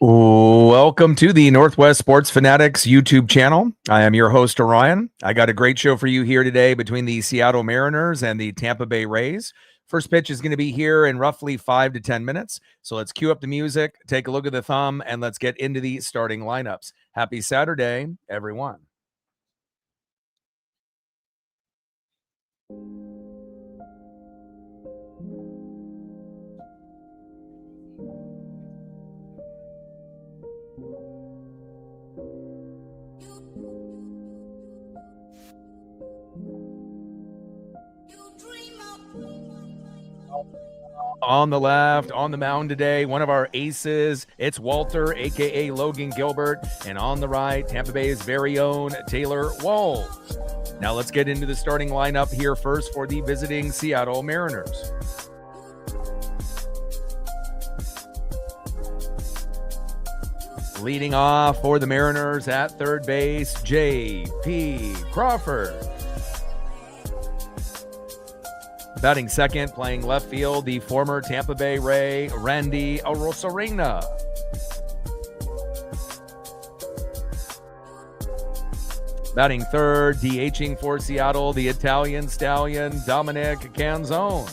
Welcome to the Northwest Sports Fanatics YouTube channel. I am your host, Orion. I got a great show for you here today between the Seattle Mariners and the Tampa Bay Rays. First pitch is going to be here in roughly 5 to 10 minutes. So let's cue up the music, take a look at the thumb, and let's get into the starting lineups. Happy Saturday, everyone. On the left, on the mound today, one of our aces, it's Walter, a.k.a. Logan Gilbert. And on the right, Tampa Bay's very own Taylor Walls. Now let's get into the starting lineup here first for the visiting Seattle Mariners. Leading off for the Mariners at third base, J.P. Crawford. Batting second, playing left field, the former Tampa Bay Ray, Randy Arozarena. Batting third, DHing for Seattle, the Italian stallion, Dominic Canzone.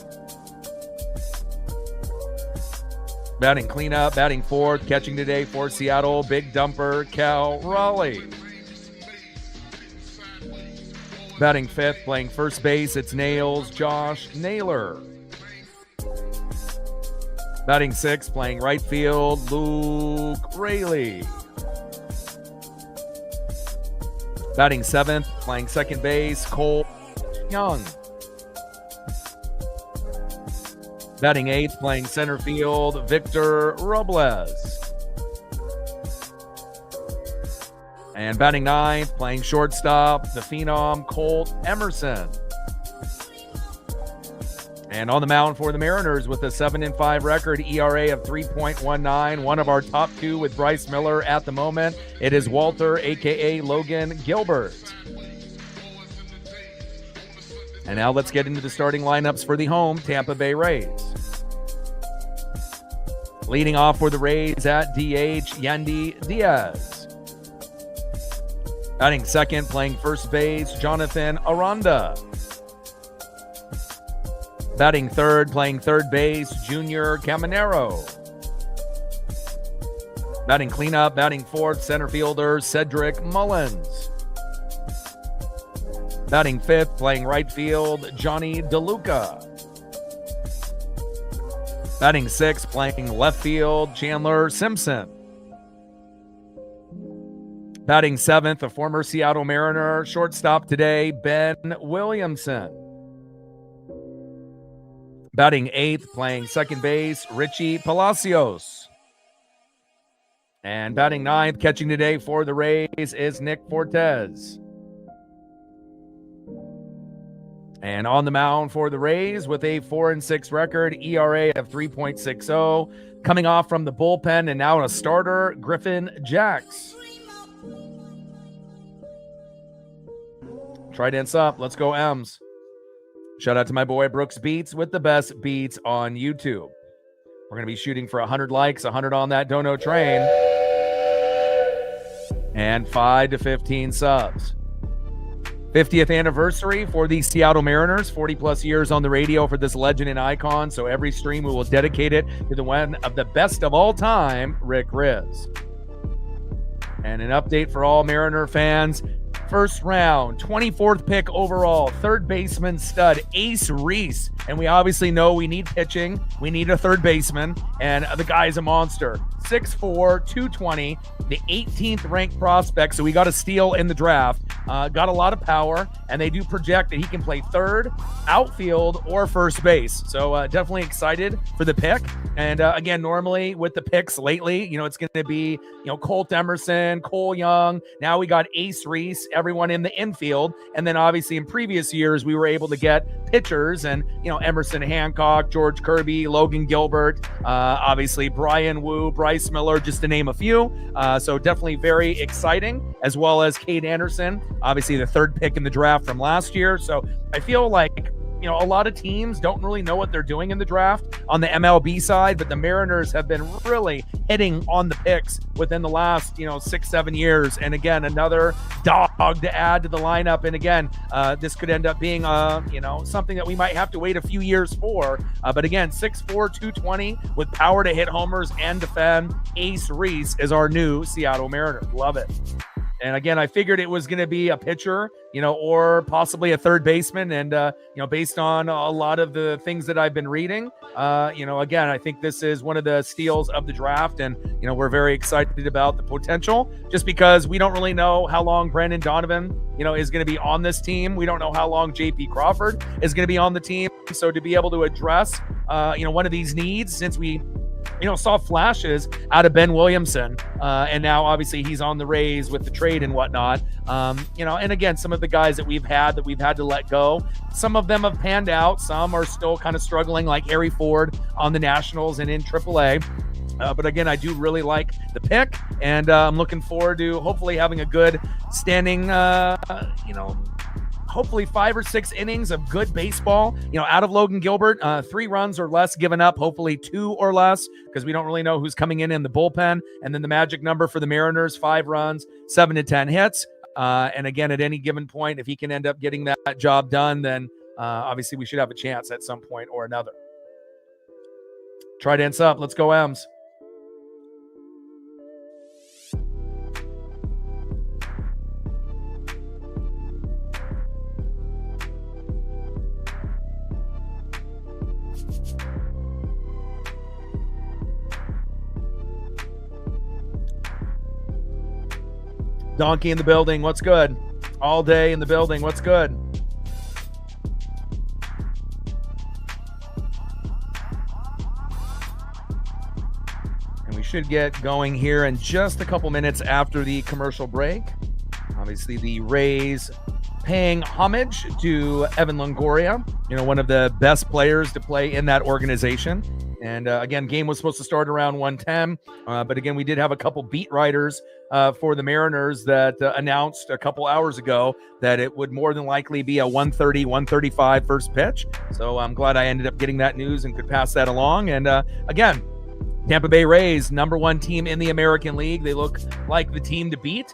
Batting cleanup, batting fourth, catching today for Seattle, big dumper, Cal Raleigh. Batting fifth, playing first base, it's Nails, Josh Naylor. Batting sixth, playing right field, Luke Raley. Batting seventh, playing second base, Cole Young. Batting eighth, playing center field, Victor Robles. And batting ninth, playing shortstop, the phenom, Colt Emerson. And on the mound for the Mariners with a 7-5 record, ERA of 3.19, one of our top two with Bryce Miller at the moment. It is Walter, a.k.a. Logan Gilbert. And now let's get into the starting lineups for the home Tampa Bay Rays. Leading off for the Rays at DH, Yandy Diaz. Batting second, playing first base, Jonathan Aranda. Batting third, playing third base, Junior Caminero. Batting cleanup, batting fourth, center fielder, Cedric Mullins. Batting fifth, playing right field, Johnny DeLuca. Batting sixth, playing left field, Chandler Simpson. Batting seventh, a former Seattle Mariner, shortstop today, Ben Williamson. Batting eighth, playing second base, Richie Palacios. And batting ninth, catching today for the Rays, is Nick Fortes. And on the mound for the Rays with a 4-6 record, ERA of 3.60, coming off from the bullpen and now a starter, Griffin Jacks. Trident's up. Let's go, M's. Shout out to my boy Brooks Beats with the best beats on YouTube. We're going to be shooting for 100 likes, 100 on that dono train, and 5 to 15 subs. 50th anniversary for the Seattle Mariners, 40 plus years on the radio for this legend and icon. So every stream we will dedicate it to the one of the best of all time, Rick Riz. And an update for all Mariner fans. First round, 24th pick overall, third baseman stud, Ace Reese. And we obviously know we need pitching. We need a third baseman. And the guy's a monster. 6'4", 220, the 18th ranked prospect. So we got a steal in the draft. Got a lot of power. And they do project that he can play third, outfield, or first base. So definitely excited for the pick. And again, normally with the picks lately, it's going to be, Colt Emerson, Cole Young. Now we got Ace Reese, everyone in the infield. And then obviously in previous years, we were able to get pitchers and, Emerson Hancock, George Kirby, Logan Gilbert, obviously Brian Wu, Bryce Miller, just to name a few. So definitely very exciting, as well as Cade Anderson, obviously the third pick in the draft from last year. So I feel like a lot of teams don't really know what they're doing in the draft on the MLB side, but the Mariners have been really hitting on the picks within the last, 6-7 years. And again, another dog to add to the lineup. And again, this could end up being, something that we might have to wait a few years for. But again, 6'4", 220 with power to hit homers and defend. Ace Reese is our new Seattle Mariner. Love it. And again, I figured it was going to be a pitcher, or possibly a third baseman. And, based on a lot of the things that I've been reading, again, I think this is one of the steals of the draft. And, we're very excited about the potential just because we don't really know how long Brandon Donovan, is going to be on this team. We don't know how long JP Crawford is going to be on the team. So to be able to address, one of these needs, since we saw flashes out of Ben Williamson, and now obviously he's on the Rays with the trade and whatnot. And again, some of the guys that we've had to let go, some of them have panned out. Some are still kind of struggling, like Harry Ford on the Nationals and in AAA. But again, I do really like the pick, and I'm looking forward to hopefully having a good standing, hopefully 5 or 6 innings of good baseball, out of Logan Gilbert. 3 runs or less given up, hopefully 2 or less, because we don't really know who's coming in the bullpen. And then the magic number for the Mariners, 5 runs, 7 to 10 hits. And again, at any given point, if he can end up getting that job done, then obviously we should have a chance at some point or another. Trident's up. Let's go, M's. Donkey in the building. What's good? All day in the building. What's good? And we should get going here in just a couple minutes after the commercial break. Obviously, the Rays paying homage to Evan Longoria, one of the best players to play in that organization. And again, game was supposed to start around 1:10. But again, we did have a couple beat writers for the Mariners that announced a couple hours ago that it would more than likely be a 1:30, 1:35 first pitch. So I'm glad I ended up getting that news and could pass that along. And again, Tampa Bay Rays, #1 team in the American League. They look like the team to beat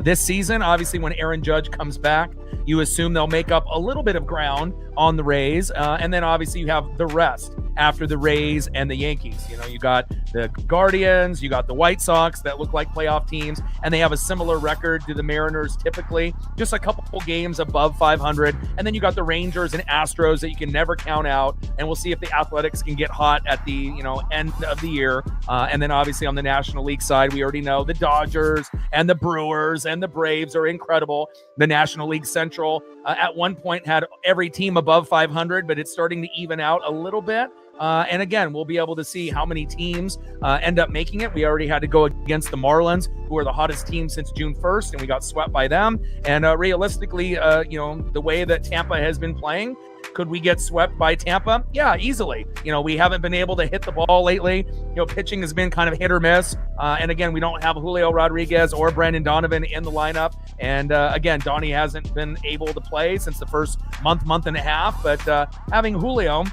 this season. Obviously, when Aaron Judge comes back, you assume they'll make up a little bit of ground on the Rays. And then obviously you have the rest after the Rays and the Yankees. You got the Guardians, you got the White Sox that look like playoff teams, and they have a similar record to the Mariners typically, just a couple games above 500. And then you got the Rangers and Astros that you can never count out. And we'll see if the Athletics can get hot at the, end of the year. And then obviously on the National League side, we already know the Dodgers and the Brewers and the Braves are incredible. The National League Central at one point had every team above 500, but it's starting to even out a little bit. And again, we'll be able to see how many teams end up making it. We already had to go against the Marlins, who are the hottest team since June 1st, and we got swept by them. And realistically, the way that Tampa has been playing, could we get swept by Tampa? Yeah, easily. We haven't been able to hit the ball lately. Pitching has been kind of hit or miss. And again, we don't have Julio Rodriguez or Brandon Donovan in the lineup. And again, Donnie hasn't been able to play since the first month and a half. But having Julio,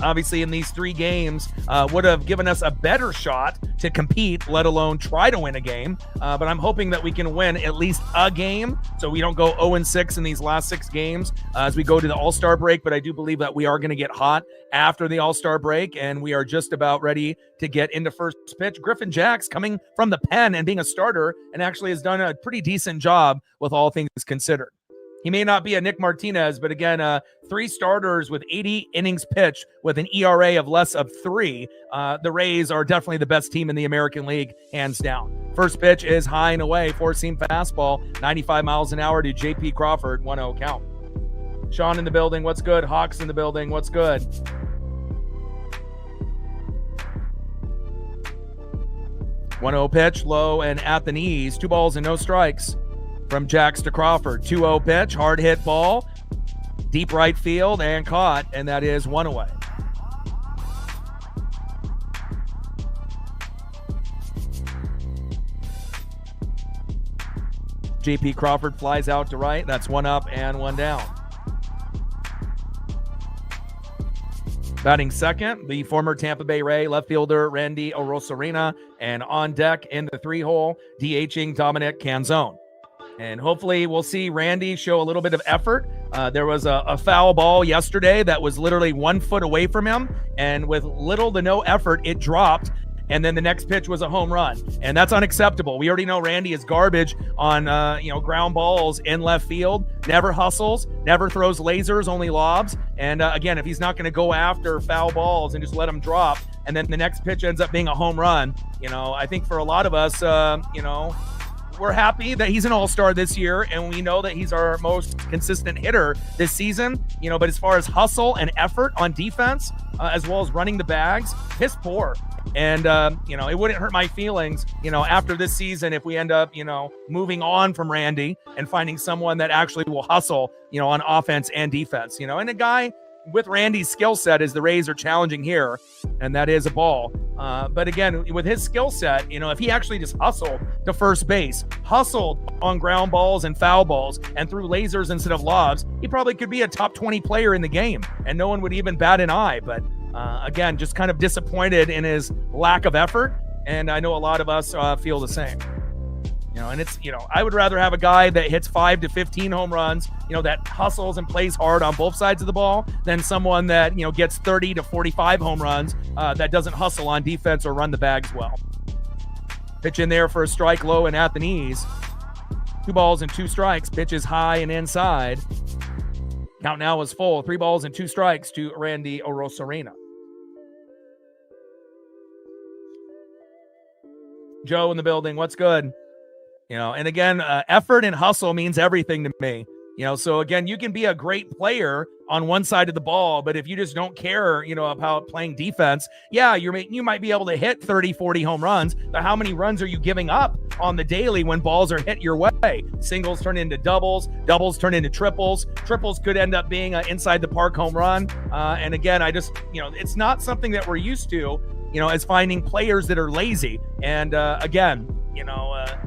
obviously in these 3 games, would have given us a better shot to compete, let alone try to win a game. But I'm hoping that we can win at least a game so we don't go 0-6 in these last 6 games as we go to the All-Star break. But I do believe that we are going to get hot after the All-Star break, and we are just about ready to get into first pitch. Griffin Jax coming from the pen and being a starter, and actually has done a pretty decent job with all things considered. He may not be a Nick Martinez, but again, 3 starters with 80 innings pitched with an ERA of less of 3. The Rays are definitely the best team in the American League, hands down. First pitch is high and away, 4-seam fastball, 95 miles an hour to JP Crawford, 1-0 count. Sean in the building, what's good? Hawks in the building, what's good? One-0 pitch, low and at the knees, 2 balls and no strikes. From Jax to Crawford, 2-0 pitch, hard hit ball, deep right field and caught, and that is 1 away. JP Crawford flies out to right. That's 1 up and 1 down. Batting second, the former Tampa Bay Ray left fielder Randy Arozarena, and on deck in the 3-hole, DHing Dominic Canzone. And hopefully we'll see Randy show a little bit of effort. There was a foul ball yesterday that was literally 1 foot away from him, and with little to no effort, it dropped. And then the next pitch was a home run, and that's unacceptable. We already know Randy is garbage on ground balls in left field. Never hustles, never throws lasers, only lobs. And again, if he's not going to go after foul balls and just let them drop, and then the next pitch ends up being a home run, I think for a lot of us, we're happy that he's an all-star this year, and we know that he's our most consistent hitter this season, but as far as hustle and effort on defense, as well as running the bags, piss poor. And, it wouldn't hurt my feelings, after this season if we end up, moving on from Randy and finding someone that actually will hustle, on offense and defense, and a guy with Randy's skill set is the Rays are challenging here, and that is a ball. But again, with his skill set, if he actually just hustled to first base, hustled on ground balls and foul balls, and threw lasers instead of lobs, he probably could be a top 20 player in the game, and no one would even bat an eye. But again, just kind of disappointed in his lack of effort, and I know a lot of us feel the same. And it's, I would rather have a guy that hits 5 to 15 home runs, that hustles and plays hard on both sides of the ball than someone that, gets 30 to 45 home runs that doesn't hustle on defense or run the bags well. Pitch in there for a strike low and at the knees. 2 balls and 2 strikes. Pitch is high and inside. Count now is full. 3 balls and 2 strikes to Randy Arozarena. Joe in the building. What's good? And again, effort and hustle means everything to me. So again, you can be a great player on one side of the ball, but if you just don't care, about playing defense, you might be able to hit 30, 40 home runs, but how many runs are you giving up on the daily when balls are hit your way? Singles turn into doubles, doubles turn into triples, triples could end up being an inside the park home run. And again, I just, it's not something that we're used to, as finding players that are lazy. And again,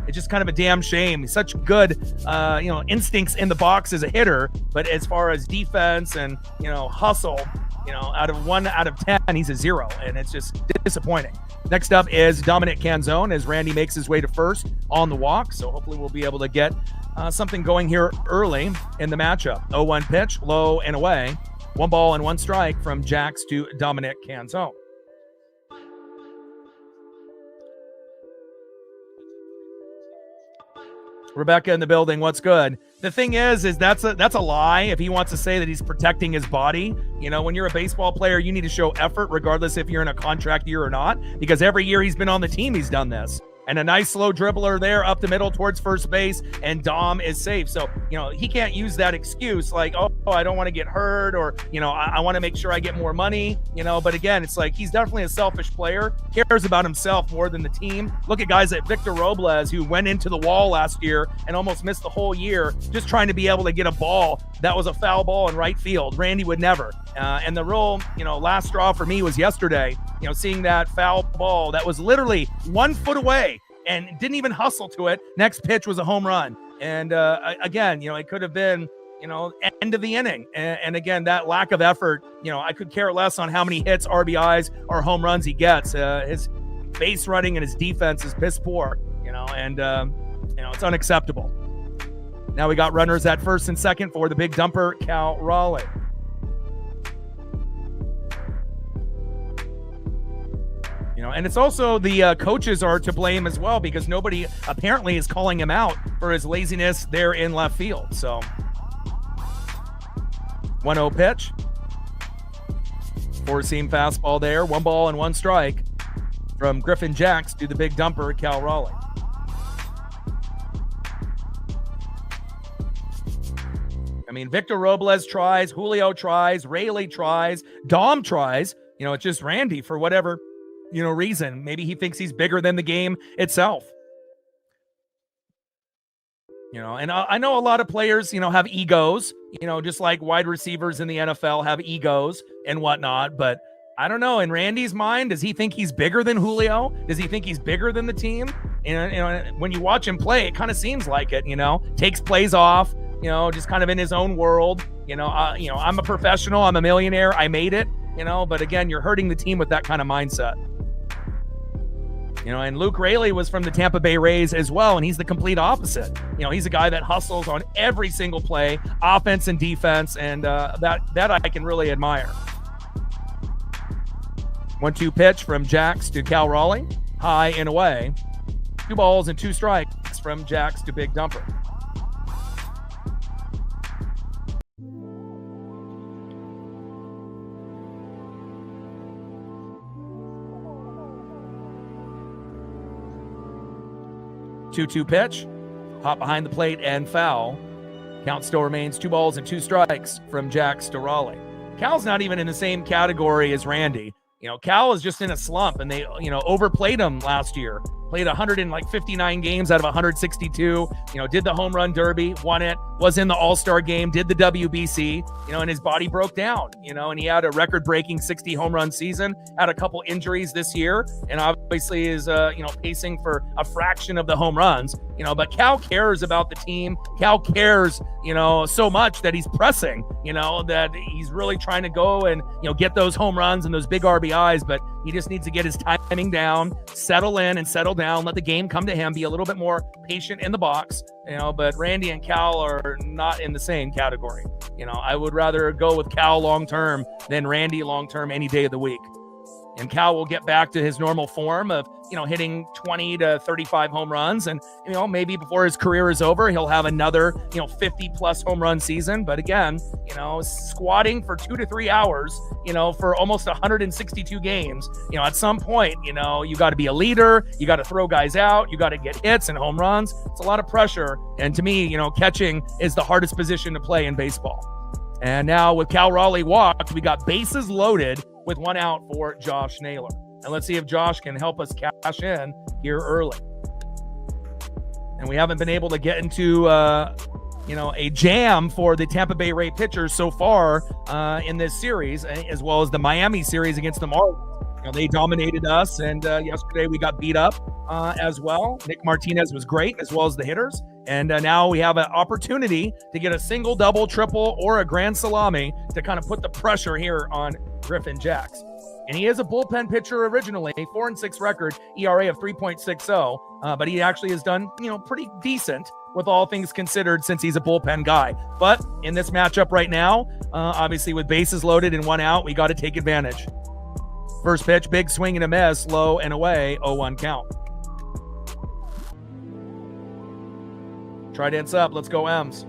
it's just kind of a damn shame. He's such good, instincts in the box as a hitter, but as far as defense and, hustle, out of 1 out of 10, he's a 0, and it's just disappointing. Next up is Dominic Canzone as Randy makes his way to first on the walk. So hopefully we'll be able to get something going here early in the matchup. 0-1 pitch, low and away. 1 ball and 1 strike from Jax to Dominic Canzone. Rebecca in the building. What's good? The thing is that's a lie if he wants to say that he's protecting his body. When you're a baseball player, you need to show effort regardless if you're in a contract year or not, because every year he's been on the team, he's done this. And a nice slow dribbler there up the middle towards first base, and Dom is safe. So, he can't use that excuse like, oh, I don't want to get hurt, or, I want to make sure I get more money, but again, it's like he's definitely a selfish player, cares about himself more than the team. Look at guys like Victor Robles, who went into the wall last year and almost missed the whole year just trying to be able to get a ball that was a foul ball in right field. Randy would never. And the real, last straw for me was yesterday, seeing that foul ball that was literally 1 foot away and didn't even hustle to it. Next pitch was a home run. And again, it could have been, end of the inning. And again, that lack of effort, I could care less on how many hits, RBIs, or home runs he gets. His base running and his defense is piss poor, and it's unacceptable. Now we got runners at first and second for the big dumper, Cal Raleigh. And it's also the coaches are to blame as well, because nobody apparently is calling him out for his laziness there in left field. So 1-0 pitch. 4-seam fastball there. 1 ball and 1 strike from Griffin Jax to the big dumper, Cal Raleigh. I mean, Victor Robles tries, Julio tries, Rayleigh tries, Dom tries. It's just Randy for whatever reason. Maybe he thinks he's bigger than the game itself. And I know a lot of players, have egos, just like wide receivers in the NFL have egos and whatnot. But I don't know. In Randy's mind, does he think he's bigger than Julio? Does he think he's bigger than the team? And when you watch him play, it kind of seems like it, takes plays off, just kind of in his own world. I'm a professional. I'm a millionaire. I made it. but again, you're hurting the team with that kind of mindset. And Luke Raley was from the Tampa Bay Rays as well, and he's the complete opposite. He's a guy that hustles on every single play, offense and defense, and that I can really admire. 1-2 pitch from Jax to Cal Raleigh, high and away. 2 balls and 2 strikes from Jax to Big Dumper. Two pitch, hop behind the plate and foul. Count still remains 2 balls and 2 strikes from Jax to Raleigh. Cal's not even in the same category as Randy. Cal is just in a slump, and they, overplayed him last year. Played 159 games out of 162, did the home run derby, won it, was in the All-Star game, did the WBC, and his body broke down, and he had a record-breaking 60 home run season, had a couple injuries this year, and obviously is, pacing for a fraction of the home runs, but Cal cares about the team. Cal cares, so much that he's pressing, that he's really trying to go and, get those home runs and those big RBIs, but he just needs to get his timing down, settle in and settle down, let the game come to him, be a little bit more patient in the box, but Randy and Cal are not in the same category. I would rather go with Cal long-term than Randy long-term any day of the week. And Cal will get back to his normal form of, hitting 20 to 35 home runs. And, maybe before his career is over, he'll have another, 50 plus home run season. But again, squatting for 2 to 3 hours, for almost 162 games, at some point, you got to be a leader. You got to throw guys out. You got to get hits and home runs. It's a lot of pressure. And to me, catching is the hardest position to play in baseball. And now with Cal Raleigh walked, we got bases loaded with 1 out for Josh Naylor. And let's see if Josh can help us cash in here early. And we haven't been able to get into, a jam for the Tampa Bay Ray pitchers so far in this series, as well as the Miami series against the Marlins. They dominated us, and yesterday we got beat up as well. Nick Martinez was great, as well as the hitters. And now we have an opportunity to get a single, double, triple, or a grand salami to kind of put the pressure here on Griffin Jax. And he is a bullpen pitcher originally, 4-6 record, ERA of 3.60, but he actually has done, pretty decent with all things considered since he's a bullpen guy. But in this matchup right now, obviously with bases loaded and 1 out, we got to take advantage. First pitch, big swing and a miss, low and away, 0-1 count. Trident's up. Let's go, M's.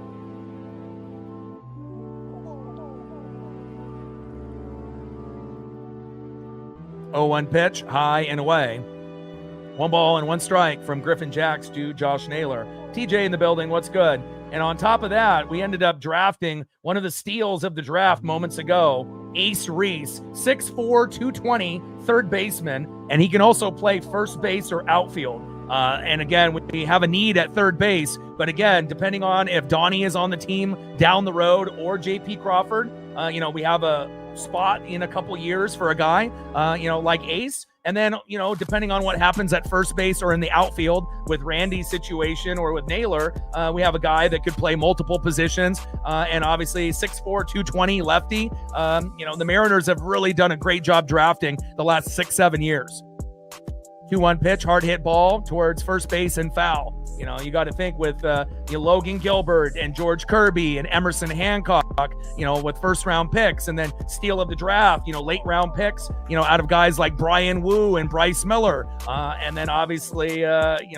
Oh, 1 pitch, high and away. 1 ball and 1 strike from Griffin Jax to Josh Naylor. TJ in the building, what's good? And on top of that, we ended up drafting one of the steals of the draft moments ago, Ace Reese, 6'4", 220, third baseman, and he can also play first base or outfield. And again, we have a need at third base, but again, depending on if Donnie is on the team down the road or JP Crawford, we have a spot in a couple years for a guy, like Ace. And then, depending on what happens at first base or in the outfield with Randy's situation or with Naylor, we have a guy that could play multiple positions. And obviously 6'4", 220 lefty. The Mariners have really done a great job drafting the last 6-7 years. 2-1 pitch, hard hit ball towards first base and foul. You got to think with Logan Gilbert and George Kirby and Emerson Hancock, with first round picks, and then steal of the draft, late round picks, out of guys like Brian Wu and Bryce Miller. And then obviously,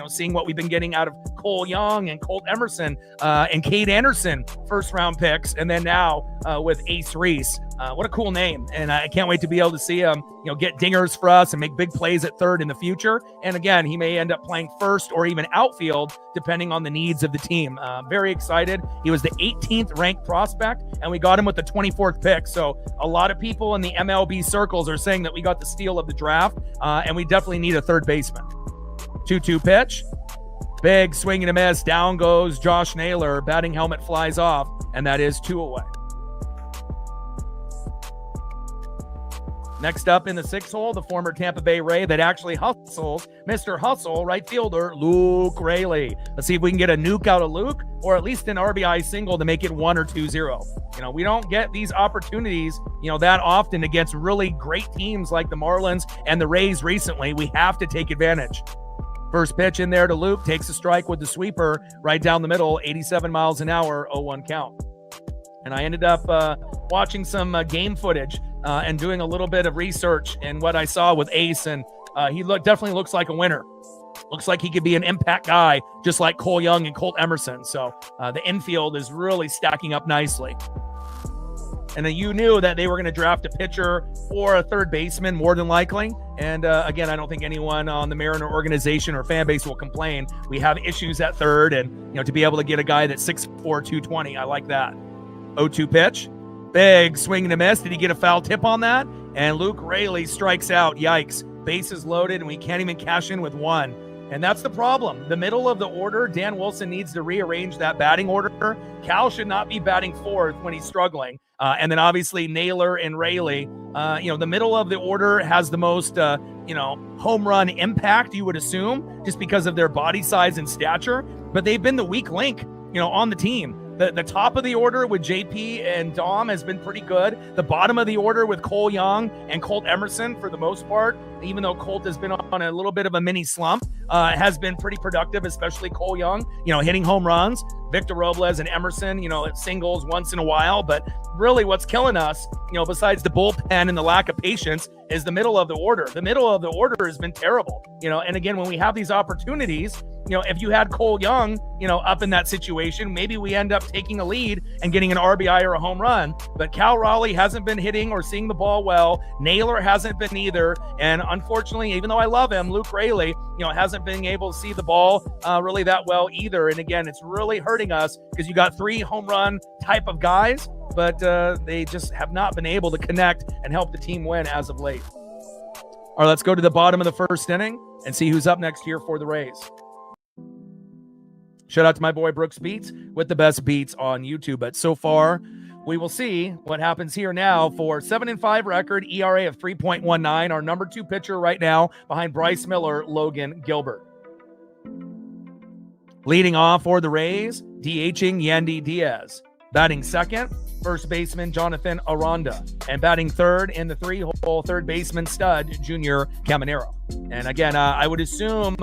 seeing what we've been getting out of Cole Young and Colt Emerson and Cade Anderson, first round picks. And then now with Ace Reese. What a cool name. And I can't wait to be able to see him, get dingers for us and make big plays at third in the future. And again, he may end up playing first or even outfield, depending on the needs of the team. Very excited. He was the 18th ranked prospect, and we got him with the 24th pick. So a lot of people in the MLB circles are saying that we got the steal of the draft, and we definitely need a third baseman. 2-2 pitch. Big swing and a miss. Down goes Josh Naylor. Batting helmet flies off, and that is 2 away. Next up in the 6th hole, the former Tampa Bay Ray that actually hustles, Mr. Hustle, right fielder, Luke Raley. Let's see if we can get a nuke out of Luke, or at least an RBI single to make it 1 or 2-0. We don't get these opportunities, that often against really great teams like the Marlins and the Rays recently. We have to take advantage. First pitch in there to Luke, takes a strike with the sweeper right down the middle, 87 miles an hour, 0-1 count. And I ended up watching some game footage and doing a little bit of research in what I saw with Ace, and he definitely looks like a winner. Looks like he could be an impact guy, just like Cole Young and Colt Emerson. So the infield is really stacking up nicely. And then you knew that they were going to draft a pitcher or a third baseman more than likely. And again, I don't think anyone on the Mariner organization or fan base will complain. We have issues at third, and to be able to get a guy that's 6'4", 220, I like that. 0-2 pitch, big swing and a miss. Did he get a foul tip on that? And Luke Raley strikes out. Yikes. Bases loaded, and we can't even cash in with one. And that's the problem. The middle of the order, Dan Wilson needs to rearrange that batting order. Cal should not be batting fourth when he's struggling. And then obviously Naylor and Raley, the middle of the order has the most, home run impact, you would assume, just because of their body size and stature. But they've been the weak link, on the team. The top of the order with JP and Dom has been pretty good. The bottom of the order with Cole Young and Colt Emerson, for the most part, even though Colt has been on a little bit of a mini slump, has been pretty productive, especially Cole Young, hitting home runs. Victor Robles and Emerson, singles once in a while. But really what's killing us, besides the bullpen and the lack of patience, is the middle of the order. The middle of the order has been terrible, and again, when we have these opportunities, if you had Cole Young, up in that situation, maybe we end up taking a lead and getting an RBI or a home run. But Cal Raleigh hasn't been hitting or seeing the ball well. Naylor hasn't been either. And unfortunately, even though I love him, Luke Raley, hasn't been able to see the ball really that well either. And again, it's really hurting us because you got 3 home run type of guys, but they just have not been able to connect and help the team win as of late. All right, let's go to the bottom of the first inning and see who's up next here for the Rays. Shout out to my boy Brooks Beats with the best beats on YouTube. But so far, we will see what happens here now for 7-5 record, ERA of 3.19. Our number 2 pitcher right now behind Bryce Miller, Logan Gilbert. Leading off for the Rays, DHing Yandy Diaz. Batting second, first baseman Jonathan Aranda. And batting third in the 3-hole third baseman stud, Junior Caminero. And again, I would assume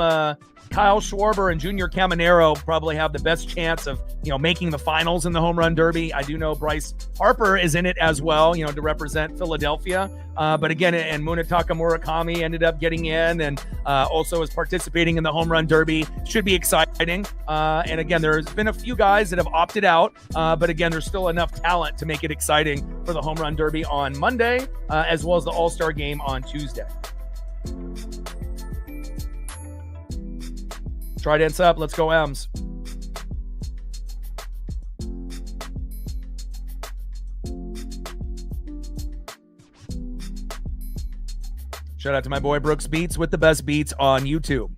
Kyle Schwarber and Junior Caminero probably have the best chance of, making the finals in the home run derby. I do know Bryce Harper is in it as well, to represent Philadelphia. But again, and Munetaka Murakami ended up getting in and also is participating in the home run derby. Should be exciting. And again, there's been a few guys that have opted out. But again, there's still enough talent to make it exciting for the home run derby on Monday, as well as the All-Star game on Tuesday. Trident's up. Let's go, M's. Shout out to my boy Brooks Beats with the best beats on YouTube.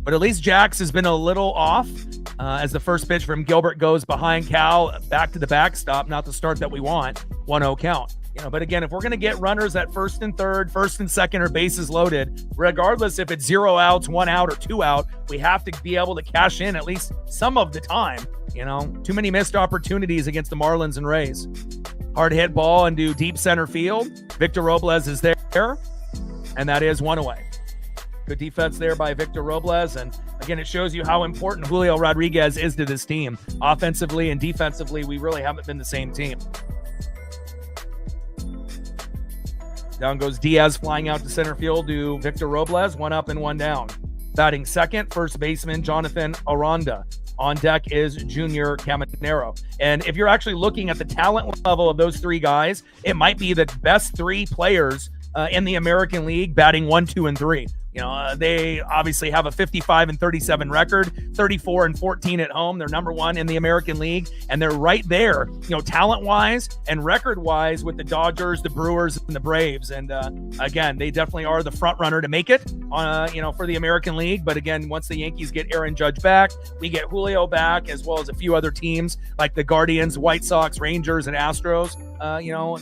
But at least Jax has been a little off as the first pitch from Gilbert goes behind Cal, back to the backstop, not the start that we want, 1-0 count. But again, if we're going to get runners at first and third, first and second, or bases loaded, regardless if it's 0 outs, 1 out, or 2 out, we have to be able to cash in at least some of the time. Too many missed opportunities against the Marlins and Rays. Hard hit ball into deep center field. Victor Robles is there, and that is 1 away. Good defense there by Victor Robles, and again, it shows you how important Julio Rodriguez is to this team. Offensively and defensively, we really haven't been the same team. Down goes Diaz, flying out to center field to Victor Robles, 1 up and 1 down. Batting second, first baseman Jonathan Aranda. On deck is Junior Caminero. And if you're actually looking at the talent level of those 3 guys, it might be the best 3 players in the American League batting 1, 2, and 3. They obviously have a 55-37 record, 34-14 at home. They're number 1 in the American League, and they're right there, talent-wise and record-wise with the Dodgers, the Brewers, and the Braves. And again, they definitely are the front runner to make it, for the American League. But again, once the Yankees get Aaron Judge back, we get Julio back, as well as a few other teams like the Guardians, White Sox, Rangers, and Astros.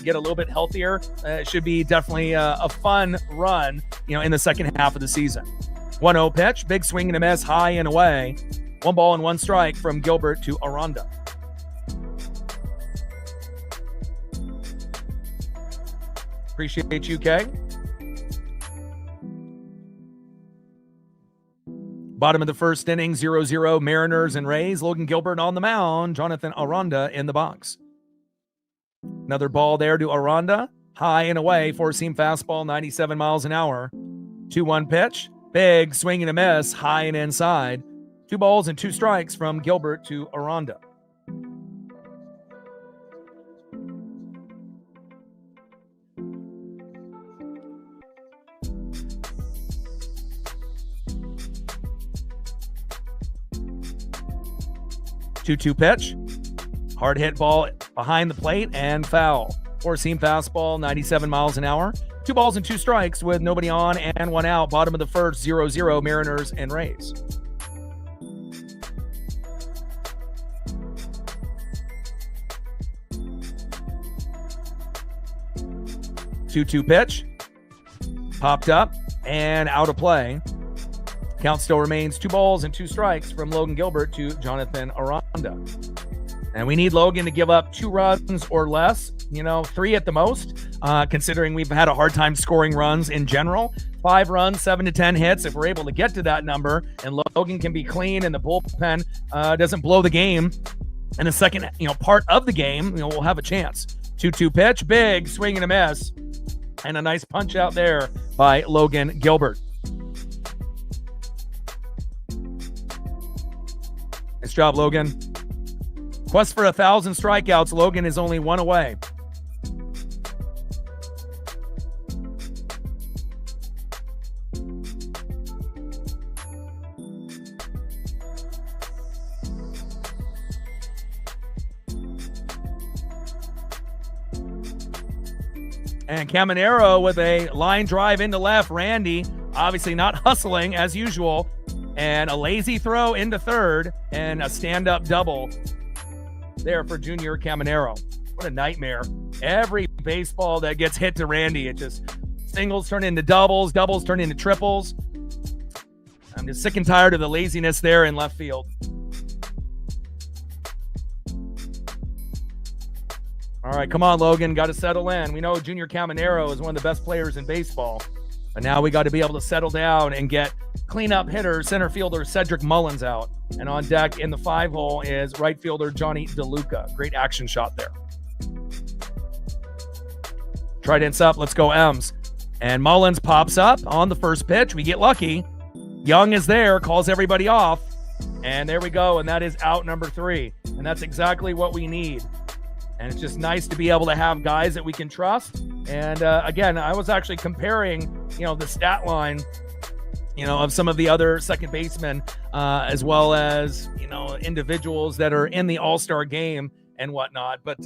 Get a little bit healthier. It should be definitely a fun run, in the second half of the season. 1-0 pitch, big swing and a miss, high and away. 1 ball and 1 strike from Gilbert to Aranda. Appreciate you, Kay. Bottom of the first inning, 0-0 Mariners and Rays. Logan Gilbert on the mound. Jonathan Aranda in the box. Another ball there to Aranda. High and away. Four-seam fastball, 97 miles an hour. 2-1 pitch. Big swing and a miss. High and inside. 2 balls and 2 strikes from Gilbert to Aranda. Two-two pitch. Hard hit ball behind the plate and foul. Four-seam fastball, 97 miles an hour. 2 balls and 2 strikes with nobody on and 1 out. Bottom of the first, 0-0 Mariners and Rays. Two-two pitch. Popped up and out of play. Count still remains 2 balls and 2 strikes from Logan Gilbert to Jonathan Aranda. And we need Logan to give up 2 runs or less, 3 at the most, considering we've had a hard time scoring runs in general. 5 runs, 7 to 10 hits. If we're able to get to that number and Logan can be clean and the bullpen doesn't blow the game in the second part of the game, we'll have a chance. 2-2 pitch, big swing and a miss. And a nice punch out there by Logan Gilbert. Nice job, Logan. Quest for 1,000 strikeouts. Logan is only 1 away. And Caminero with a line drive into left. Randy obviously not hustling as usual. And a lazy throw into third and a stand-up double there for Junior Caminero. What a nightmare. Every baseball that gets hit to Randy, it just singles turn into doubles, doubles turn into triples. I'm just sick and tired of the laziness there in left field. All right, come on, Logan. Got to settle in. We know Junior Caminero is one of the best players in baseball. But now we got to be able to settle down and get cleanup hitter, center fielder Cedric Mullins out. And on deck in the 5-hole is right fielder Johnny DeLuca. Great action shot there. Trident's up. Let's go M's. And Mullins pops up on the first pitch. We get lucky. Young is there, calls everybody off. And there we go. And that is out number 3. And that's exactly what we need. And it's just nice to be able to have guys that we can trust. And again, I was actually comparing, the stat line, of some of the other second basemen, as well as, individuals that are in the All-Star game and whatnot. But,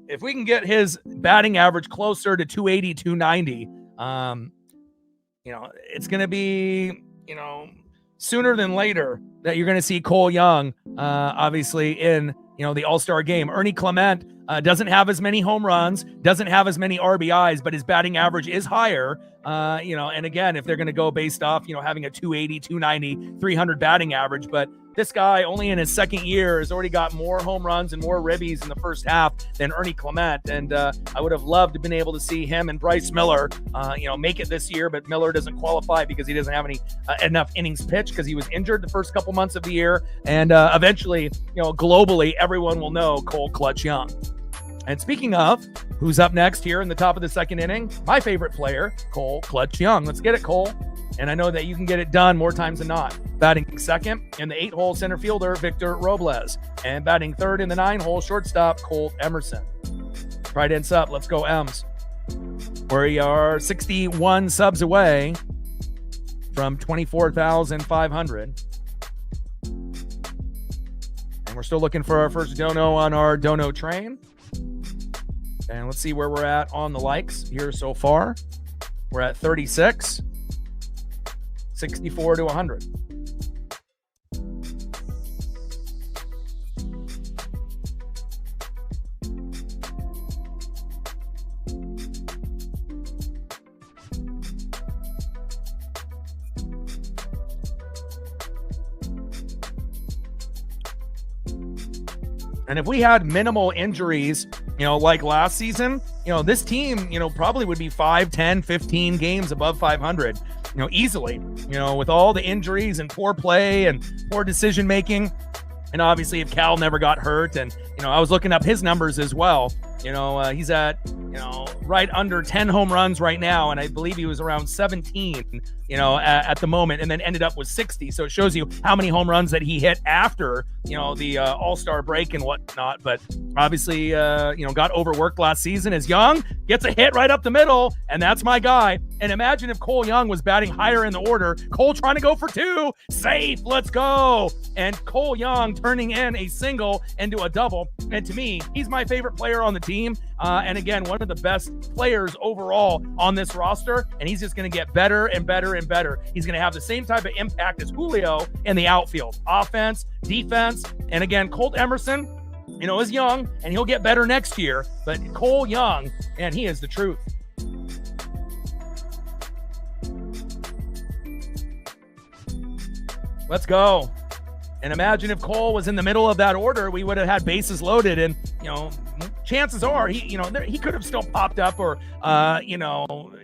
if we can get his batting average closer to 280, 290, it's going to be, sooner than later that you're going to see Cole Young, obviously in, the All-Star game. Ernie Clement doesn't have as many home runs, doesn't have as many RBIs, but his batting average is higher. And again, if they're going to go based off, having a 280, 290, 300 batting average, but this guy only in his second year has already got more home runs and more ribbies in the first half than Ernie Clement. And I would have loved to have been able to see him and Bryce Miller, make it this year, but Miller doesn't qualify because he doesn't have enough innings pitched because he was injured the first couple months of the year. And eventually, globally, everyone will know Cole Clutch Young. And speaking of, who's up next here in the top of the second inning? My favorite player, Cole Clutch Young. Let's get it, Cole. And I know that you can get it done more times than not. Batting second in the 8-hole center fielder, Victor Robles. And batting third in the 9-hole shortstop, Colt Emerson. Trident's up. Let's go M's. We are 61 subs away from 24,500. And we're still looking for our first dono on our dono train. And let's see where we're at on the likes here so far. We're at 36, 64 to 100. And if we had minimal injuries, like last season, this team, probably would be 5, 10, 15 games above 500, easily, with all the injuries and poor play and poor decision making. And obviously, if Cal never got hurt, and, I was looking up his numbers as well. He's at, right under 10 home runs right now. And I believe he was around 17, at the moment, and then ended up with 60. So it shows you how many home runs that he hit after, the All-Star break and whatnot. But obviously, got overworked last season. As Young gets a hit right up the middle, and that's my guy. And imagine if Cole Young was batting higher in the order. Cole trying to go for 2. Safe. Let's go. And Cole Young turning in a single into a double. And to me, he's my favorite player on the team. And again, one of the best players overall on this roster. And he's just going to get better and better and better. He's going to have the same type of impact as Julio in the outfield. Offense, defense. And again, Colt Emerson, is young, and he'll get better next year. But Cole Young, and he is the truth. Let's go. And imagine if Cole was in the middle of that order, we would have had bases loaded. And, chances are he could have still popped up or,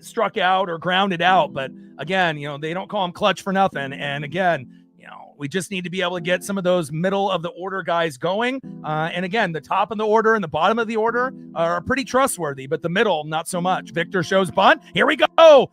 struck out or grounded out. But again, they don't call him clutch for nothing. And again, we just need to be able to get some of those middle of the order guys going. And again, the top of the order and the bottom of the order are pretty trustworthy, but the middle, not so much. Victor shows bunt. Here we go.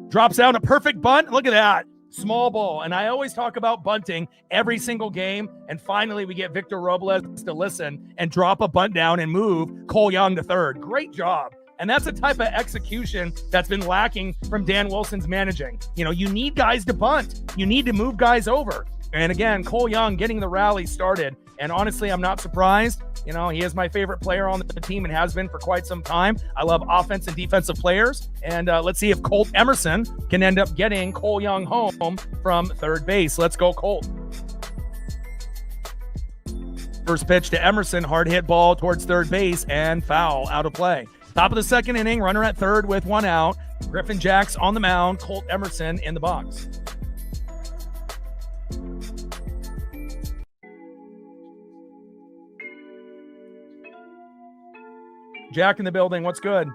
Drops out a perfect bunt. Look at that. Small ball. And I always talk about bunting every single game. And finally, we get Victor Robles to listen and drop a bunt down and move Cole Young to third. Great job. And that's the type of execution that's been lacking from Dan Wilson's managing. You need guys to bunt. You need to move guys over. And again, Cole Young getting the rally started. And honestly, I'm not surprised. He is my favorite player on the team and has been for quite some time. I love offense and defensive players. And let's see if Colt Emerson can end up getting Cole Young home from third base. Let's go, Colt. First pitch to Emerson, hard hit ball towards third base and foul, out of play. Top of the second inning, runner at third with 1 out. Griffin Jacks on the mound, Colt Emerson in the box. Jack in the building. What's good?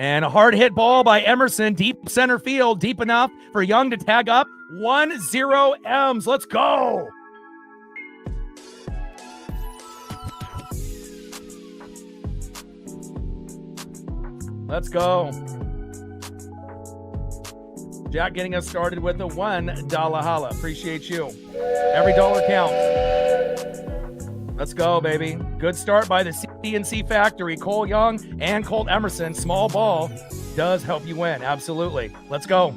And a hard hit ball by Emerson, deep center field, deep enough for Young to tag up. 1-0 M's. Let's go. Let's go. Jack getting us started with a $1 holla. Appreciate you. Every dollar counts. Let's go, baby. Good start by the CNC Factory. Cole Young and Colt Emerson. Small ball does help you win. Absolutely. Let's go.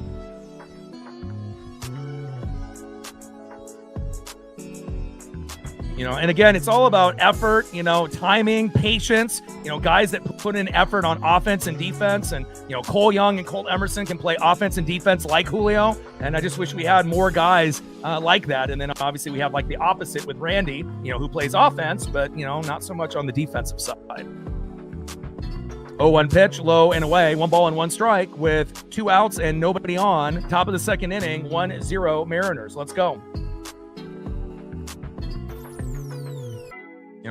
And again, it's all about effort, timing, patience, guys that put in effort on offense and defense. And, Cole Young and Colt Emerson can play offense and defense like Julio. And I just wish we had more guys like that. And then obviously we have like the opposite with Randy, who plays offense, but, not so much on the defensive side. 0-1 pitch, low and away, 1 ball and 1 strike with 2 outs and nobody on. Top of the second inning, 1-0 Mariners. Let's go.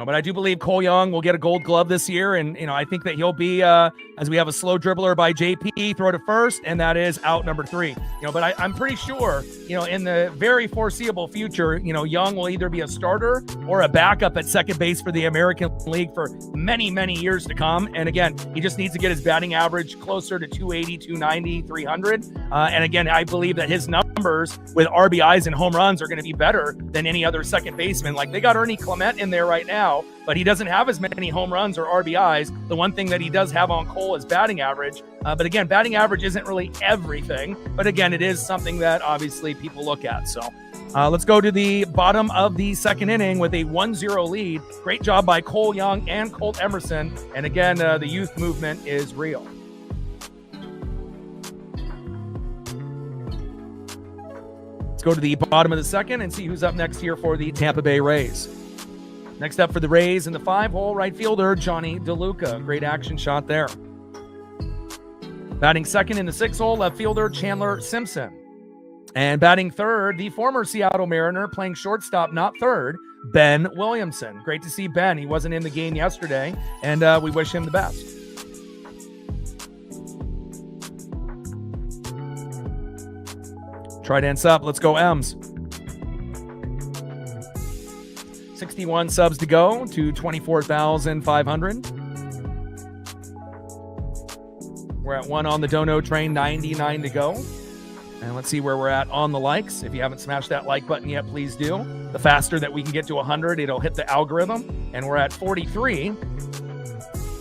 But I do believe Cole Young will get a Gold Glove this year, and I think that he'll be as we have a slow dribbler by JP, throw to first, and that is out number 3. But I'm pretty sure in the very foreseeable future, Young will either be a starter or a backup at second base for the American League for many, many years to come. And again, he just needs to get his batting average closer to 280, 290, 300. And again, I believe that his numbers with RBIs and home runs are going to be better than any other second baseman. Like, they got Ernie Clement in there right now, but he doesn't have as many home runs or RBIs. The one thing that he does have on Cole is batting average. But again, batting average isn't really everything. But again, it is something that obviously people look at. So let's go to the bottom of the second inning with a 1-0 lead. Great job by Cole Young and Colt Emerson. And again, the youth movement is real. Let's go to the bottom of the second and see who's up next here for the Tampa Bay Rays. Next up for the Rays in the 5-hole, right fielder Johnny DeLuca. Great action shot there. Batting second in the 6-hole, left fielder Chandler Simpson. And batting third, the former Seattle Mariner playing shortstop, not third, Ben Williamson. Great to see Ben. He wasn't in the game yesterday, and we wish him the best. Trident's up. Let's go, M's. 61 subs to go to 24,500. We're at 1 on the dono train, 99 to go. And let's see where we're at on the likes. If you haven't smashed that like button yet, please do. The faster that we can get to 100, it'll hit the algorithm. And we're at 43,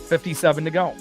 57 to go.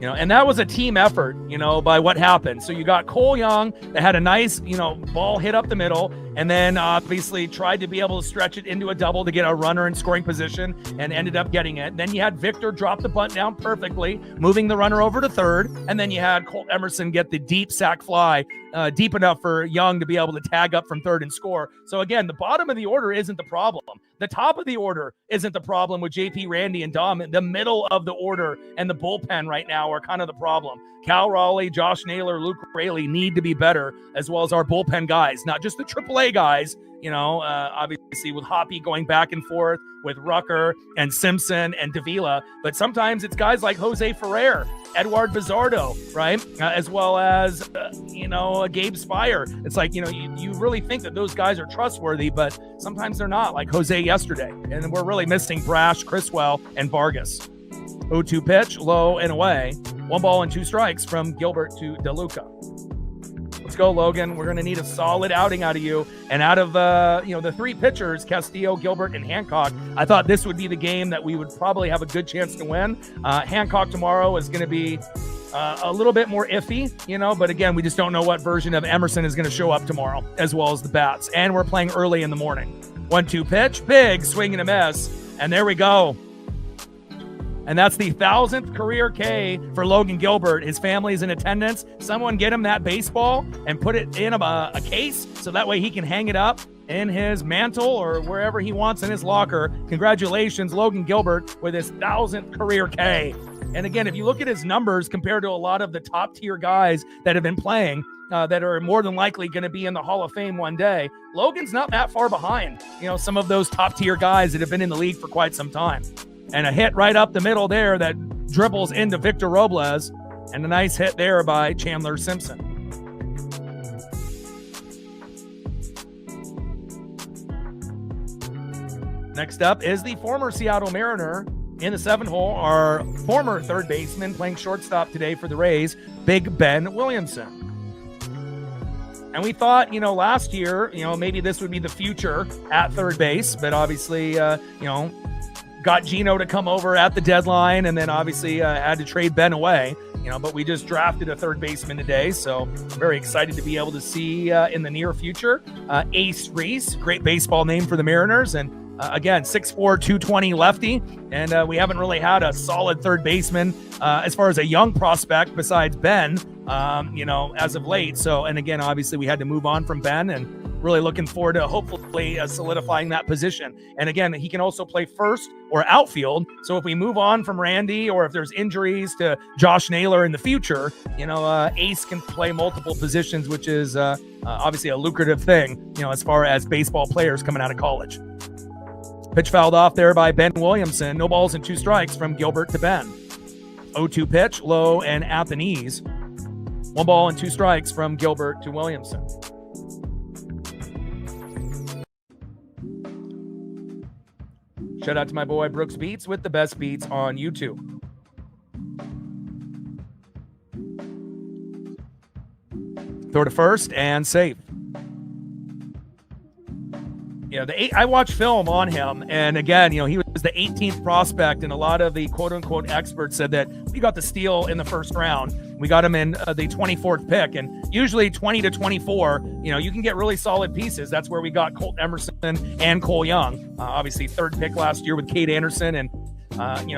You know, and that was a team effort, you know, by what happened. So you got Cole Young that had a nice, you know, ball hit up the middle, and then obviously tried to be able to stretch it into a double to get a runner in scoring position and ended up getting it. Then you had Victor drop the bunt down perfectly, moving the runner over to third. And then you had Colt Emerson get the deep sac fly, deep enough for Young to be able to tag up from third and score. So again, the bottom of the order isn't the problem. The top of the order isn't the problem with JP, Randy, and Dom. The middle of the order and the bullpen right now are kind of the problem. Cal Raleigh, Josh Naylor, Luke Raley need to be better, as well as our bullpen guys, not just the AAA guys. You know, obviously with Hoppy going back and forth with Rucker and Simpson and Davila, but sometimes it's guys like Jose Ferrer, Eduard Bizardo, right? As well as, you know, Gabe Spire. It's like, you know, you really think that those guys are trustworthy, but sometimes they're not, like Jose yesterday. And we're really missing Brash, Criswell, and Vargas. 0-2 pitch, low and away. 1 ball and 2 strikes from Gilbert to DeLuca. Let's go, Logan. We're going to need a solid outing out of you. And out of, you know, the 3 pitchers, Castillo, Gilbert, and Hancock, I thought this would be the game that we would probably have a good chance to win. Hancock tomorrow is going to be a little bit more iffy, you know, but again, we just don't know what version of Emerson is going to show up tomorrow, as well as the bats. And we're playing early in the morning. 1-2 pitch, big swing and a miss. And there we go. And that's the 1,000th career K for Logan Gilbert. His family is in attendance. Someone get him that baseball and put it in a case so that way he can hang it up in his mantle or wherever he wants in his locker. Congratulations, Logan Gilbert, with his 1,000th career K. And again, if you look at his numbers compared to a lot of the top tier guys that have been playing, that are more than likely going to be in the Hall of Fame one day, Logan's not that far behind, you know, some of those top tier guys that have been in the league for quite some time. And a hit right up the middle there that dribbles into Victor Robles, and a nice hit there by Chandler Simpson. Next up is the former Seattle Mariner in the 7th hole, our former third baseman playing shortstop today for the Rays, Big Ben Williamson. And we thought, you know, last year, you know, maybe this would be the future at third base, but obviously, you know, got Gino to come over at the deadline, and then obviously had to trade Ben away, you know, but we just drafted a third baseman today. So I'm very excited to be able to see in the near future, Ace Reese, great baseball name for the Mariners. And again, 6'4", 220 lefty. And we haven't really had a solid third baseman as far as a young prospect besides Ben, you know, as of late. So, and again, obviously we had to move on from Ben, and really looking forward to hopefully solidifying that position. And again, he can also play first or outfield. So if we move on from Randy, or if there's injuries to Josh Naylor in the future, you know, Ace can play multiple positions, which is obviously a lucrative thing, you know, as far as baseball players coming out of college. Pitch fouled off there by Ben Williamson. No balls and 2 strikes from Gilbert to Ben. 0-2 pitch, low and at the knees. 1 ball and 2 strikes from Gilbert to Williamson. Shout out to my boy Brooks Beats with the best beats on YouTube. Throw to first and safe. You know, I watched film on him, and again, you know, he was the 18th prospect, and a lot of the quote-unquote experts said that we got the steal in the first round. We got him in the 24th pick, and usually 20 to 24, you know, you can get really solid pieces. That's where we got Colt Emerson and Cole Young. Obviously, 3rd pick last year with Cade Anderson, and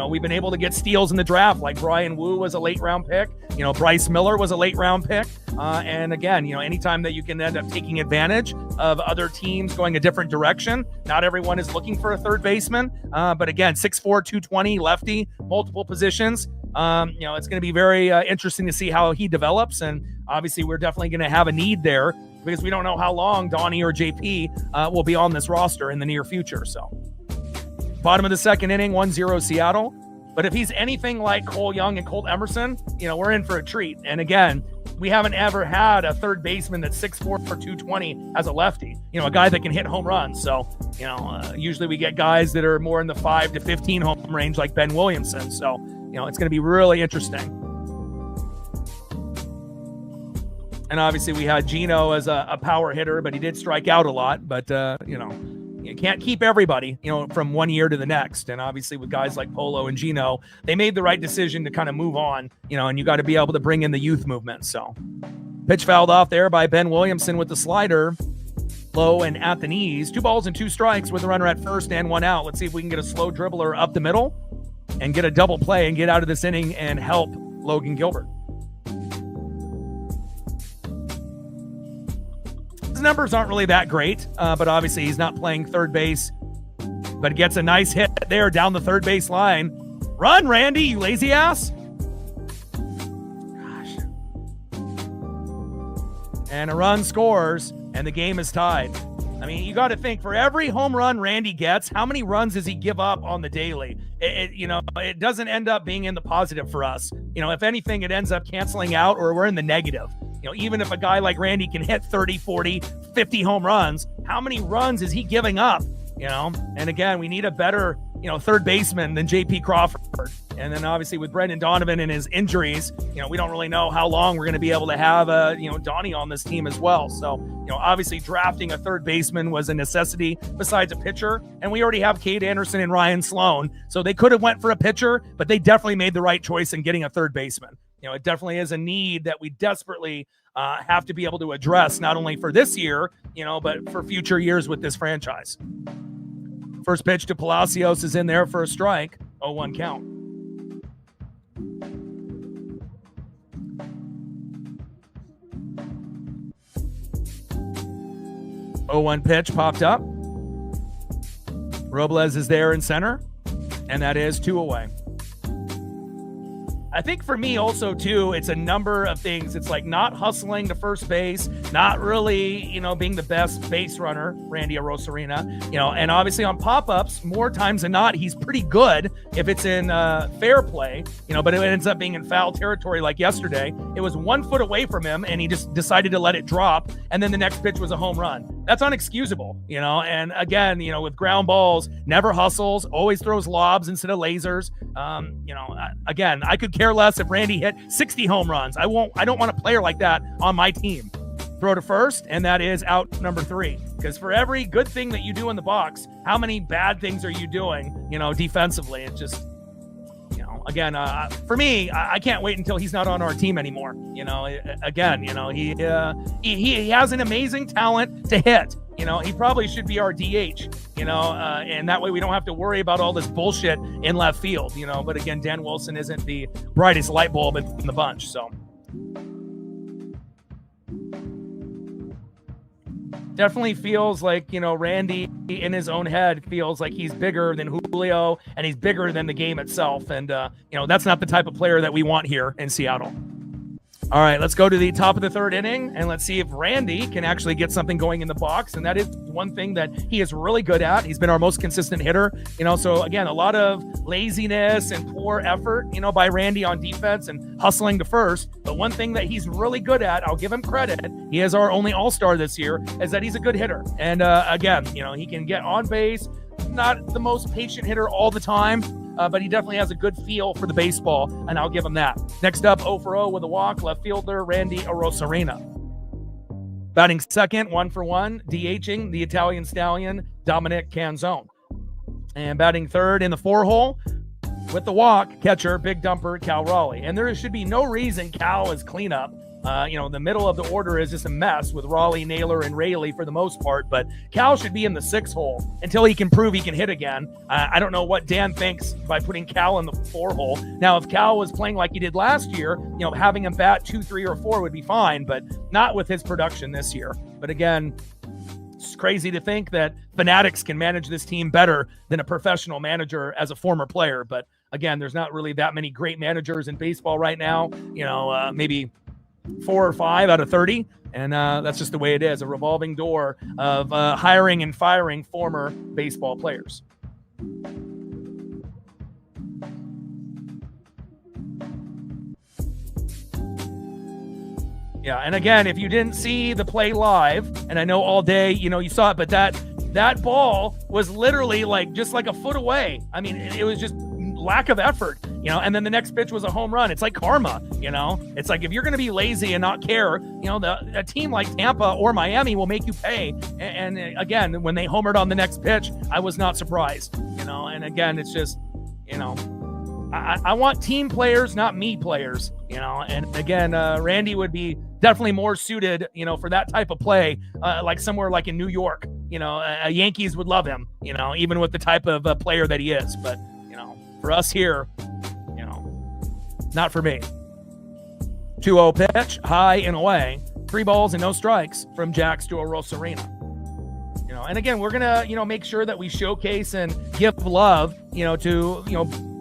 We've been able to get steals in the draft, like Brian Wu was a late round pick. Bryce Miller was a late round pick. And again, anytime that you can end up taking advantage of other teams going a different direction, not everyone is looking for a third baseman. But again, 6'4", 220, lefty, multiple positions. It's going to be very interesting to see how he develops. And obviously, we're definitely going to have a need there because we don't know how long Donnie or JP will be on this roster in the near future. So, bottom of the second inning, 1-0 Seattle. But if he's anything like Cole Young and Colt Emerson, we're in for a treat. And again, we haven't ever had a third baseman that's 6'4" for 220 as a lefty, a guy that can hit home runs. So, usually we get guys that are more in the 5 to 15 home range like Ben Williamson. So, it's going to be really interesting. And obviously we had Gino as a power hitter, but he did strike out a lot. But, you can't keep everybody, from one year to the next. And obviously with guys like Polo and Gino, they made the right decision to kind of move on, and you got to be able to bring in the youth movement. So pitch fouled off there by Ben Williamson with the slider, low and at the knees. 2 balls and 2 strikes with a runner at first and 1 out. Let's see if we can get a slow dribbler up the middle and get a double play and get out of this inning and help Logan Gilbert. His numbers aren't really that great, but obviously he's not playing third base, but gets a nice hit there down the third base line. Run, Randy, you lazy ass. Gosh. And a run scores, and the game is tied. I mean, you got to think, for every home run Randy gets, how many runs does he give up on the daily? It doesn't end up being in the positive for us. If anything, it ends up canceling out, or we're in the negative. Even if a guy like Randy can hit 30, 40, 50 home runs, how many runs is he giving up? And again, we need a better, third baseman than JP Crawford. And then obviously with Brendan Donovan and his injuries, we don't really know how long we're going to be able to have, Donnie on this team as well. So, obviously drafting a third baseman was a necessity besides a pitcher. And we already have Cade Anderson and Ryan Sloan. So they could have went for a pitcher, but they definitely made the right choice in getting a third baseman. It definitely is a need that we desperately have to be able to address, not only for this year, but for future years with this franchise. First pitch to Palacios is in there for a strike. 0-1 count. Oh, 0-1 pitch popped up. Robles is there in center, and that is 2 away. I think for me also, too, it's a number of things. It's like not hustling to first base, not really, being the best base runner, Randy Arozarena, and obviously on pop-ups, more times than not, he's pretty good if it's in fair play, but it ends up being in foul territory like yesterday. It was 1 foot away from him, and he just decided to let it drop, and then the next pitch was a home run. That's unexcusable, and again, with ground balls, never hustles, always throws lobs instead of lasers. Again, I could care less if Randy hit 60 home runs. I don't want a player like that on my team. Throw to first, and that is out number 3. Because for every good thing that you do in the box, how many bad things are you doing, defensively? It just, again, for me, I can't wait until he's not on our team anymore. Again, he has an amazing talent to hit. He probably should be our DH, and that way we don't have to worry about all this bullshit in left field, But again, Dan Wilson isn't the brightest light bulb in the bunch, so. Definitely feels like, Randy in his own head feels like he's bigger than Julio and he's bigger than the game itself. And, that's not the type of player that we want here in Seattle. All right, let's go to the top of the third inning, and let's see if Randy can actually get something going in the box. And that is one thing that he is really good at. He's been our most consistent hitter. So again, a lot of laziness and poor effort, by Randy on defense and hustling to first. But one thing that he's really good at, I'll give him credit, he is our only all-star this year, is that he's a good hitter. And again, he can get on base. Not the most patient hitter all the time, but he definitely has a good feel for the baseball, and I'll give him that. Next up, 0 for 0 with a walk, left fielder Randy Arozarena. Batting second, 1 for 1, DHing the Italian stallion Dominic Canzone. And batting third in the 4-hole with the walk, catcher, big dumper Cal Raleigh. And there should be no reason Cal is cleanup The middle of the order is just a mess with Raleigh, Naylor, and Rayleigh for the most part. But Cal should be in the 6 hole until he can prove he can hit again. I don't know what Dan thinks by putting Cal in the 4 hole. Now, if Cal was playing like he did last year, having him bat 2, 3, or 4 would be fine, but not with his production this year. But again, it's crazy to think that Fanatics can manage this team better than a professional manager as a former player. But again, there's not really that many great managers in baseball right now. Maybe 4 or 5 out of 30. And that's just the way it is, a revolving door of hiring and firing former baseball players. Yeah, and again, if you didn't see the play live, and I know all day, you saw it, but that ball was literally just like a foot away. I mean, it was just lack of effort, and then the next pitch was a home run. It's like karma, It's like if you're going to be lazy and not care, a team like Tampa or Miami will make you pay. And again, when they homered on the next pitch, I was not surprised, And again, it's just, I want team players, not me players, And again, Randy would be definitely more suited, for that type of play, like somewhere like in New York. Yankees would love him, even with the type of player that he is. But, for us here, not for me. 2-0 pitch, high and away. 3 balls and no strikes from Jax to Arosarena. And again, we're going to, make sure that we showcase and give love, to,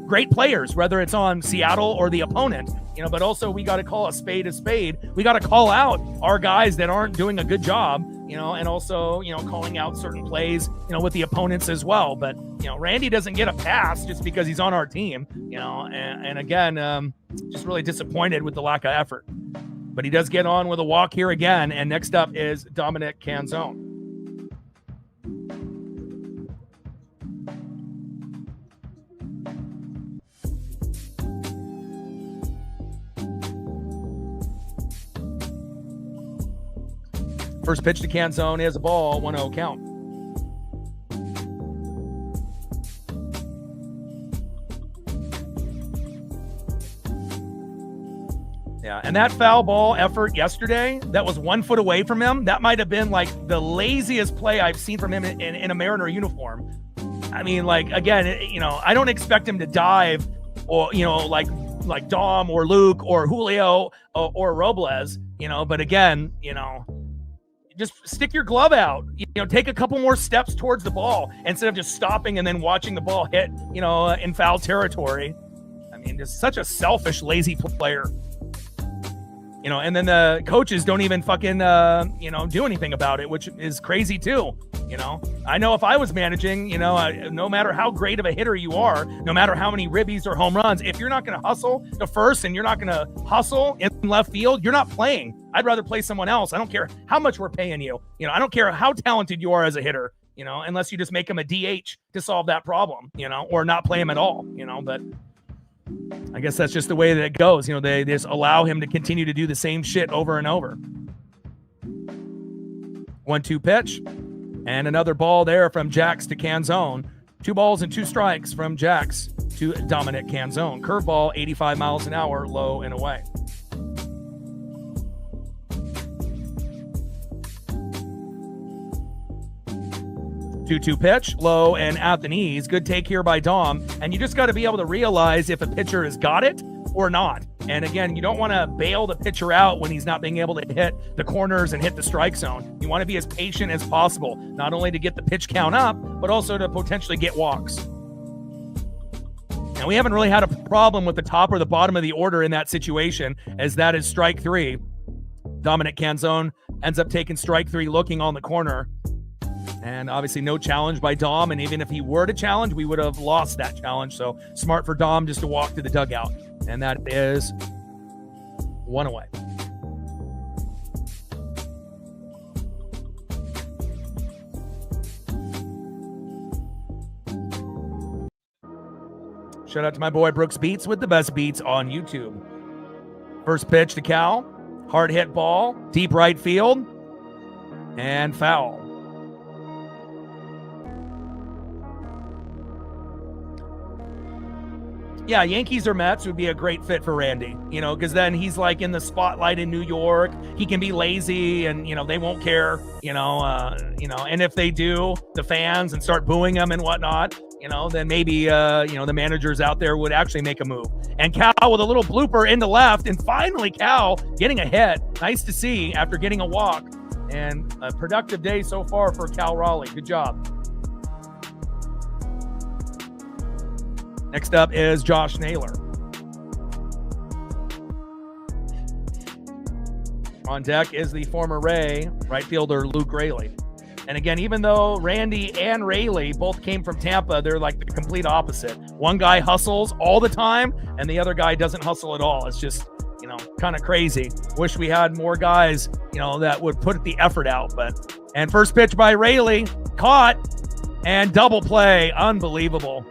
great players, whether it's on Seattle or the opponent, but also we got to call a spade a spade. We got to call out our guys that aren't doing a good job, and also, calling out certain plays, with the opponents as well. But, Randy doesn't get a pass just because he's on our team, and again, just really disappointed with the lack of effort. But he does get on with a walk here again. And next up is Dominic Canzone. First pitch to Canzone is a ball, 1-0 count. Yeah, and that foul ball effort yesterday, that was 1 foot away from him. That might have been like the laziest play I've seen from him in a Mariner uniform. I mean, again, I don't expect him to dive or, like Dom or Luke or Julio or Robles, but again, just stick your glove out, take a couple more steps towards the ball instead of just stopping and then watching the ball hit, in foul territory. I mean, just such a selfish, lazy player, and then the coaches don't even fucking, do anything about it, which is crazy too. I know if I was managing, no matter how great of a hitter you are, no matter how many ribbies or home runs, if you're not going to hustle to first and you're not going to hustle in left field, you're not playing. I'd rather play someone else. I don't care how much we're paying you. I don't care how talented you are as a hitter, unless you just make him a DH to solve that problem, or not play him at all, but I guess that's just the way that it goes. They just allow him to continue to do the same shit over and over. 1-2 pitch. And another ball there from Jax to Canzone. 2 balls and 2 strikes from Jax to Dominic Canzone. Curveball, 85 miles an hour, low and away. 2-2 pitch, low and at the knees. Good take here by Dom. And you just got to be able to realize if a pitcher has got it or not. And again, you don't want to bail the pitcher out when he's not being able to hit the corners and hit the strike zone. You want to be as patient as possible, not only to get the pitch count up, but also to potentially get walks. And we haven't really had a problem with the top or the bottom of the order in that situation, as that is strike 3. Dominic Canzone ends up taking strike 3, looking on the corner. And obviously no challenge by Dom. And even if he were to challenge, we would have lost that challenge. So smart for Dom just to walk to the dugout. And that is 1 away. Shout out to my boy Brooks Beats with the best beats on YouTube. First pitch to Cal. Hard hit ball. Deep right field. And foul. Yeah, Yankees or Mets would be a great fit for Randy, because then he's like in the spotlight in New York. He can be lazy and, they won't care, and if they do, the fans and start booing him and whatnot, then maybe, the managers out there would actually make a move. And Cal with a little blooper into left, and finally Cal getting a hit. Nice to see after getting a walk, and a productive day so far for Cal Raleigh. Good job. Next up is Josh Naylor. On deck is the former Ray right fielder Luke Raley. And again, even though Randy and Raley both came from Tampa, they're like the complete opposite. One guy hustles all the time, and the other guy doesn't hustle at all. It's just, kind of crazy. Wish we had more guys, that would put the effort out. And first pitch by Raley, caught, and double play. Unbelievable.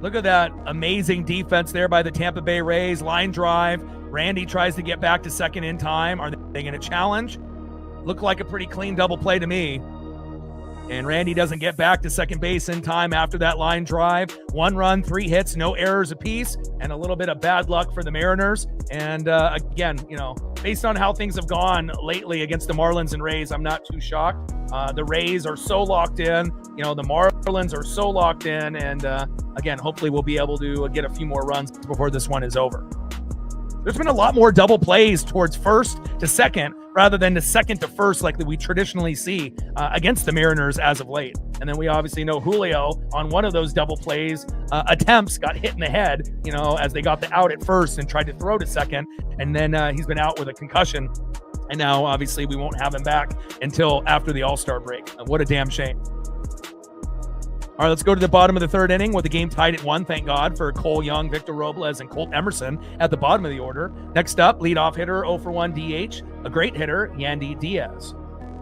Look at that amazing defense there by the Tampa Bay Rays. Line drive. Randy tries to get back to second in time. Are they going to challenge? Looked like a pretty clean double play to me. And Randy doesn't get back to second base in time after that line drive. 1 run, 3 hits, no errors apiece, and a little bit of bad luck for the Mariners. And again, based on how things have gone lately against the Marlins and Rays, I'm not too shocked. The Rays are so locked in. The Marlins are so locked in. And again, hopefully we'll be able to get a few more runs before this one is over. There's been a lot more double plays towards first to second rather than to second to first like that we traditionally see against the Mariners as of late. And then we obviously know Julio on one of those double plays attempts got hit in the head, as they got the out at first and tried to throw to second. And then he's been out with a concussion. And now obviously we won't have him back until after the All-Star break. What a damn shame. All right, let's go to the bottom of the third inning with the game tied at 1. Thank God for Cole Young, Victor Robles, and Colt Emerson at the bottom of the order. Next up, leadoff hitter, 0 for 1 DH, a great hitter, Yandy Diaz.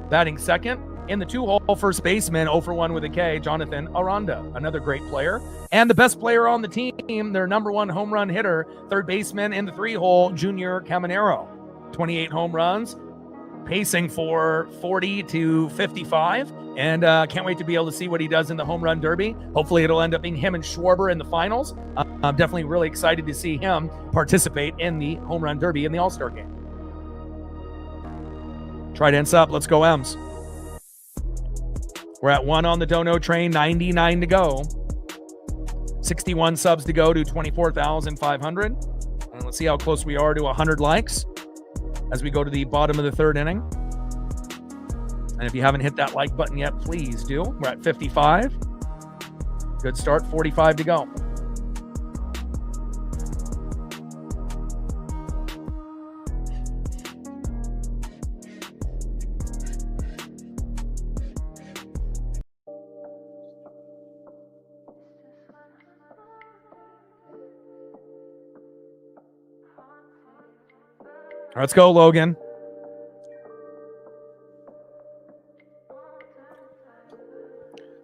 Batting second, in the 2-hole, first baseman, 0 for 1 with a K, Jonathan Aranda, another great player. And the best player on the team, their number 1 home run hitter, third baseman in the 3-hole, Junior Caminero. 28 home runs, pacing for 40 to 55. And can't wait to be able to see what he does in the home run derby. Hopefully it'll end up being him and Schwarber in the finals. I'm definitely really excited to see him participate in the home run derby in the All-Star game. Trident's up. Let's go M's. We're at 1 on the Dono train, 99 to go. 61 subs to go to 24,500. And let's see how close we are to 100 likes as we go to the bottom of the third inning. And if you haven't hit that like button yet, please do. We're at 55. Good start, 45 to go. All right, let's go, Logan.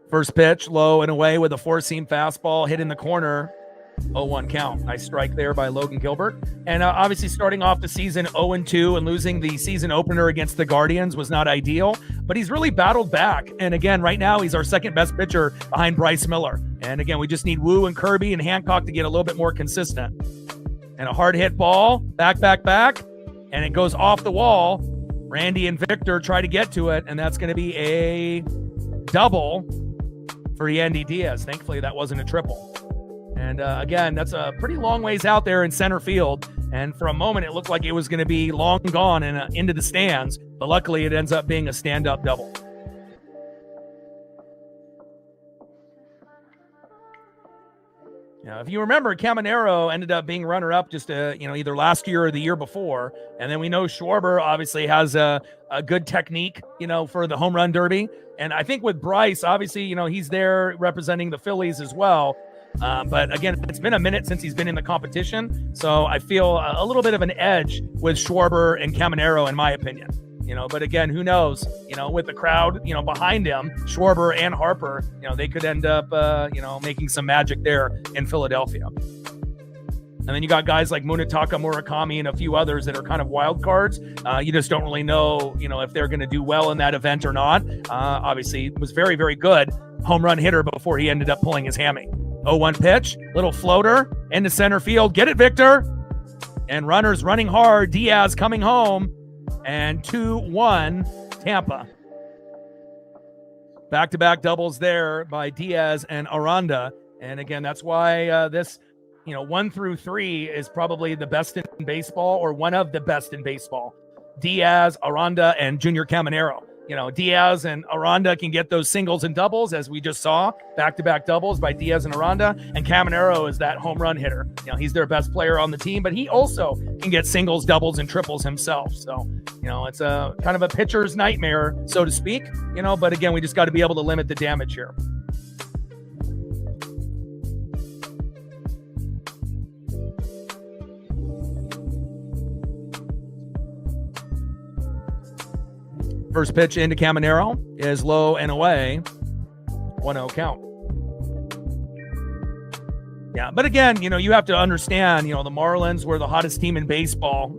First pitch, low and away with a 4-seam fastball hit in the corner. 0-1 count. Nice strike there by Logan Gilbert. And obviously starting off the season 0-2 and losing the season opener against the Guardians was not ideal, but he's really battled back. And again, right now he's our second best pitcher behind Bryce Miller. And again, we just need Wu and Kirby and Hancock to get a little bit more consistent. And a hard hit ball, back, and it goes off the wall. Randy and Victor try to get to it, and that's going to be a double for Yandy Diaz. Thankfully, that wasn't a triple. And again, that's a pretty long ways out there in center field. And for a moment, it looked like it was going to be long gone and into the stands. But luckily, it ends up being a stand-up double. Now, if you remember, Caminero ended up being runner-up just either last year or the year before. And then we know Schwarber obviously has a good technique, for the home run derby. And I think with Bryce, obviously, he's there representing the Phillies as well. But again, it's been a minute since he's been in the competition. So I feel a little bit of an edge with Schwarber and Caminero, in my opinion. But again, who knows, with the crowd, behind him, Schwarber and Harper, they could end up, making some magic there in Philadelphia. And then you got guys like Munetaka Murakami and a few others that are kind of wild cards. You just don't really know, if they're going to do well in that event or not. Obviously, was very, very good home run hitter before he ended up pulling his hammy. 0-1 pitch, little floater into center field. Get it, Victor. And runners running hard. Diaz coming home. And 2-1 Tampa. Back-to-back doubles there by Diaz and Aranda. And again, that's why this, 1 through 3 is probably the best in baseball, or one of the best in baseball. Diaz, Aranda, and Junior Caminero. Diaz and Aranda can get those singles and doubles, as we just saw, back-to-back doubles by Diaz and Aranda. And Caminero is that home run hitter. He's their best player on the team, but he also can get singles, doubles, and triples himself. So, it's a kind of a pitcher's nightmare, so to speak. But again, we just got to be able to limit the damage here. First pitch into Caminero is low and away. 1-0 count. Yeah, but again, you have to understand, the Marlins were the hottest team in baseball,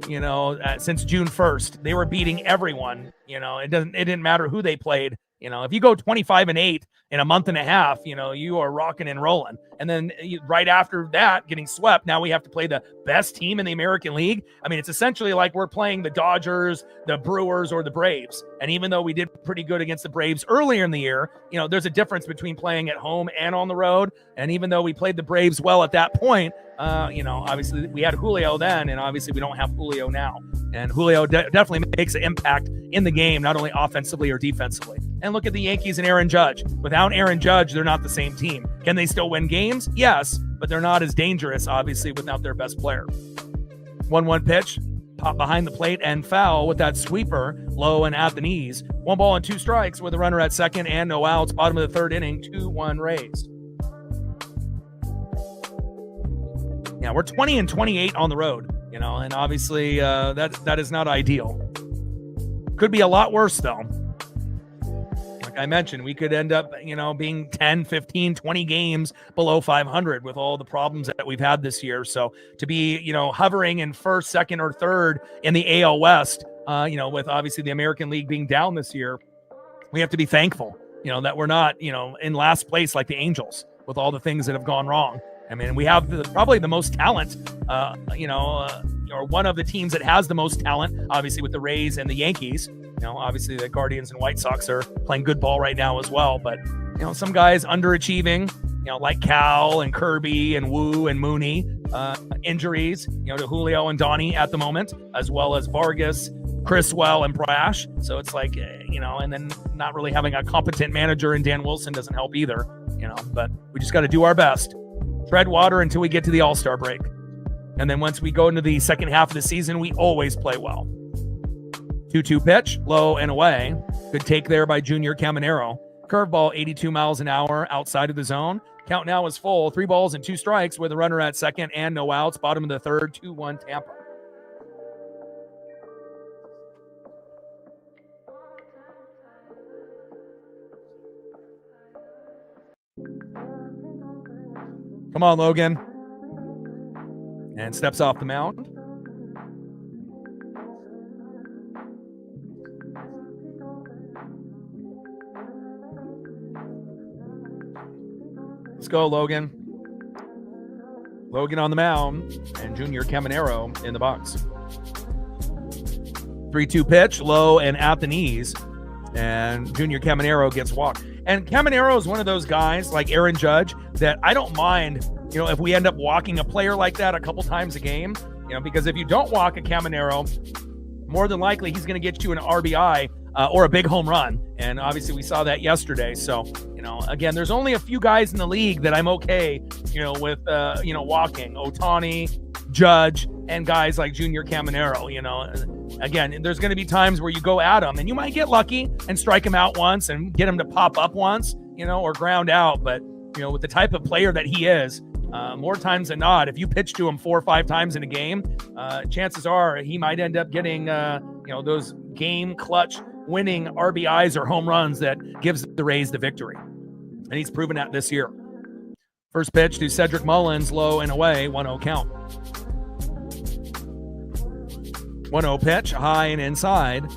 since June 1st. They were beating everyone. It didn't matter who they played. If you go 25-8 in a month and a half, you are rocking and rolling. And then right after that, getting swept, now we have to play the best team in the American League. I mean, it's essentially like we're playing the Dodgers, the Brewers, or the Braves. And even though we did pretty good against the Braves earlier in the year, there's a difference between playing at home and on the road. And even though we played the Braves well at that point, obviously we had Julio then, and obviously we don't have Julio now. And Julio definitely makes an impact in the game, not only offensively or defensively. And look at the Yankees and Aaron Judge. Without Aaron Judge, they're not the same team. Can they still win games? Yes, but they're not as dangerous, obviously, without their best player. 1-1 pitch, pop behind the plate and foul with that sweeper, low and at the knees. 1 ball and 2 strikes with a runner at second and no outs. Bottom of the third inning, 2-1 Rays. Yeah, we're 20-28 on the road, and obviously that is not ideal. Could be a lot worse, though. Like I mentioned, we could end up, being 10, 15, 20 games below 500 with all the problems that we've had this year. So to be, hovering in first, second, or third in the AL West, with obviously the American League being down this year, we have to be thankful, that we're not, in last place like the Angels with all the things that have gone wrong. I mean, we have probably the most talent, or one of the teams that has the most talent, obviously with the Rays and the Yankees. Obviously the Guardians and White Sox are playing good ball right now as well. But, some guys underachieving, like Cal and Kirby and Wu and Mooney, injuries, to Julio and Donnie at the moment, as well as Vargas, Criswell, and Brash. So it's like, and then not really having a competent manager in Dan Wilson doesn't help either, but we just got to do our best. Tread water until we get to the All-Star break. And then once we go into the second half of the season, we always play well. 2-2 pitch, low and away. Good take there by Junior Caminero. Curveball, 82 miles an hour outside of the zone. Count now is full. 3 balls and 2 strikes with a runner at second and no outs. Bottom of the third, 2-1 Tampa. Come on, Logan. And steps off the mound. Let's go, Logan. Logan on the mound and Junior Caminero in the box. 3-2 pitch, low and at the knees. And Junior Caminero gets walked. And Caminero is one of those guys like Aaron Judge that I don't mind, if we end up walking a player like that a couple times a game, because if you don't walk a Caminero, more than likely he's going to get you an RBI or a big home run. And obviously we saw that yesterday. So, again, there's only a few guys in the league that I'm okay, with, walking. Ohtani, Judge, and guys like Junior Caminero, Again, there's going to be times where you go at him and you might get lucky and strike him out once and get him to pop up once, or ground out. But, with the type of player that he is, more times than not, if you pitch to him 4 or 5 times in a game, chances are he might end up getting, those game clutch winning RBIs or home runs that gives the Rays the victory. And he's proven that this year. First pitch to Cedric Mullins, low and away, 1-0 count. 1-0 pitch, high and inside.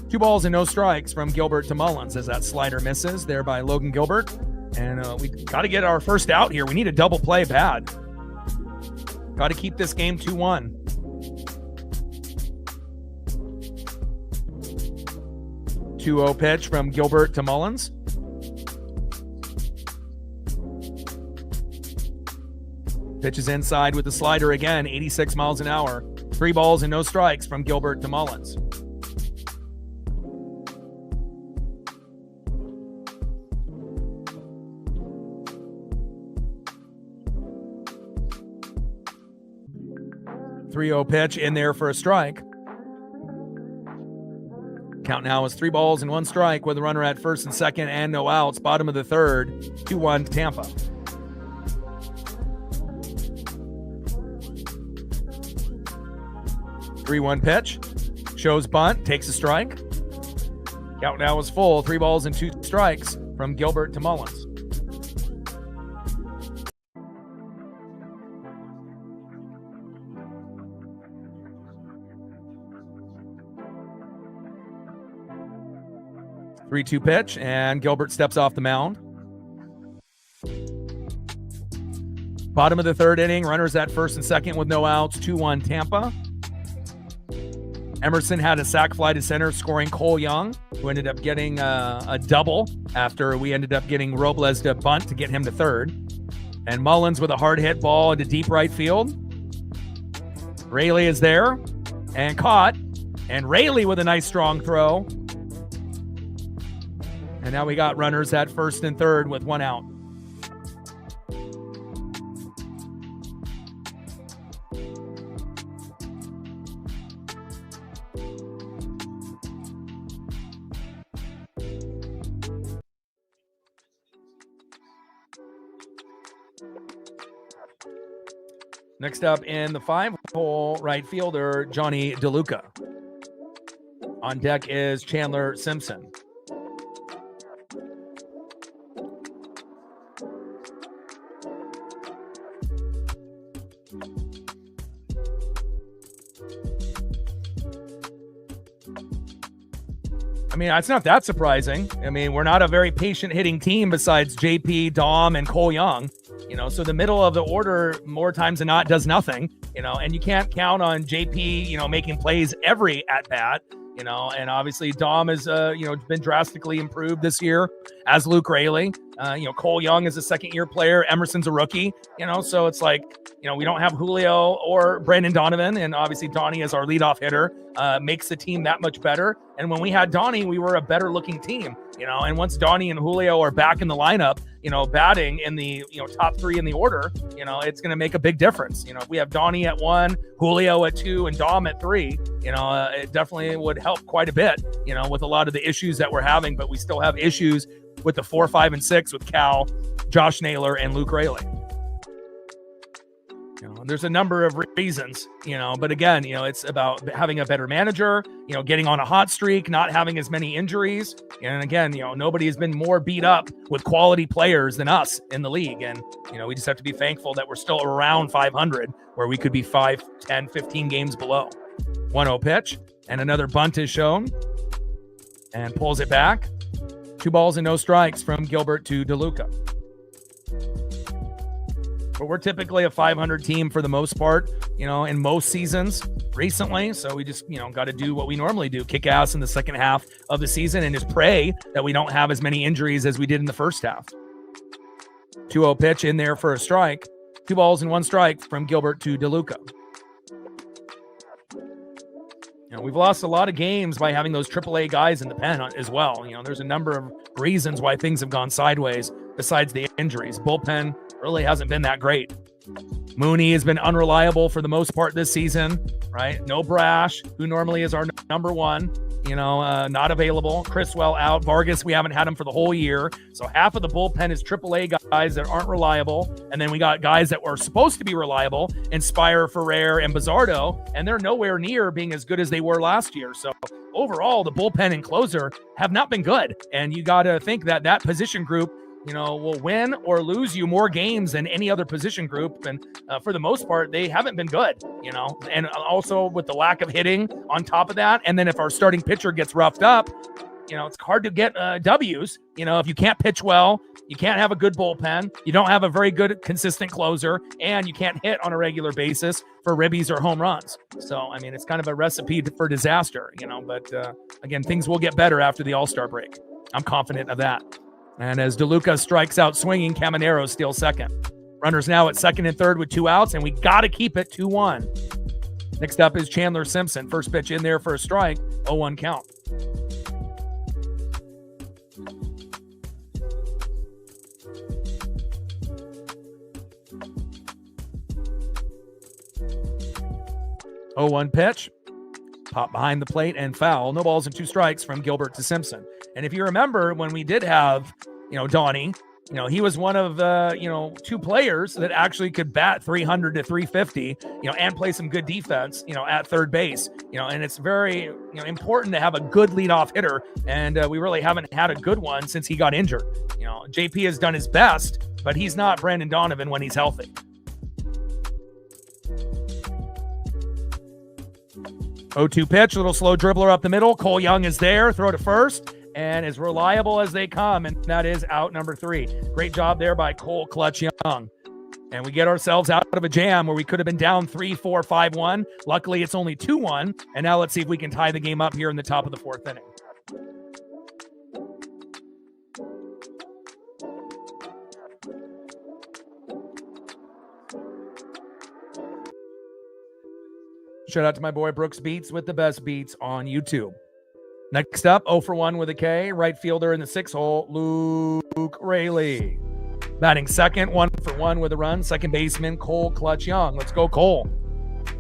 2 balls and no strikes from Gilbert to Mullins as that slider misses there by Logan Gilbert. And we got to get our first out here. We need a double play bad. Got to keep this game 2-1. 2-0 pitch from Gilbert to Mullins. Pitches inside with the slider again, 86 miles an hour. 3 balls and no strikes from Gilbert to Mullins. .30 pitch in there for a strike. Count now is 3 balls and 1 strike with a runner at first and second and no outs. Bottom of the third, 2-1 Tampa. .3-1 pitch. Shows bunt, takes a strike. Count now is full. 3 balls and 2 strikes from Gilbert to Mullins. .3-2 pitch, and Gilbert steps off the mound. Bottom of the third inning, runners at first and second with no outs, 2-1 Tampa. Emerson had a sac fly to center, scoring Cole Young, who ended up getting a double after we ended up getting Robles to bunt to get him to third. And Mullins with a hard hit ball into deep right field. Rayleigh is there and caught. And Rayleigh with a nice strong throw. And now we got runners at first and third with 1 out. Next up in the 5-hole, right fielder, Johnny DeLuca. On deck is Chandler Simpson. I mean, it's not that surprising. I mean, we're not a very patient hitting team besides JP, Dom, and Cole Young. So the middle of the order more times than not does nothing, and you can't count on JP, making plays every at bat, and obviously Dom has, been drastically improved this year, as Luke Rayleigh. Cole Young is a second-year player. Emerson's a rookie, so it's like, we don't have Julio or Brandon Donovan, and obviously Donnie as our leadoff hitter makes the team that much better. And when we had Donnie, we were a better-looking team, and once Donnie and Julio are back in the lineup, batting in the, top 3 in the order, it's going to make a big difference. If we have Donnie at 1, Julio at 2, and Dom at 3, it definitely would help quite a bit, with a lot of the issues that we're having, but we still have issues with the 4, 5, and 6 with Cal, Josh Naylor, and Luke Rayleigh. There's a number of reasons, but again, it's about having a better manager, getting on a hot streak, not having as many injuries. And again, nobody has been more beat up with quality players than us in the league. And, we just have to be thankful that we're still around 500, where we could be 5, 10, 15 games below. 1-0 pitch, and another bunt is shown and pulls it back. 2 balls and no strikes from Gilbert to DeLuca. But we're typically a 500 team for the most part, in most seasons recently. So we just, got to do what we normally do, kick ass in the second half of the season and just pray that we don't have as many injuries as we did in the first half. 2-0 pitch in there for a strike. 2 balls and 1 strike from Gilbert to DeLuca. We've lost a lot of games by having those AAA guys in the pen as well. There's a number of reasons why things have gone sideways besides the injuries. Bullpen really hasn't been that great. Mooney has been unreliable for the most part this season, right? No Brash, who normally is our number 1, not available. Criswell out. Vargas, we haven't had him for the whole year. So half of the bullpen is AAA guys that aren't reliable. And then we got guys that were supposed to be reliable, Inspire, Ferrer, and Bizardo, and they're nowhere near being as good as they were last year. So overall, the bullpen and closer have not been good. And you got to think that position group will win or lose you more games than any other position group. And for the most part, they haven't been good, and also with the lack of hitting on top of that. And then if our starting pitcher gets roughed up, it's hard to get W's. If you can't pitch well, you can't have a good bullpen, you don't have a very good consistent closer, and you can't hit on a regular basis for ribbies or home runs. So, it's kind of a recipe for disaster, but again, things will get better after the All-Star break. I'm confident of that. And as DeLuca strikes out swinging, Caminero steals second. Runners now at second and third with 2 outs, and we got to keep it 2-1. Next up is Chandler Simpson. First pitch in there for a strike, 0-1 count. Oh, 1 pitch, pop behind the plate and foul. No balls and 2 strikes from Gilbert to Simpson. And if you remember when we did have, Donnie, he was one of the, 2 players that actually could bat 300 to 350, and play some good defense, at third base, and it's very, important to have a good leadoff hitter. And we really haven't had a good one since he got injured. JP has done his best, but he's not Brandon Donovan when he's healthy. 0-2 pitch, little slow dribbler up the middle. Cole Young is there, throw to first, and as reliable as they come, and that is out number 3. Great job there by Cole Clutch Young. And we get ourselves out of a jam where we could have been down 3-4, 5-1. Luckily, it's only 2-1, and now let's see if we can tie the game up here in the top of the 4th inning. Shout out to my boy Brooks Beats with the best beats on YouTube. Next up, 0 for 1 with a K, right fielder in the 6 hole, Luke Raley. Batting second, 1 for 1 with a run, second baseman Cole Clutch Young. Let's go Cole.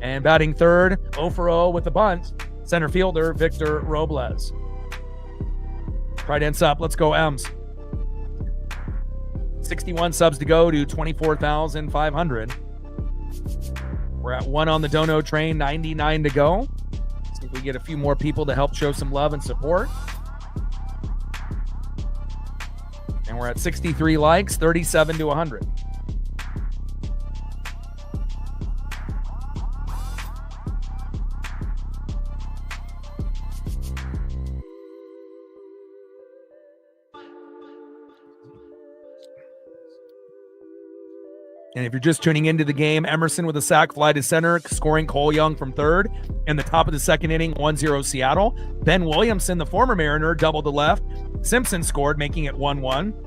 And batting third, 0 for 0 with the bunt, center fielder Victor Robles. Tight ends up, let's go M's. 61 subs to go to 24,500. We're at 1 on the Dono train, 99 to go. See if we get a few more people to help show some love and support. And we're at 63 likes, 37 to 100. And if you're just tuning into the game, Emerson with a sac fly to center, scoring Cole Young from third. In the top of the second inning, 1-0 Seattle. Ben Williamson, the former Mariner, doubled to left. Simpson scored, making it 1-1.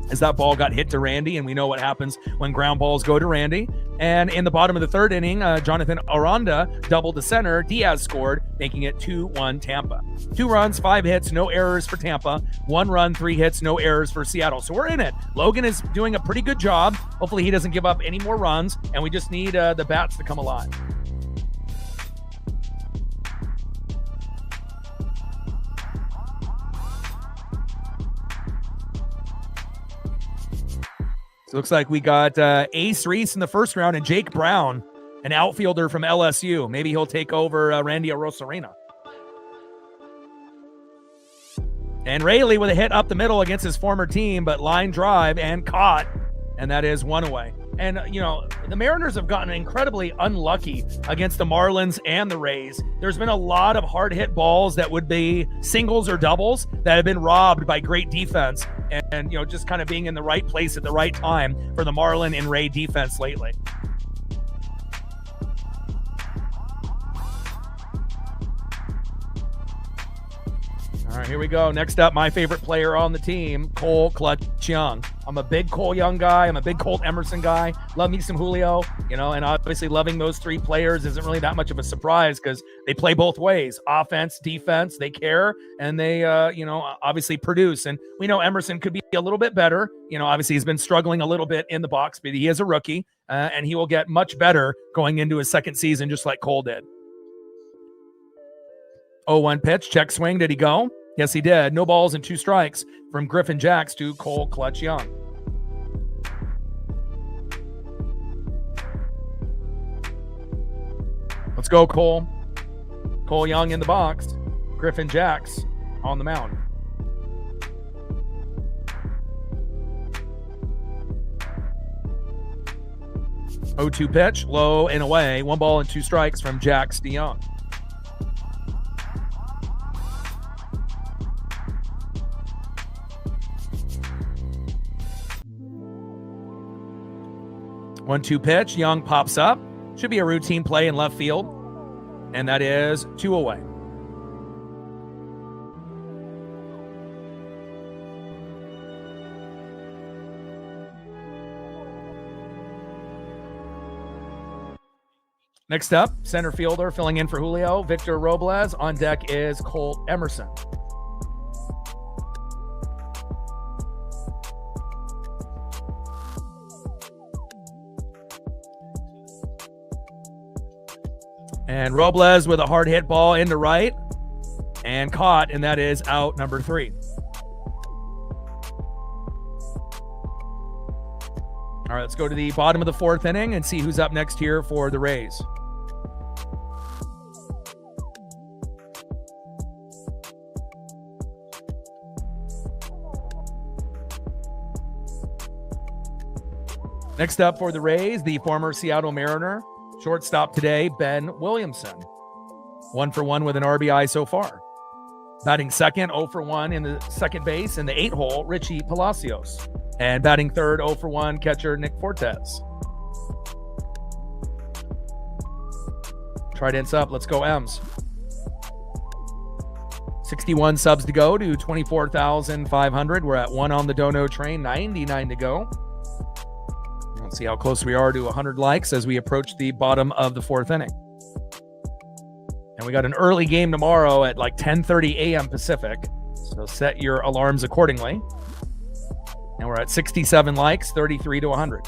As that ball got hit to Randy, and we know what happens when ground balls go to Randy. And in the bottom of the third inning, Jonathan Aranda doubled to center. Diaz scored, making it 2-1 Tampa. 2 runs, 5 hits, no errors for Tampa. 1 run, 3 hits, no errors for Seattle. So we're in it. Logan is doing a pretty good job. Hopefully he doesn't give up any more runs, and we just need the bats to come alive. So it looks like we got Ace Reese in the first round and Jake Brown, an outfielder from LSU. Maybe he'll take over Randy Arozarena. And Raley with a hit up the middle against his former team, but line drive and caught, and that is 1 away. And, the Mariners have gotten incredibly unlucky against the Marlins and the Rays. There's been a lot of hard-hit balls that would be singles or doubles that have been robbed by great defense and just kind of being in the right place at the right time for the Marlin and Ray defense lately. All right, here we go. Next up, my favorite player on the team, Cole Clutch Young. I'm a big Cole Young guy. I'm a big Colt Emerson guy. Love me some Julio, and obviously loving those 3 players isn't really that much of a surprise because they play both ways, offense, defense. They care, and they, obviously produce. And we know Emerson could be a little bit better. Obviously he's been struggling a little bit in the box, but he is a rookie, and he will get much better going into his second season, just like Cole did. 0-1 pitch, check swing. Did he go? Yes, he did. No balls and 2 strikes from Griffin Jacks to Cole Clutch Young. Let's go, Cole. Cole Young in the box. Griffin Jacks on the mound. Oh-2 pitch, low and away. 1 ball and 2 strikes from Jacks to Young. 1-2 pitch. Young pops up. Should be a routine play in left field. And that is 2 away. Next up, center fielder filling in for Julio, Victor Robles. On deck is Colt Emerson. And Robles with a hard hit ball into right and caught, and that is out number 3. All right, let's go to the bottom of the 4th inning and see who's up next here for the Rays. Next up for the Rays, the former Seattle Mariner, shortstop today, Ben Williamson. 1 for 1 with an RBI so far. Batting second, 0 for 1 in the second base in the 8-hole, Richie Palacios. And batting third, 0 for 1, catcher Nick Fortes. Trident's up. Let's go, M's. 61 subs to go to 24,500. We're at 1 on the dono train, 99 to go. Let's see how close we are to 100 likes as we approach the bottom of the 4th inning. And we got an early game tomorrow at like 10:30 a.m. Pacific. So set your alarms accordingly. And we're at 67 likes, 33 to 100.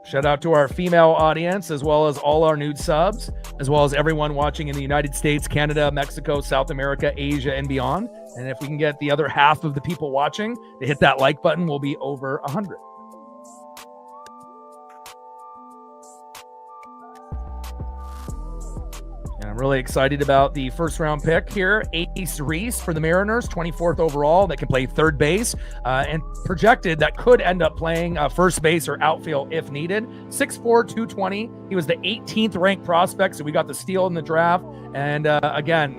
Shout out to our female audience, as well as all our nude subs, as well as everyone watching in the United States, Canada, Mexico, South America, Asia, and beyond. And if we can get the other half of the people watching to hit that like button, we'll be over 100. And I'm really excited about the first round pick here, Ace Reese for the Mariners, 24th overall, that can play third base and projected that could end up playing first base or outfield if needed. 6'4", 220. He was the 18th ranked prospect, so we got the steal in the draft. And again,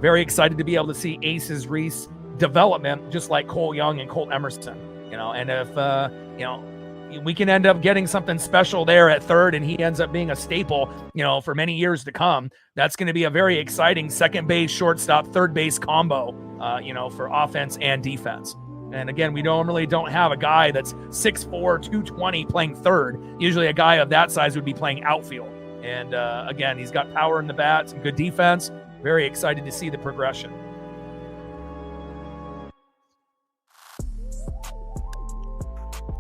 very excited to be able to see Ace Reese development, just like Cole Young and Colt Emerson. And if we can end up getting something special there at third and he ends up being a staple, for many years to come, that's going to be a very exciting second base, shortstop, third base combo, for offense and defense. And again, we normally don't have a guy that's 6'4", 220 playing third. Usually a guy of that size would be playing outfield. And again, he's got power in the bat, some good defense. Very excited to see the progression.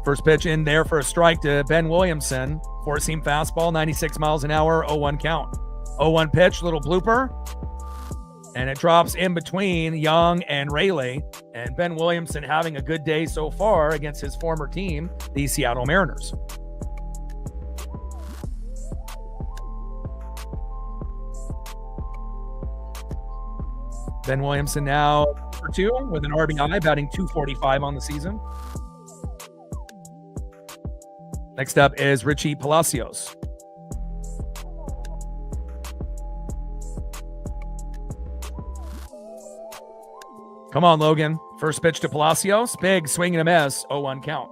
First pitch in there for a strike to Ben Williamson. Four-seam fastball, 96 miles an hour, 0-1 count. 0-1 pitch, little blooper. And it drops in between Young and Rayleigh. And Ben Williamson having a good day so far against his former team, the Seattle Mariners. Ben Williamson now for 2 with an RBI, batting .245 on the season. Next up is Richie Palacios. Come on, Logan. First pitch to Palacios. Big swing and a miss. 0-1 count.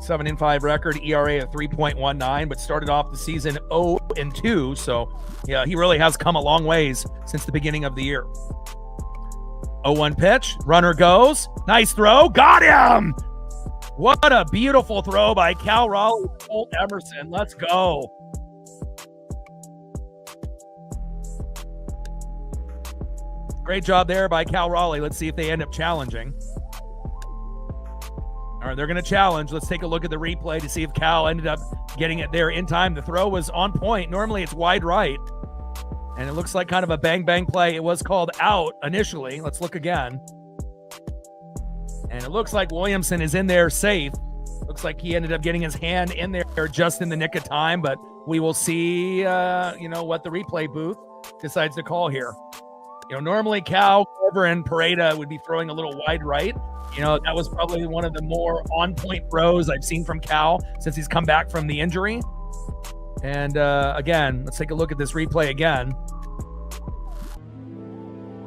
Seven and 5 record, ERA of 3.19, but started off the season 0-2. So, yeah, he really has come a long ways since the beginning of the year. 0-1 pitch, runner goes, nice throw, got him! What a beautiful throw by Cal Raleigh, Colt Emerson. Let's go. Great job there by Cal Raleigh. Let's see if they end up challenging. All right, they're going to challenge. Let's take a look at the replay to see if Cal ended up getting it there in time. The throw was on point. Normally it's wide right. And it looks like kind of a bang-bang play. It was called out initially. Let's look again. And it looks like Williamson is in there safe. Looks like he ended up getting his hand in there just in the nick of time. But we will see, what the replay booth decides to call here. Normally Cal over and Pareda would be throwing a little wide right. That was probably one of the more on-point throws I've seen from Cal since he's come back from the injury. And again, let's take a look at this replay again.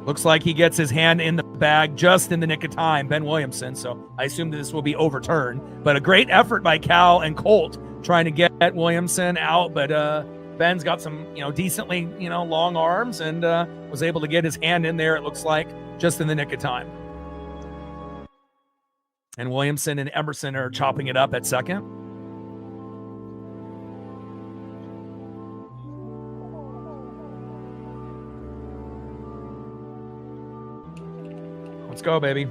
Looks like he gets his hand in the bag just in the nick of time, Ben Williamson. So I assume that this will be overturned. But a great effort by Cal and Colt trying to get Williamson out. But Ben's got some, decently, long arms and was able to get his hand in there, it looks like, just in the nick of time. And Williamson and Emerson are chopping it up at second. Let's go, baby.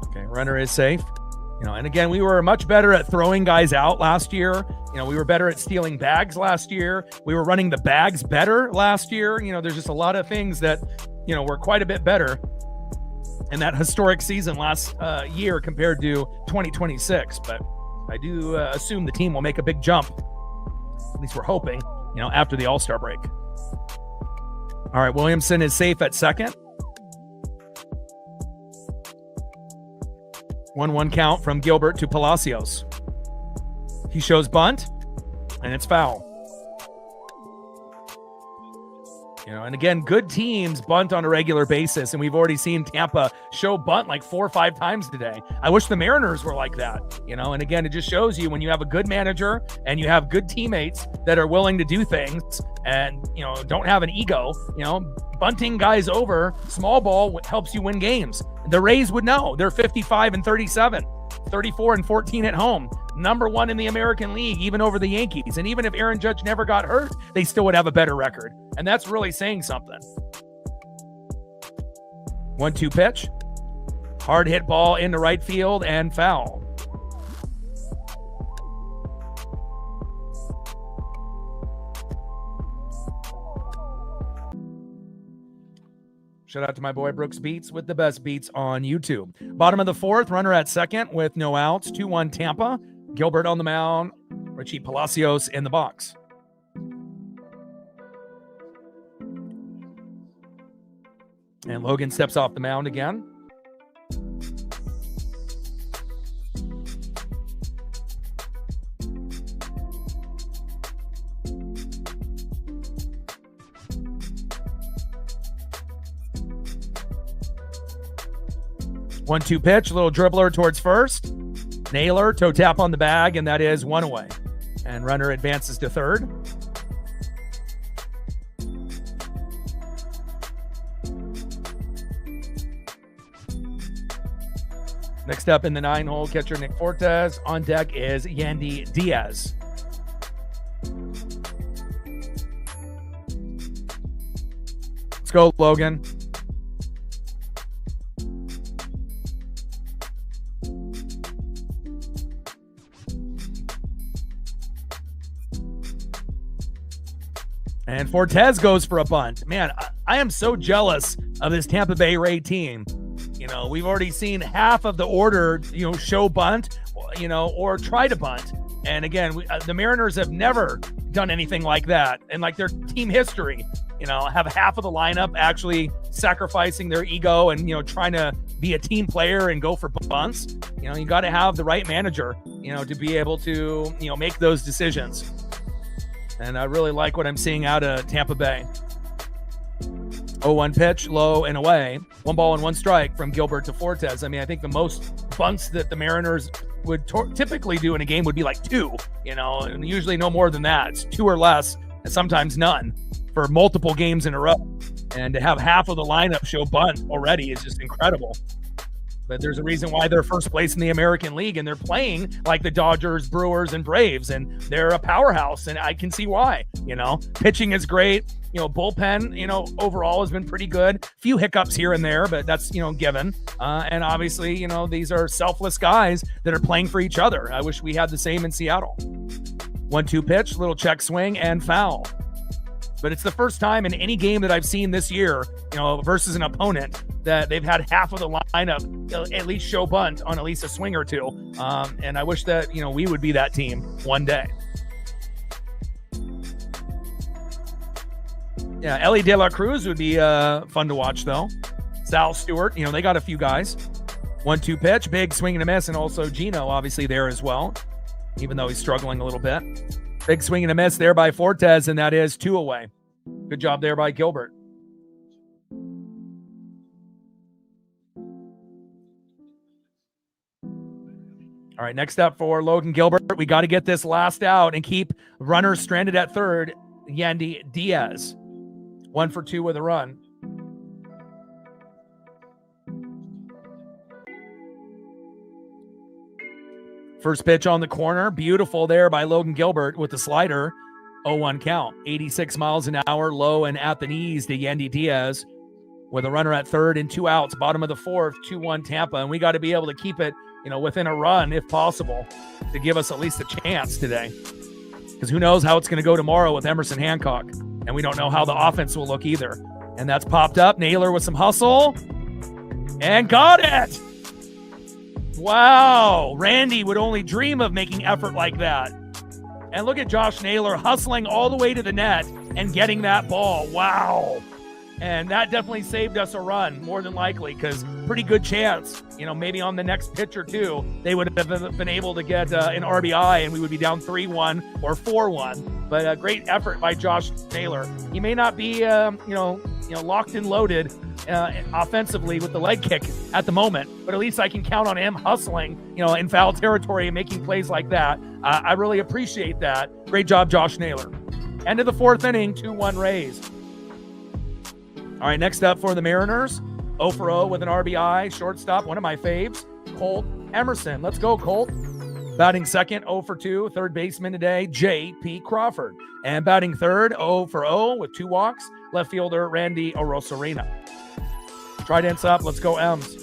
Okay, runner is safe. And again, we were much better at throwing guys out last year. We were better at stealing bags last year. We were running the bags better last year. There's just a lot of things that, were quite a bit better in that historic season last year compared to 2026. But I do assume the team will make a big jump. At least we're hoping, after the All-Star break. All right, Williamson is safe at second. 1-1 count from Gilbert to Palacios. He shows bunt, and it's foul. And again, good teams bunt on a regular basis, and we've already seen Tampa show bunt like 4 or 5 times today. I wish the Mariners were like that, and again, it just shows you when you have a good manager and you have good teammates that are willing to do things and, don't have an ego, bunting guys over, small ball helps you win games. The Rays would know. They're 55-37, 34-14 at home. Number 1 in the American League, even over the Yankees. And even if Aaron Judge never got hurt, they still would have a better record. And that's really saying something. 1-2 pitch. Hard hit ball into right field and foul. Shout out to my boy Brooks Beats with the best beats on YouTube. Bottom of the 4th, runner at second with no outs. 2-1 Tampa. Gilbert on the mound. Richie Palacios in the box. And Logan steps off the mound again. One-two pitch, a little dribbler towards first. Naylor, toe tap on the bag, and that is 1 away. And runner advances to third. Next up in the 9-hole, catcher Nick Fortes. On deck is Yandy Diaz. Let's go, Logan. And Fortes goes for a bunt. Man, I am so jealous of this Tampa Bay Ray team. We've already seen half of the order, show bunt, or try to bunt. And again, the Mariners have never done anything like that. And like their team history, have half of the lineup actually sacrificing their ego and, trying to be a team player and go for bunts. You got to have the right manager, to be able to, make those decisions. And I really like what I'm seeing out of Tampa Bay. 0-1 pitch, low and away. 1 ball and 1 strike from Gilbert to Fortes. I think the most bunts that the Mariners would typically do in a game would be like 2, and usually no more than that. It's 2 or less, and sometimes none for multiple games in a row. And to have half of the lineup show bunt already is just incredible. But there's a reason why they're first place in the American League, and they're playing like the Dodgers, Brewers, and Braves, and they're a powerhouse, and I can see why. Pitching is great. Bullpen, overall has been pretty good. Few hiccups here and there, but that's, given. And obviously, these are selfless guys that are playing for each other. I wish we had the same in Seattle. 1-2 pitch, little check swing, and foul. but it's the first time in any game that I've seen this year, versus an opponent, that they've had half of the lineup at least show bunt on at least a swing or two. And I wish that, we would be that team one day. Yeah, Ellie De La Cruz would be fun to watch, though. Sal Stewart, they got a few guys. 1-2 pitch, big swing and a miss, and also Gino obviously there as well, even though he's struggling a little bit. Big swing and a miss there by Fortes, and that is 2 away. Good job there by Gilbert. All right, next up for Logan Gilbert, we got to get this last out and keep runners stranded at third. Yandy Diaz, 1 for 2 with a run. First pitch on the corner. Beautiful there by Logan Gilbert with the slider. 0-1 count. 86 miles an hour, low and at the knees to Yandy Diaz with a runner at third and 2 outs. Bottom of the fourth, 2-1 Tampa. And we got to be able to keep it, within a run if possible to give us at least a chance today. Because who knows how it's going to go tomorrow with Emerson Hancock. And we don't know how the offense will look either. And that's popped up. Naylor with some hustle. And got it! Wow, Randy would only dream of making effort like that. And look at Josh Naylor hustling all the way to the net and getting that ball. Wow. And that definitely saved us a run, more than likely, because pretty good chance, maybe on the next pitch or two, they would have been able to get an RBI and we would be down 3-1 or 4-1. But a great effort by Josh Naylor. He may not be, locked and loaded offensively with the leg kick at the moment, but at least I can count on him hustling, in foul territory and making plays like that. I really appreciate that. Great job, Josh Naylor. End of the fourth inning, 2-1 Rays. All right, next up for the Mariners, 0 for 0 with an RBI, shortstop, one of my faves, Colt Emerson. Let's go, Colt. Batting second, 0 for 2, third baseman today, J.P. Crawford. And batting third, 0 for 0 with 2 walks, left fielder Randy Arozarena. Trident's up, let's go M's.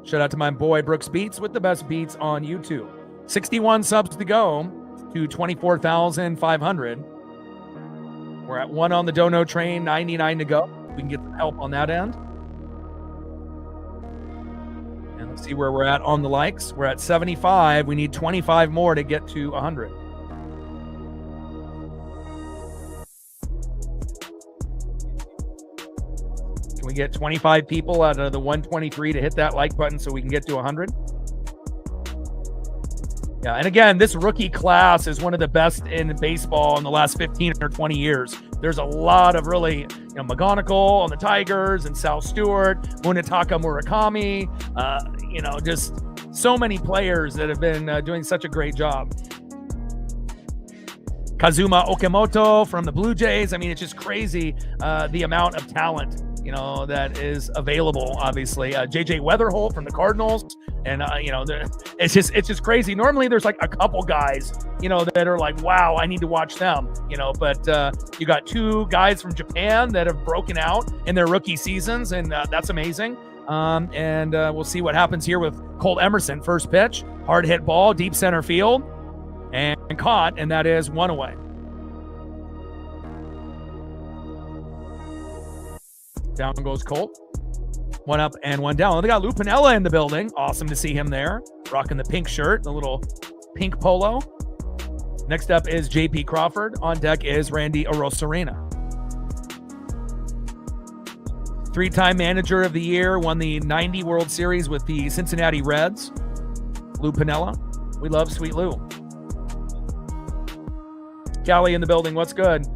Shout out to my boy Brooks Beats with the best beats on YouTube. 61 subs to go to 24,500. We're at 1 on the dono train, 99 to go. We can get some help on that end. And let's see where we're at on the likes. We're at 75. We need 25 more to get to 100. Can we get 25 people out of the 123 to hit that like button so we can get to 100? Yeah, and again, this rookie class is one of the best in baseball in the last 15 or 20 years. There's a lot of really, McGonigal on the Tigers and Sal Stewart, Munetaka Murakami, just so many players that have been doing such a great job. Kazuma Okamoto from the Blue Jays. I mean, it's just crazy the amount of talent, that is available, obviously. JJ Weatherholt from the Cardinals. And, it's just crazy. Normally there's like a couple guys, that are like, wow, I need to watch them, but you got 2 guys from Japan that have broken out in their rookie seasons. And that's amazing. And we'll see what happens here with Colt Emerson. First pitch, hard hit ball, deep center field and caught. And that is 1 away. Down goes Colt. 1 up and 1 down. They got Lou Piniella in the building. Awesome to see him there. Rocking the pink shirt, the little pink polo. Next up is J.P. Crawford. On deck is Randy Arozarena. 3-time manager of the year. Won the 90 World Series with the Cincinnati Reds. Lou Piniella. We love Sweet Lou. Callie in the building. What's good?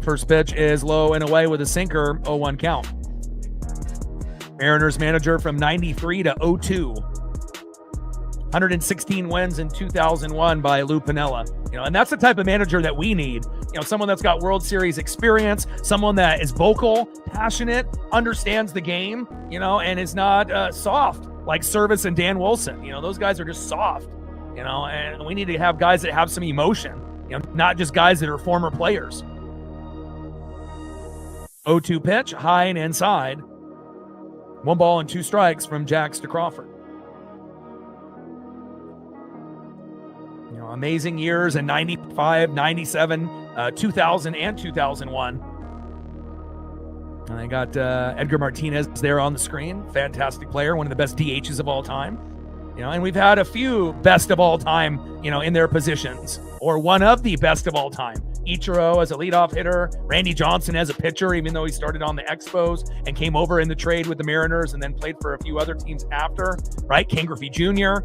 First pitch is low and away with a sinker, 0-1 count. Mariners manager from 93 to 02. 116 wins in 2001 by Lou Piniella. And that's the type of manager that we need. Someone that's got World Series experience, someone that is vocal, passionate, understands the game, and is not soft like Service and Dan Wilson. Those guys are just soft, and we need to have guys that have some emotion, not just guys that are former players. 0-2 pitch, high and inside. 1 ball and 2 strikes from Jax to Crawford. amazing years in 95, 97, 2000, and 2001. And I got Edgar Martinez there on the screen. Fantastic player, one of the best DHs of all time. And we've had a few best of all time, in their positions, or one of the best of all time. Ichiro as a leadoff hitter, Randy Johnson as a pitcher, even though he started on the Expos and came over in the trade with the Mariners and then played for a few other teams after, right? Ken Griffey Jr.,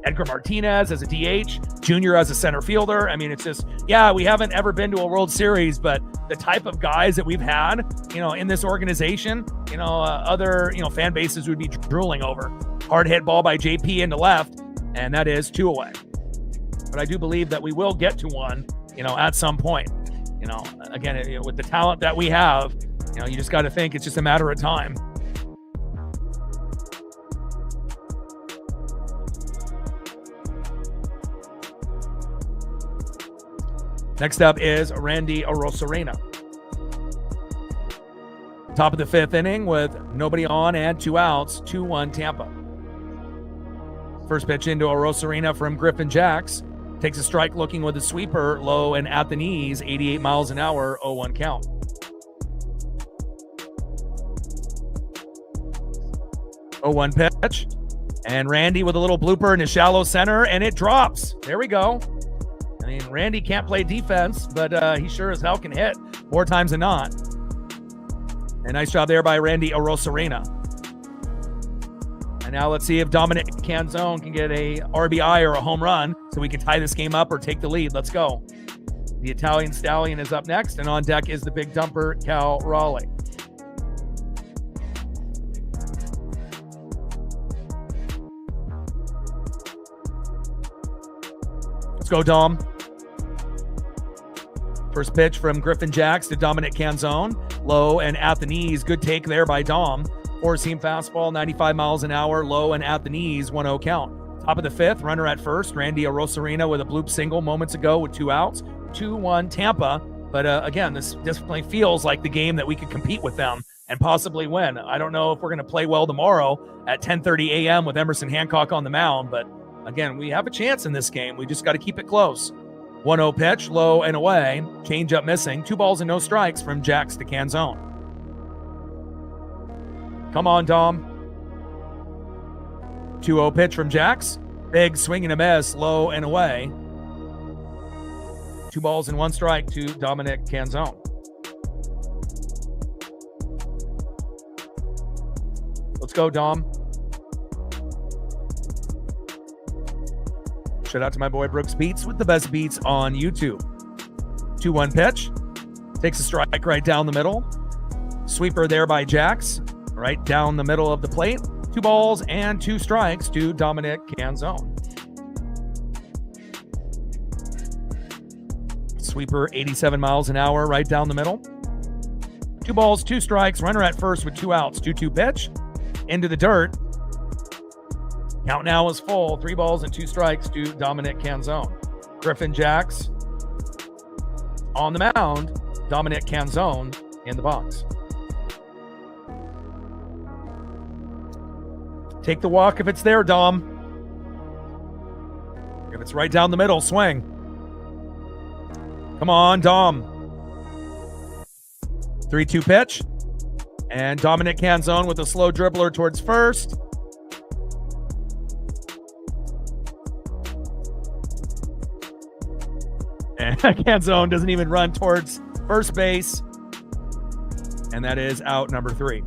Edgar Martinez as a DH, Junior as a center fielder. I mean, it's just, we haven't ever been to a World Series, but the type of guys that we've had, in this organization, other, fan bases would be drooling over. Hard hit ball by JP into left, and that is 2 away. But I do believe that we will get to one, at some point. Again, with the talent that we have, you just got to think it's just a matter of time. Next up is Randy Arozarena. Top of the 5th inning with nobody on and 2 outs, 2-1 Tampa. First pitch into Arozarena from Griffin Jacks. Takes a strike looking with a sweeper, low and at the knees, 88 miles an hour, 0-1 count. Oh, 1 pitch. And Randy with a little blooper in the shallow center, and it drops. There we go. I mean, Randy can't play defense, but he sure as hell can hit more times than not. A nice job there by Randy Arozarena. And now let's see if Dominic Canzone can get a RBI or a home run so we can tie this game up or take the lead. Let's go. The Italian Stallion is up next, and on deck is the big dumper, Cal Raleigh. Let's go, Dom. First pitch from Griffin Jacks to Dominic Canzone. Low and at the knees. Good take there by Dom. Four-seam fastball, 95 miles an hour, low and at the knees, 1-0 count. Top of the 5th, runner at first. Randy Arozarena with a bloop single moments ago with 2 outs. 2-1 Tampa. But again, this definitely feels like the game that we could compete with them and possibly win. I don't know if we're going to play well tomorrow at 10:30 a.m. with Emerson Hancock on the mound. But again, we have a chance in this game. We just got to keep it close. 1-0 pitch, low and away. Change up missing. 2 balls and no strikes from Jacks to Canzone. Come on, Dom. 2-0 pitch from Jacks. Big swing and a miss, low and away. 2 balls and 1 strike to Dominic Canzone. Let's go, Dom. Shout out to my boy Brooks Beats with the best beats on YouTube. 2-1 pitch. Takes a strike right down the middle. Sweeper there by Jacks. Right down the middle of the plate. 2 balls and 2 strikes to Dominic Canzone. Sweeper, 87 miles an hour, right down the middle. 2 balls, 2 strikes. Runner at first with 2 outs. 2-2 pitch. Into the dirt. Count now is full. 3 balls and 2 strikes to Dominic Canzone. Griffin Jacks on the mound. Dominic Canzone in the box. Take the walk if it's there, Dom. If it's right down the middle, swing. Come on, Dom. 3-2 pitch. And Dominic Canzone with a slow dribbler towards first. And Canzone doesn't even run towards first base. And that is out number 3.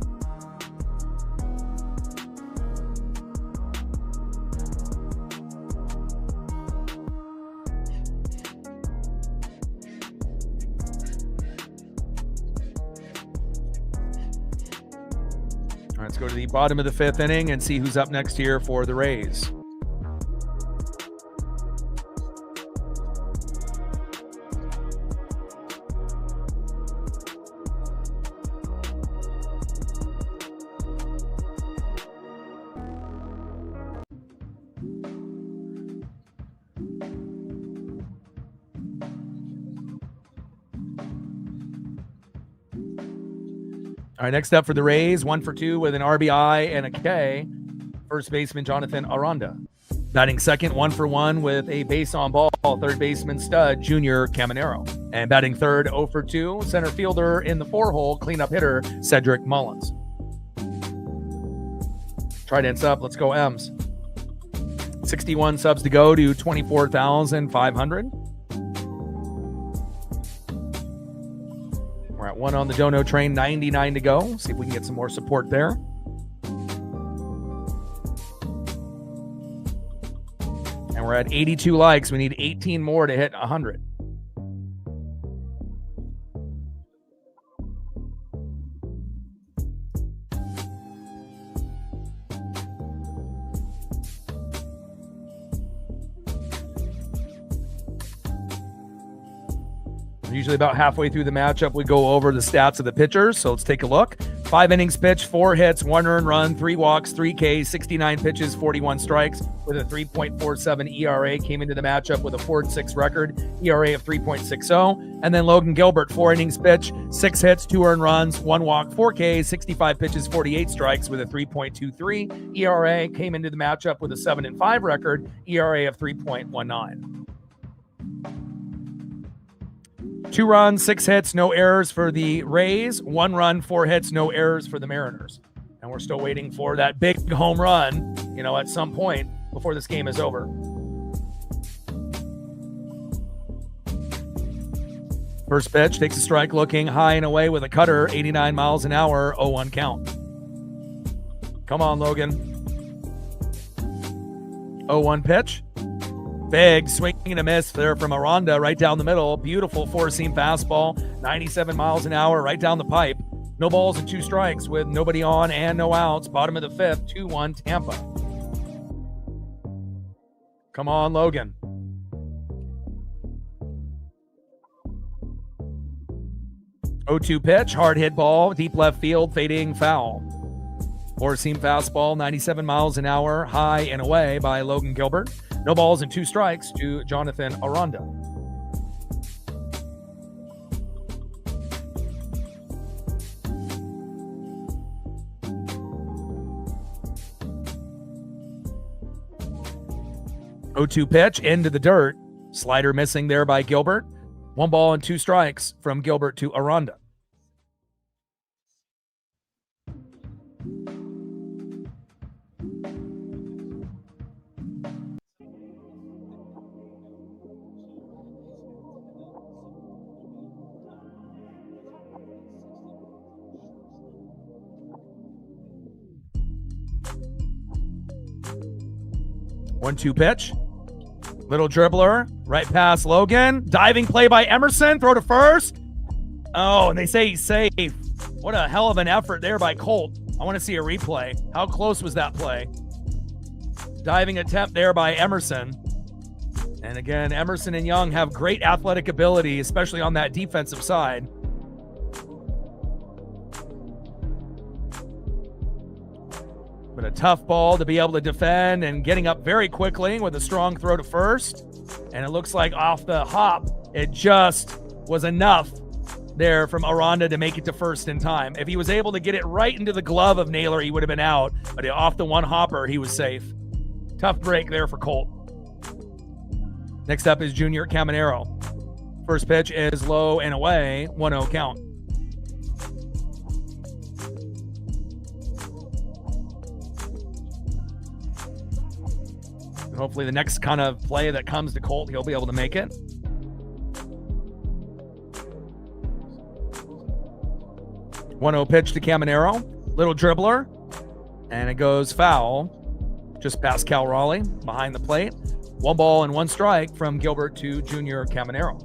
All right, let's go to the bottom of the 5th inning and see who's up next here for the Rays. All right, next up for the Rays, 1 for 2 with an RBI and a K. First baseman Jonathan Aranda. Batting second, 1-for-1 with a base on ball, third baseman stud, Junior Caminero. And batting third, 0-for-2, center fielder in the 4-hole, cleanup hitter, Cedric Mullins. Trident's up. Let's go M's. 61 subs to go to 24,500. We're at 1 on the dono train, 99 to go. See if we can get some more support there. And we're at 82 likes. We need 18 more to hit 100. Usually about halfway through the matchup, we go over the stats of the pitchers. So let's take a look. 5 innings pitched, 4 hits, 1 earned run, 3 walks, 3 Ks, 69 pitches, 41 strikes with a 3.47 ERA. Came into the matchup with a 4-6 record, ERA of 3.60. And then Logan Gilbert, 4 innings pitched, 6 hits, 2 earned runs, 1 walk, 4 Ks, 65 pitches, 48 strikes with a 3.23 ERA. Came into the matchup with a 7-5 record, ERA of 3.19. 2 runs, 6 hits, no errors for the Rays. 1 run, 4 hits, no errors for the Mariners. And we're still waiting for that big home run, at some point before this game is over. First pitch, takes a strike, looking high and away with a cutter, 89 miles an hour, 0-1 count. Come on, Logan. 0-1 pitch. Big swing and a miss there from Aranda right down the middle. Beautiful 4-seam fastball, 97 miles an hour right down the pipe. No balls and 2 strikes with nobody on and no outs. Bottom of the 5th, 2-1 Tampa. Come on, Logan. Oh-2 pitch, hard hit ball, deep left field, fading foul. 4-seam fastball, 97 miles an hour, high and away by Logan Gilbert. No balls and 2 strikes to Jonathan Aranda. Oh-2 pitch into the dirt. Slider missing there by Gilbert. 1 ball and 2 strikes from Gilbert to Aranda. One-two pitch. Little dribbler. Right past Logan. Diving play by Emerson. Throw to first. Oh, and they say he's safe. What a hell of an effort there by Colt. I want to see a replay. How close was that play? Diving attempt there by Emerson. And again, Emerson and Young have great athletic ability, especially on that defensive side. But a tough ball to be able to defend and getting up very quickly with a strong throw to first. And it looks like off the hop, it just was enough there from Aranda to make it to first in time. If he was able to get it right into the glove of Naylor, he would have been out. But off the one hopper, he was safe. Tough break there for Colt. Next up is Junior Caminero. First pitch is low and away, 1-0 count. Hopefully the next kind of play that comes to Colt, he'll be able to make it. One-0 pitch to Caminero. Little dribbler. And it goes foul. Just past Cal Raleigh, behind the plate. 1 ball and 1 strike from Gilbert to Junior Caminero.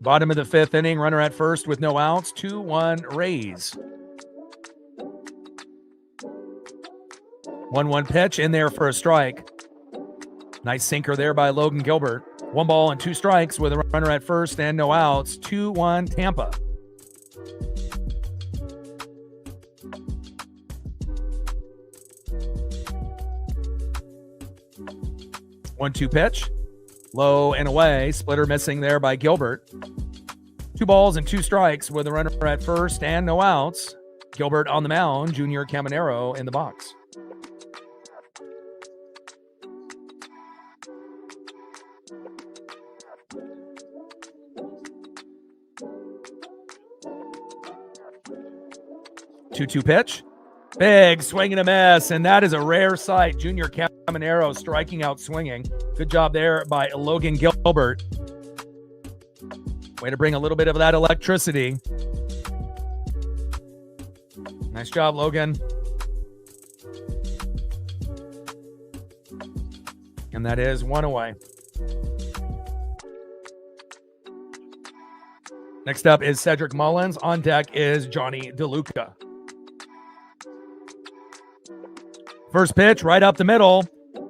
Bottom of the 5th inning, runner at first with no outs, 2-1 Rays. 1-1 pitch in there for a strike. Nice sinker there by Logan Gilbert. 1 ball and 2 strikes with a runner at first and no outs, 2-1 Tampa. 1-2 pitch. Low and away. Splitter missing there by Gilbert. 2 balls and 2 strikes with a runner at first and no outs. Gilbert on the mound. Junior Caminero in the box. Two pitch. Big swing and a miss, and that is a rare sight. Junior Caminero striking out swinging. Good job there by Logan Gilbert. Way to bring a little bit of that electricity. Nice job, Logan. And that is 1 away. Next up is Cedric Mullins. On deck is Johnny DeLuca. First pitch, right up the middle.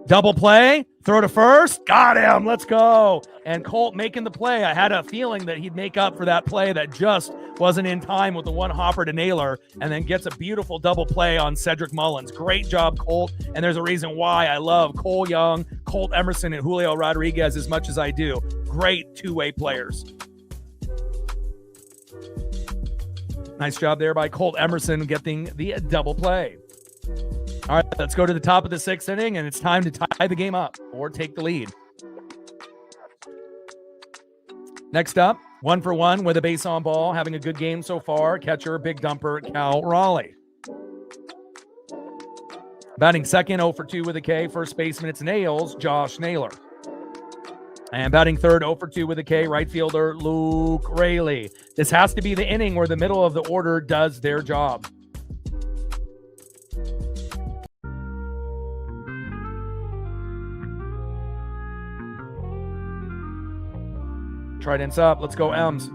Double play, throw to first. Got him, let's go. And Colt making the play. I had a feeling that he'd make up for that play that just wasn't in time with the one hopper to Naylor, and then gets a beautiful double play on Cedric Mullins. Great job, Colt. And there's a reason why I love Cole Young, Colt Emerson, and Julio Rodriguez as much as I do. Great two-way players. Nice job there by Colt Emerson getting the double play. All right, let's go to the top of the 6th inning, and it's time to tie the game up or take the lead. Next up, 1 for 1 with a base on ball, having a good game so far. Catcher, big dumper, Cal Raleigh. Batting second, 0 for 2 with a K. First baseman, it's Nails, Josh Naylor. And batting third, 0 for 2 with a K, right fielder, Luke Raley. This has to be the inning where the middle of the order does their job. Trident's up. Let's go, Ems.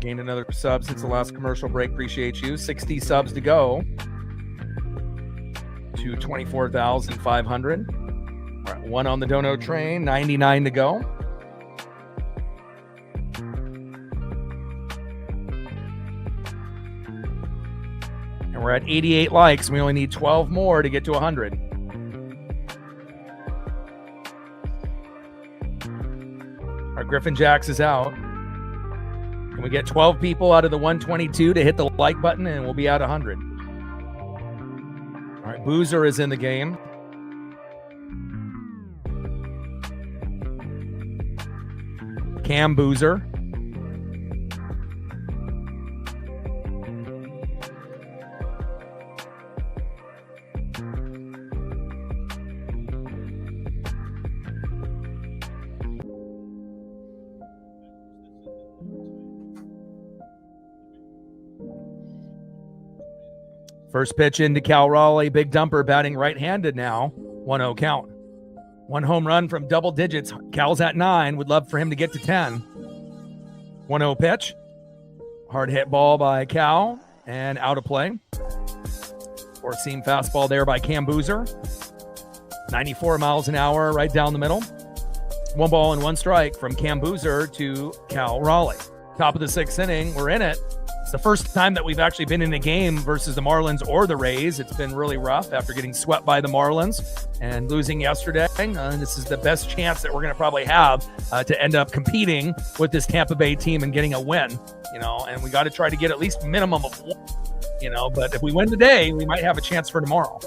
Gained another sub since the last commercial break. Appreciate you. 60 subs to go to 24,500. All right, 1 on the dono train. 99 to go. And we're at 88 likes. We only need 12 more to get to 100. Our Griffin Jacks is out. Can we get 12 people out of the 122 to hit the like button, and we'll be at 100. All right, Boozer is in the game. Cam Boozer. First pitch into Cal Raleigh, big dumper, batting right-handed now. 1-0 count. 1 home run from double digits. Cal's at 9. Would love for him to get to 10. 1-0 pitch. Hard hit ball by Cal and out of play. Or seam fastball there by Cam Boozer. 94 miles an hour right down the middle. 1 ball and 1 strike from Cam Boozer to Cal Raleigh. Top of the 6th inning. We're in it. It's the first time that we've actually been in a game versus the Marlins or the Rays. It's been really rough after getting swept by the Marlins and losing yesterday. This is the best chance that we're going to probably have to end up competing with this Tampa Bay team and getting a win, and we got to try to get at least minimum of 1, but if we win today, we might have a chance for tomorrow.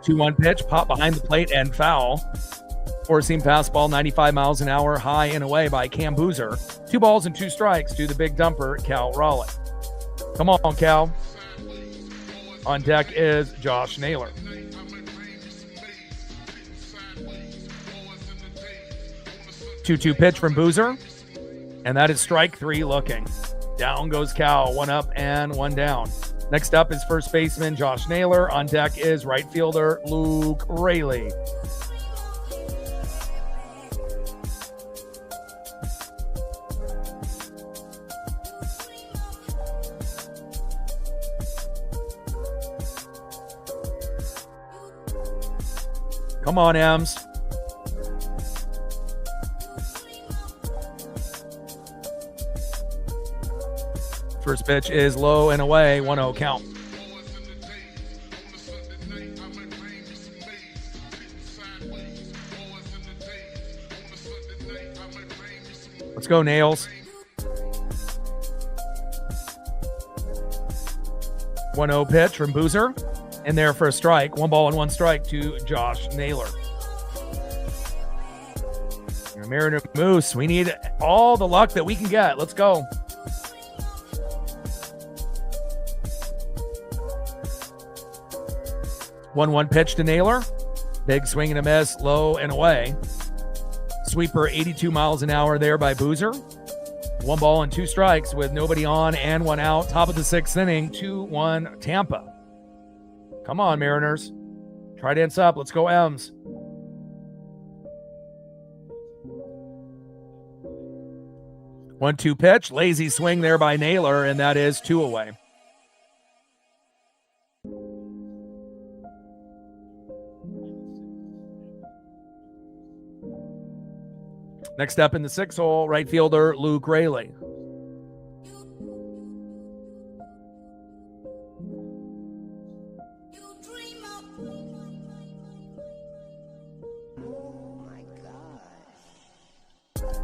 2-1 pitch, pop behind the plate and foul. Four-seam fastball, 95 miles an hour, high and away by Cam Boozer. 2 balls and 2 strikes to the big dumper, Cal Raleigh. Come on, Cal. On deck is Josh Naylor. 2-2 pitch from Boozer, and that is strike 3 looking. Down goes Cal. One up and one down. Next up is first baseman Josh Naylor. On deck is right fielder Luke Raley. Come on, Ems. First pitch is low and away, 1-0 count. Let's go, Nails. 1-0 pitch from Boozer. In there for a strike. 1 ball and 1 strike to Josh Naylor. Mariner Moose, we need all the luck that we can get. Let's go. One pitch to Naylor. Big swing and a miss, low and away. Sweeper 82 miles an hour there by Boozer. 1 ball and 2 strikes with nobody on and 1 out. Top of the 6th inning, 2-1 Tampa. Come on, Mariners. Try dance up. Let's go, Ems. One-two pitch. Lazy swing there by Naylor, and that is 2 away. Next up in the 6th hole, right fielder Luke Raley.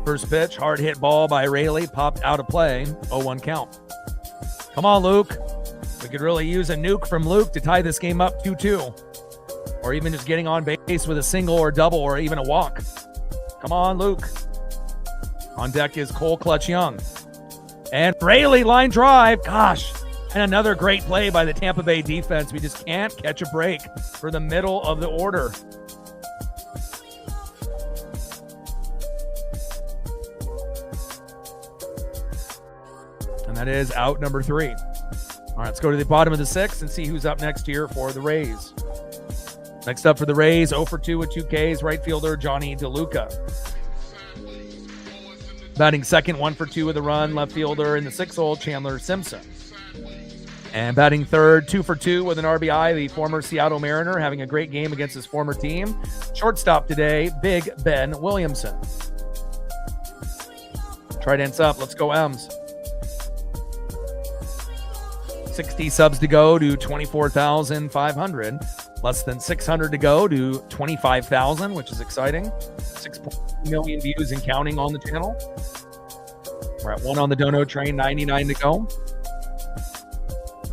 First pitch, hard hit ball by Raley, popped out of play, 0-1 count. Come on, Luke. We could really use a nuke from Luke to tie this game up 2-2. Or even just getting on base with a single or double or even a walk. Come on, Luke. On deck is Cole Clutch Young. And Raley line drive. Gosh. And another great play by the Tampa Bay defense. We just can't catch a break for the middle of the order. And that is out number 3. All right, let's go to the bottom of the 6th and see who's up next here for the Rays. Next up for the Rays, 0 for 2 with 2 Ks, right fielder Johnny DeLuca. Batting second, 1 for 2 with a run, left fielder in the 6th hole, Chandler Simpson. And batting third, 2 for 2 with an RBI, the former Seattle Mariner, having a great game against his former team. Shortstop today, Big Ben Williamson. Try dance up. Let's go, Ems. 60 subs to go to 24,500. Less than 600 to go to 25,000, which is exciting. 6 million views and counting on the channel. We're at 1 on the dono train, 99 to go.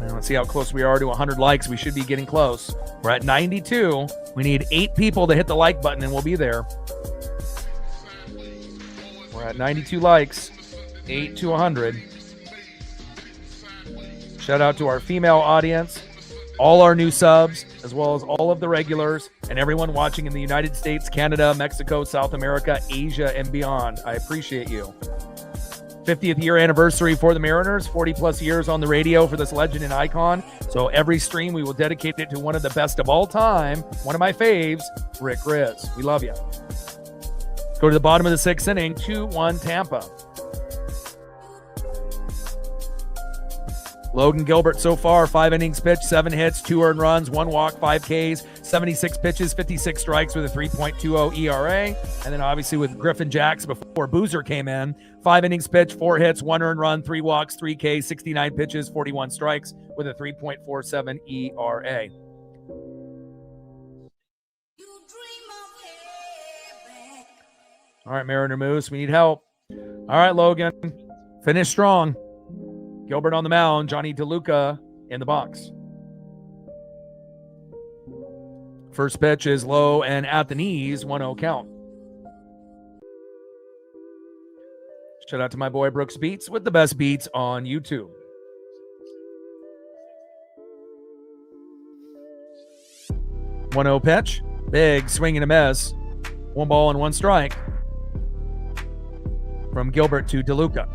And let's see how close we are to 100 likes. We should be getting close. We're at 92. We need 8 people to hit the like button and we'll be there. We're at 92 likes, 8 to 100. Shout out to our female audience, all our new subs, as well as all of the regulars, and everyone watching in the United States, Canada, Mexico, South America, Asia, and beyond. I appreciate you. 50th year anniversary for the Mariners, 40 plus years on the radio for this legend and icon. So every stream, we will dedicate it to one of the best of all time, one of my faves, Rick Riz. We love you. Let's go to the bottom of the 6th inning, 2-1 Tampa. Logan Gilbert so far, 5 innings pitched, 7 hits, 2 earned runs, 1 walk, 5 Ks, 76 pitches, 56 strikes with a 3.20 ERA. And then obviously with Griffin Jacks before Boozer came in, 5 innings pitched, 4 hits, 1 earned run, 3 walks, 3 Ks, 69 pitches, 41 strikes with a 3.47 ERA. All right, Mariner Moose, we need help. All right, Logan, finish strong. Gilbert on the mound, Johnny DeLuca in the box. First pitch is low and at the knees, 1-0 count. Shout out to my boy Brooks Beats with the best beats on YouTube. One 0 pitch, big swing and a miss. 1 ball and 1 strike from Gilbert to DeLuca.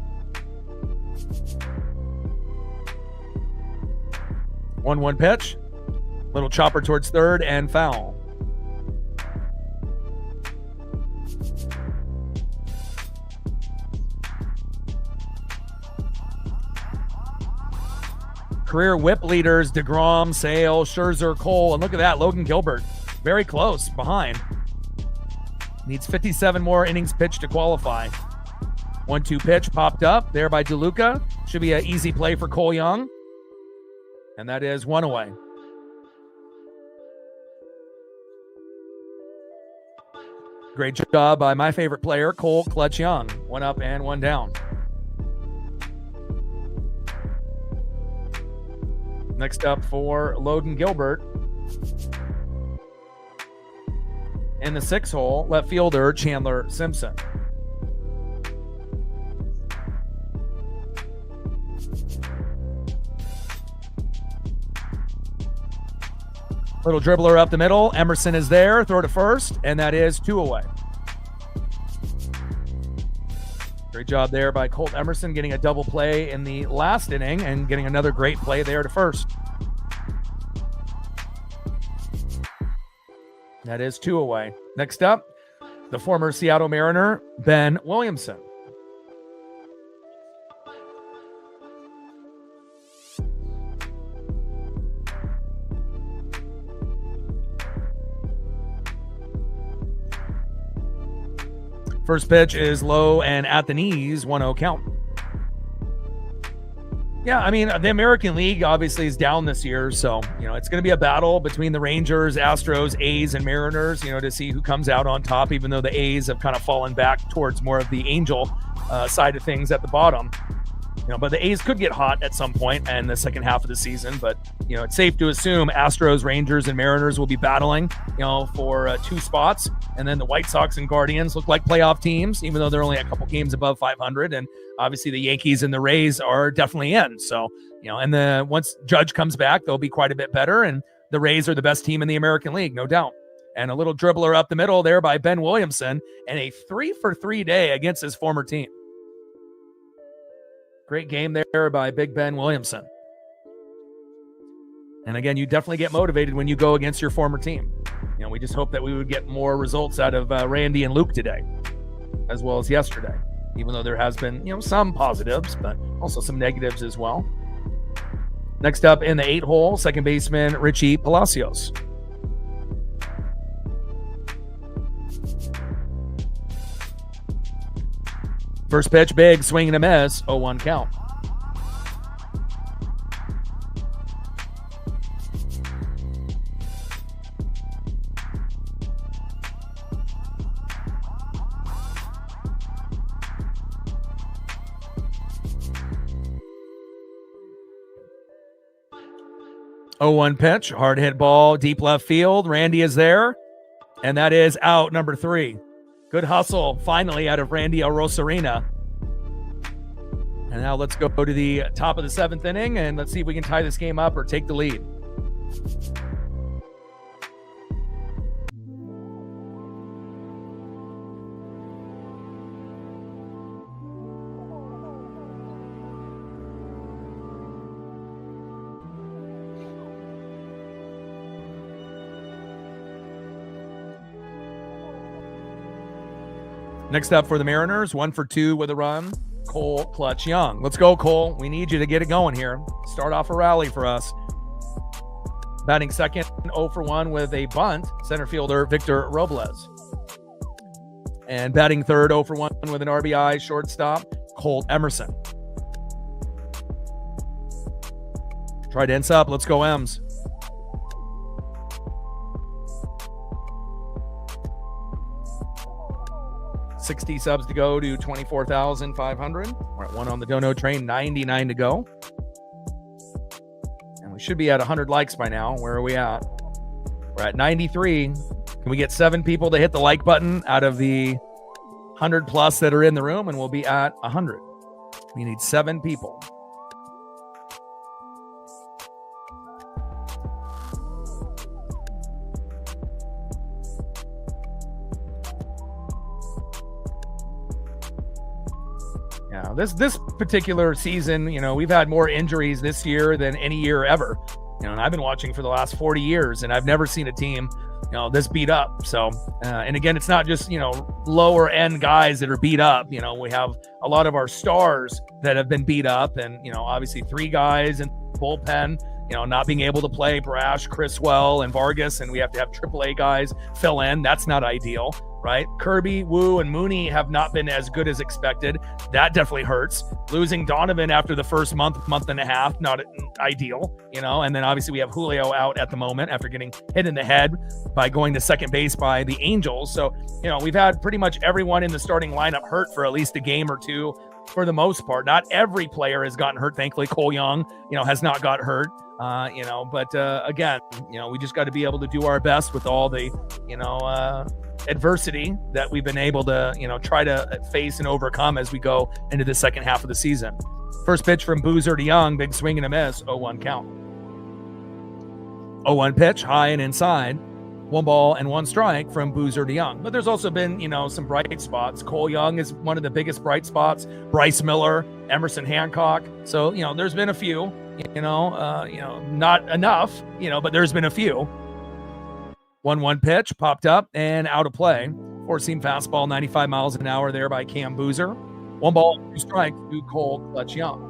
1-1 pitch. Little chopper towards third and foul. Career whip leaders, DeGrom, Sale, Scherzer, Cole, and look at that, Logan Gilbert. Very close, behind. Needs 57 more innings pitched to qualify. 1-2 pitch popped up there by DeLuca. Should be an easy play for Cole Young. And that is 1 away. Great job by my favorite player, Cole Clutch Young. 1 up and 1 down. Next up for Logan Gilbert. In the 6 hole, left fielder Chandler Simpson. Little dribbler up the middle. Emerson is there. Throw to first, and that is 2 away. Great job there by Colt Emerson, getting a double play in the last inning and getting another great play there to first. That is 2 away. Next up, the former Seattle Mariner, Ben Williamson. First pitch is low and at the knees, 1-0 count. Yeah, I mean, the American League obviously is down this year, so, it's going to be a battle between the Rangers, Astros, A's, and Mariners, to see who comes out on top, even though the A's have kind of fallen back towards more of the Angel side of things at the bottom. But the A's could get hot at some point in the second half of the season, but, it's safe to assume Astros, Rangers, and Mariners will be battling, for 2 spots. And then the White Sox and Guardians look like playoff teams, even though they're only a couple games above 500. And obviously the Yankees and the Rays are definitely in. So, and once Judge comes back, they'll be quite a bit better. And the Rays are the best team in the American League, no doubt. And a little dribbler up the middle there by Ben Williamson, and a 3-for-3 day against his former team. Great game there by Big Ben Williamson. And again, you definitely get motivated when you go against your former team. We just hope that we would get more results out of Randy and Luke today, as well as yesterday, even though there has been, some positives, but also some negatives as well. Next up in the 8 hole, second baseman Richie Palacios. First pitch, big, swing and a miss, 0-1 count. Oh, 1 pitch, hard hit ball, deep left field. Randy is there, and that is out, number 3. Good hustle, finally, out of Randy Arosarena. And now let's go to the top of the 7th inning, and let's see if we can tie this game up or take the lead. Next up for the Mariners, 1 for 2 with a run, Cole Clutch Young. Let's go, Cole. We need you to get it going here. Start off a rally for us. Batting second, 0 for 1 with a bunt, center fielder Victor Robles. And batting third, 0 for 1 with an RBI, shortstop, Colt Emerson. Try to ends up. Let's go, Ems. $60 subs to go to 24,500. We're at 1 on the dono train, 99 to go. And we should be at 100 likes by now. Where are we at? We're at 93. Can we get 7 people to hit the like button out of the 100 plus that are in the room? And we'll be at 100. We need 7 people. This particular season, we've had more injuries this year than any year ever. and I've been watching for the last 40 years, and I've never seen a team, this beat up. So, and again, it's not just, lower end guys that are beat up. We have a lot of our stars that have been beat up, and, obviously 3 guys in bullpen, not being able to play, Brash, Criswell, and Vargas, and we have to have AAA guys fill in. That's not ideal, right? Kirby, Wu, and Mooney have not been as good as expected. That definitely hurts. Losing Donovan after the first month and a half, not ideal, and then obviously we have Julio out at the moment after getting hit in the head by going to second base by the Angels. So, we've had pretty much everyone in the starting lineup hurt for at least a game or two for the most part. Not every player has gotten hurt. Thankfully, Cole Young, has not got hurt. But again, we just got to be able to do our best with all the, adversity that we've been able to, try to face and overcome as we go into the second half of the season. First pitch from Boozer to Young, big swing and a miss, 0-1 count. 0-1 pitch, high and inside, 1 ball and 1 strike from Boozer to Young. But there's also been, some bright spots. Cole Young is one of the biggest bright spots. Bryce Miller, Emerson Hancock. So, there's been a few. Not enough, but there's been a few. 1-1 pitch popped up and out of play. 4-seam fastball, 95 miles an hour there by Cam Boozer. 1 ball, 2 strikes to Cole Clutch Young.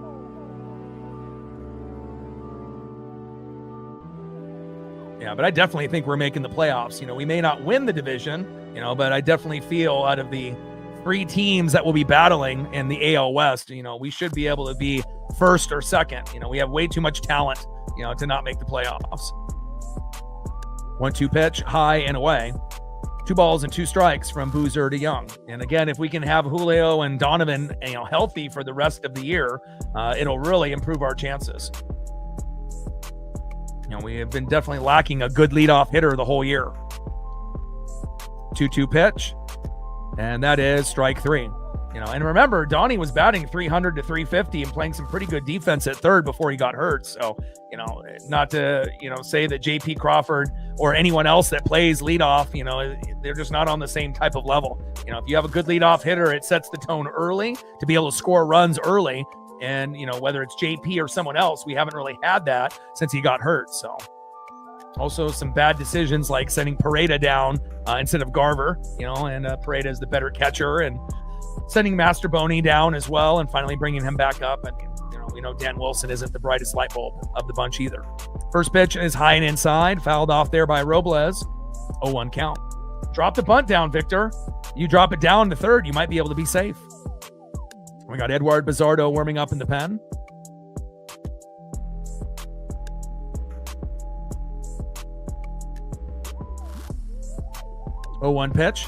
Yeah, but I definitely think we're making the playoffs. We may not win the division, but I definitely feel out of the 3 teams that will be battling in the AL West, we should be able to be first or second. We have way too much talent, to not make the playoffs. 1-2 pitch, high and away. 2 balls and 2 strikes from Boozer to Young. And again, if we can have Julio and Donovan, healthy for the rest of the year, it'll really improve our chances. We have been definitely lacking a good leadoff hitter the whole year. 2-2 pitch, and that is strike 3. And remember, Donnie was batting 300 to 350 and playing some pretty good defense at third before he got hurt. So, not to, say that JP Crawford or anyone else that plays leadoff, they're just not on the same type of level. If you have a good leadoff hitter, it sets the tone early to be able to score runs early. And, whether it's JP or someone else, we haven't really had that since he got hurt. So also some bad decisions like sending Pareda down instead of Garver, and Pareda is the better catcher, and sending Masterboni down as well and finally bringing him back up. And, we know Dan Wilson isn't the brightest light bulb of the bunch either. First pitch is high and inside, fouled off there by Robles. 0-1 count. Drop the bunt down, Victor. You drop it down to third, you might be able to be safe. We got Edward Bizardo warming up in the pen. Oh, 1 pitch.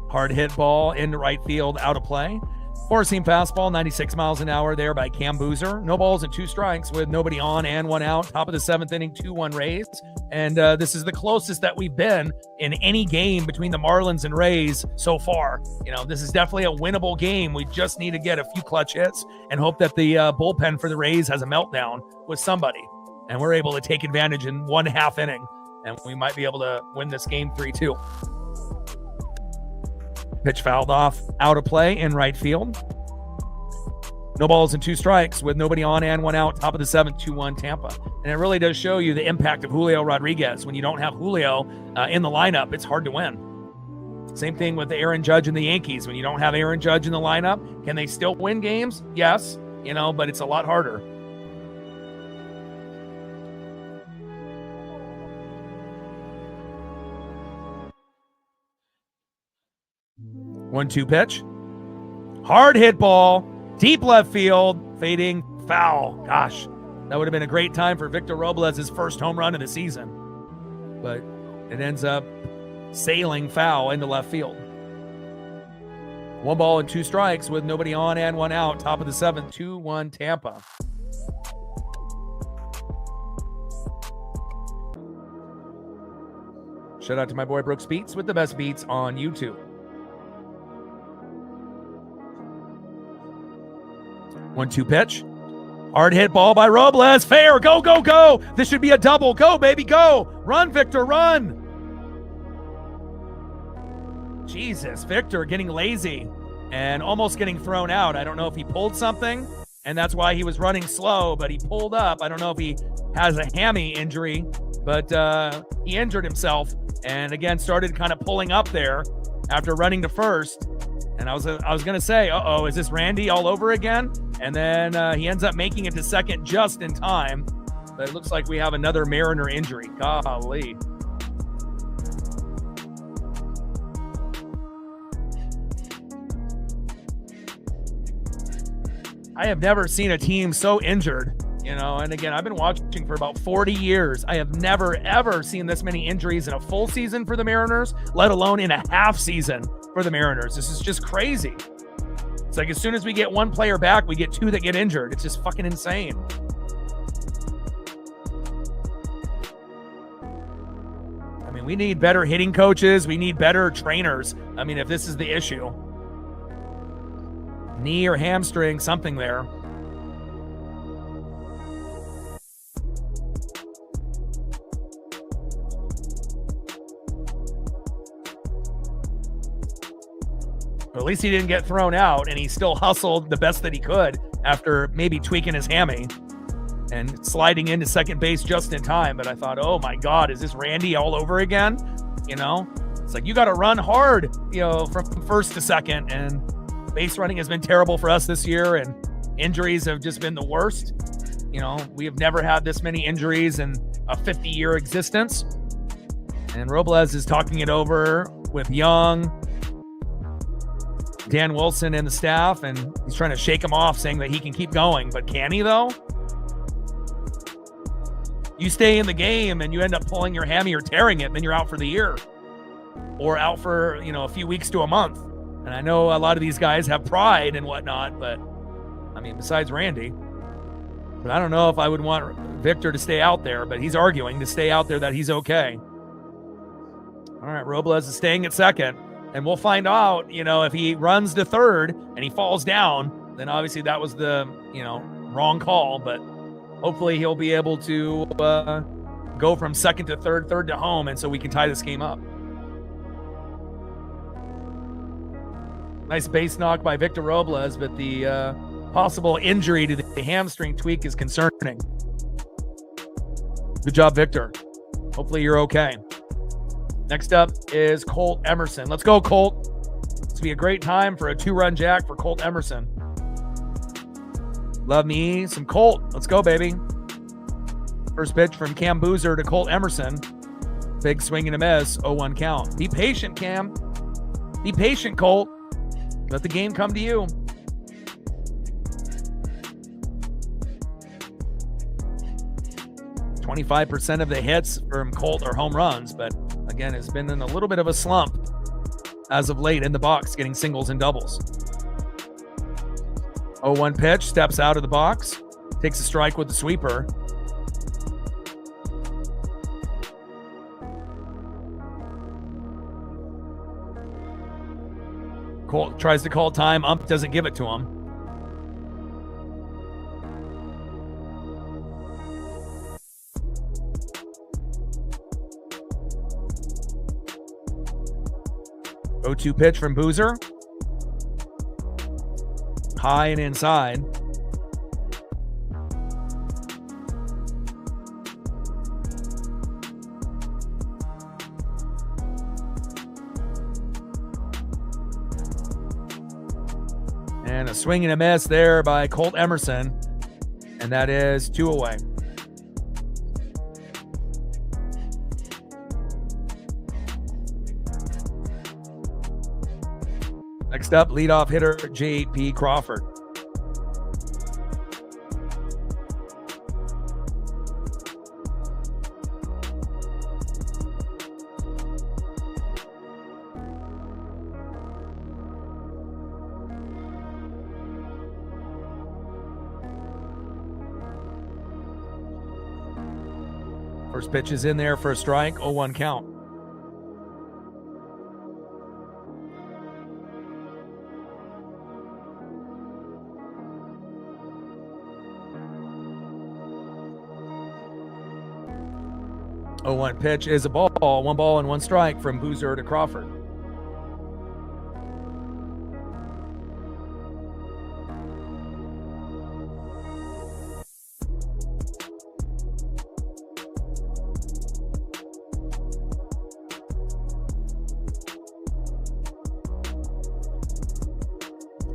Hard hit ball into right field, out of play. 4-seam fastball, 96 miles an hour there by Cam Boozer. No balls and 2 strikes with nobody on and 1 out. Top of the 7th inning, 2-1 Rays. And this is the closest that we've been in any game between the Marlins and Rays so far. This is definitely a winnable game. We just need to get a few clutch hits and hope that the bullpen for the Rays has a meltdown with somebody. And we're able to take advantage in 1/2 inning. And we might be able to win this game 3-2. Pitch fouled off, out of play in right field. No balls and 2 strikes with nobody on and 1 out. Top of the 7th, 2-1 Tampa. And it really does show you the impact of Julio Rodriguez. When you don't have Julio in the lineup, it's hard to win. Same thing with Aaron Judge and the Yankees. When you don't have Aaron Judge in the lineup, can they still win games? Yes, but it's a lot harder. One-two pitch. Hard hit ball. Deep left field. Fading foul. Gosh, that would have been a great time for Victor Robles' first home run of the season. But it ends up sailing foul into left field. 1 ball and 2 strikes with nobody on and 1 out. Top of the 7th, 2-1 Tampa. Shout out to my boy Brooks Beats with the best beats on YouTube. 1-2 pitch. Hard hit ball by Robles. Fair. Go, go, go. This should be a double. Go, baby, go. Run, Victor, run. Jesus, Victor getting lazy and almost getting thrown out. I don't know if he pulled something, and that's why he was running slow, but he pulled up. I don't know if he has a hammy injury, but he injured himself and again started kind of pulling up there after running to first. And I was going to say, is this Randy all over again? And then he ends up making it to second just in time. But it looks like we have another Mariner injury. Golly. I have never seen a team so injured, and again, I've been watching for about 40 years. I have never, ever seen this many injuries in a full season for the Mariners, let alone in a half season for the Mariners. This is just crazy. It's like as soon as we get one player back, we get two that get injured. It's just fucking insane. I mean, we need better hitting coaches. We need better trainers. I mean, if this is the issue. Knee or hamstring, something there. But at least he didn't get thrown out, and he still hustled the best that he could after maybe tweaking his hammy and sliding into second base just in time. But I thought, oh my God, is this Randy all over again? It's like you got to run hard, from first to second, and base running has been terrible for us this year, and injuries have just been the worst. We have never had this many injuries in a 50-year existence. And Robles is talking it over with Young, Dan Wilson, and the staff, and he's trying to shake him off, saying that he can keep going. But can he, though? You stay in the game and you end up pulling your hammy or tearing it, and then you're out for the year. Or out for, a few weeks to a month. And I know a lot of these guys have pride and whatnot, but I mean, besides Randy, but I don't know if I would want Victor to stay out there, but he's arguing to stay out there that he's okay. All right, Robles is staying at second, and we'll find out, if he runs to third and he falls down, then obviously that was the, wrong call, but hopefully he'll be able to go from second to third to home, and so we can tie this game up. Nice base knock by Victor Robles, but the possible injury to the hamstring tweak is concerning. Good job, Victor. Hopefully you're okay. Next up is Colt Emerson. Let's go, Colt. It's going to be a great time for a 2-run jack for Colt Emerson. Love me some Colt. Let's go, baby. First pitch from Cam Boozer to Colt Emerson. Big swing and a miss, 0-1 count. Be patient, Cam. Be patient, Colt. Let the game come to you. .25% of the hits from Colt are home runs, but again, it's been in a little bit of a slump as of late in the box, getting singles and doubles. 0-1 pitch, steps out of the box, takes a strike with the sweeper. Colt tries to call time. Ump doesn't give it to him. .0-2 pitch from Boozer. High and inside. And a swing and a miss there by Colt Emerson. And that is 2 away. Next up, leadoff hitter J.P. Crawford. First pitch is in there for a strike, 0-1 count. .0-1 pitch is a ball, 1 ball and 1 strike from Boozer to Crawford.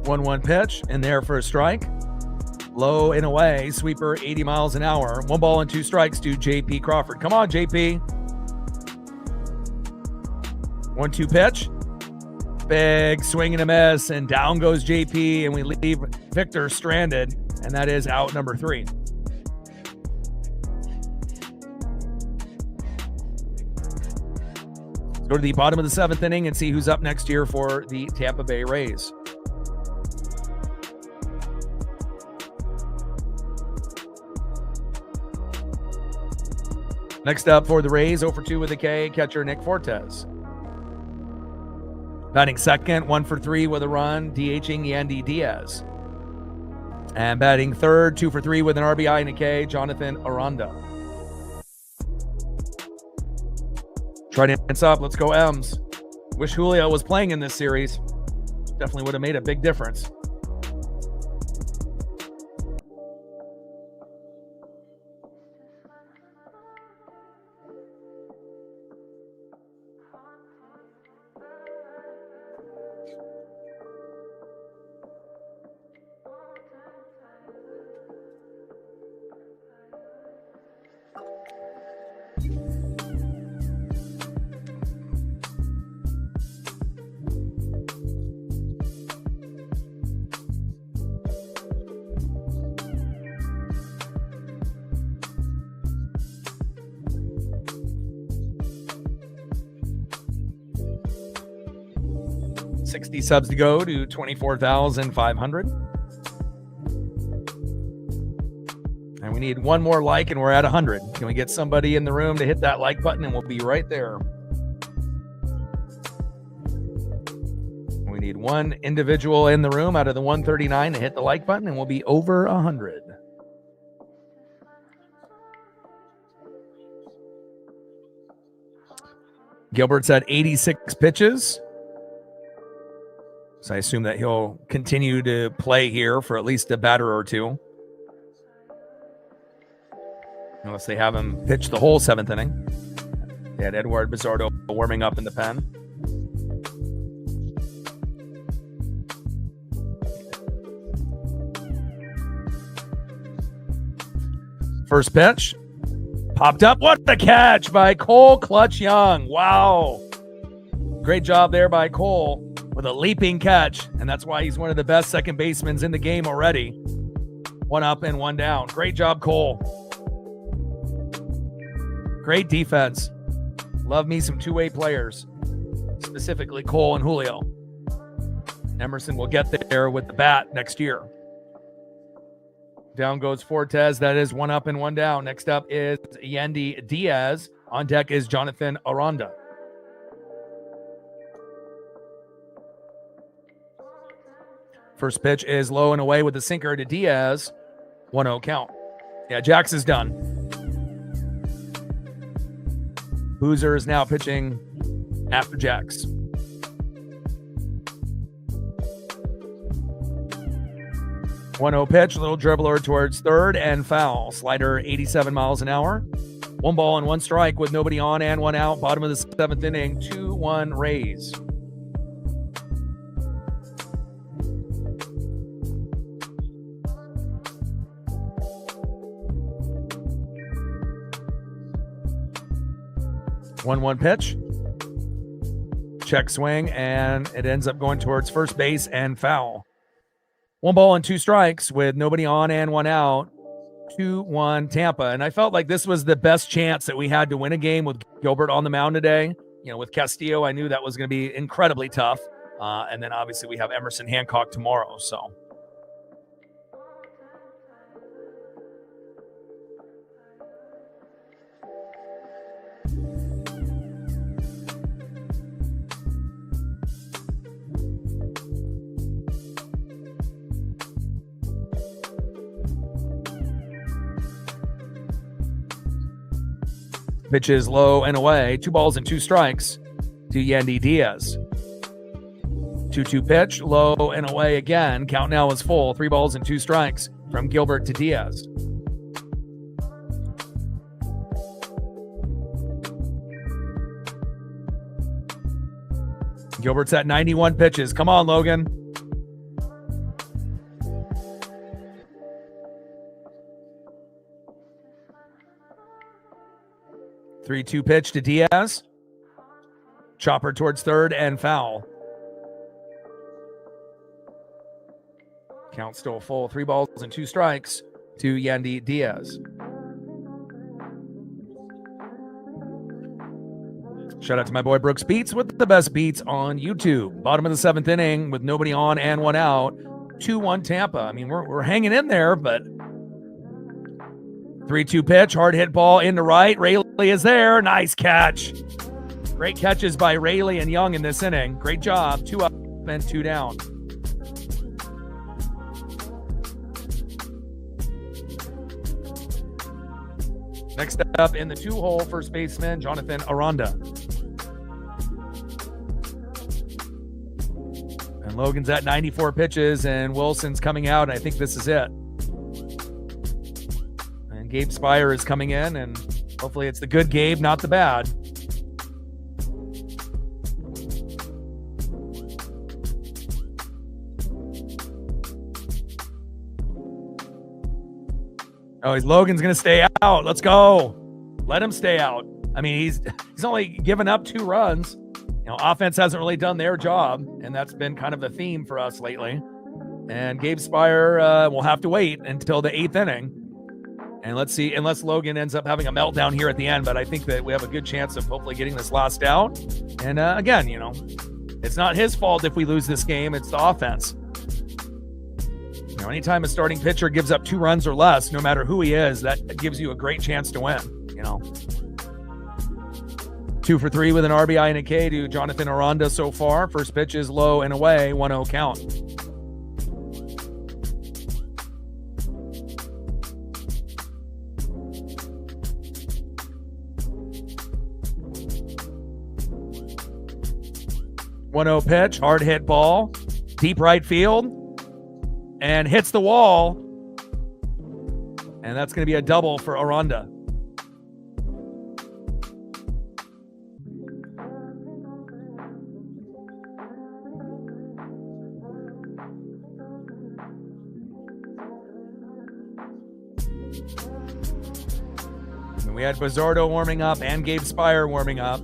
1-1 pitch in there for a strike. Low and away, sweeper 80 miles an hour. 1 ball and 2 strikes to JP Crawford. Come on, JP. 1-2 pitch. Big swing and a miss, and down goes JP, and we leave Victor stranded, and that is out number 3. Let's go to the bottom of the 7th inning and see who's up next year for the Tampa Bay Rays. Next up for the Rays, 0 for 2 with a K, catcher Nick Fortes. Batting second, 1 for 3 with a run, DHing Yandy Diaz. And batting third, 2 for 3 with an RBI and a K, Jonathan Aranda. Try to dance up. Let's go M's. Wish Julio was playing in this series. Definitely would have made a big difference. $60 subs to go to 24,500. And we need one more like, and we're at 100. Can we get somebody in the room to hit that like button, and we'll be right there. We need one individual in the room out of the 139 to hit the like button, and we'll be over 100. Gilbert's at 86 pitches. So I assume that he'll continue to play here for at least a batter or two. Unless they have him pitch the whole 7th inning. They had Edward Bizzardo warming up in the pen. First pitch. Popped up. What a catch by Cole Clutch Young. Wow. Great job there by Cole with a leaping catch, and that's why he's one of the best second basemen in the game already. 1 up and 1 down. Great job, Cole. Great defense. Love me some two-way players, specifically Cole and Julio. Emerson will get there with the bat next year. Down goes Fortes. That is 1 up and 1 down. Next up is Yandy Diaz. On deck is Jonathan Aranda. First pitch is low and away with the sinker to Diaz. 1-0 count. Yeah, Jax is done. Boozer is now pitching after Jax. One 0 pitch, little dribbler towards third and foul. Slider 87 miles an hour. 1 ball and 1 strike with nobody on and 1 out. Bottom of the 7th inning, 2-1 Rays. One pitch. Check swing, and it ends up going towards first base and foul. 1 ball and 2 strikes with nobody on and 1 out. 2-1 Tampa. And I felt like this was the best chance that we had to win a game with Gilbert on the mound today. You know, with Castillo, I knew that was going to be incredibly tough. And then obviously we have Emerson Hancock tomorrow. So pitches low and away. 2 balls and 2 strikes to Yandy Diaz. 2-2 pitch, low and away again. Count now is full. 3 balls and 2 strikes from Gilbert to Diaz. Gilbert's at 91 pitches. Come on, Logan. 3-2 pitch to Diaz. Chopper towards third and foul. Count still full. 3 balls and 2 strikes to Yandy Diaz. Shout out to my boy Brooks Beats with the best beats on YouTube. Bottom of the 7th inning with nobody on and 1 out. 2-1 Tampa. I mean, we're hanging in there, but 3-2 pitch, hard hit ball into right. Rayleigh is there. Nice catch. Great catches by Rayleigh and Young in this inning. Great job. 2 up and 2 down. Next up in the 2-hole, first baseman Jonathan Aranda. And Logan's at 94 pitches, and Wilson's coming out. And I think this is it. And Gabe Spire is coming in, and hopefully it's the good Gabe, not the bad. Oh, Logan's going to stay out. Let's go. Let him stay out. I mean, he's only given up 2 runs. You know, offense hasn't really done their job, and that's been kind of the theme for us lately. And Gabe Spire will have to wait until the 8th inning. And let's see, unless Logan ends up having a meltdown here at the end, but I think that we have a good chance of hopefully getting this last out. And again, you know, it's not his fault if we lose this game. It's the offense. You know, anytime a starting pitcher gives up 2 runs or less, no matter who he is, that gives you a great chance to win, you know. 2 for 3 with an RBI and a K to Jonathan Aranda so far. First pitch is low and away, 1-0 count. .1-0 pitch, hard hit ball, deep right field. And hits the wall. And that's going to be a double for Aranda. And we had Bizzardo warming up and Gabe Spire warming up.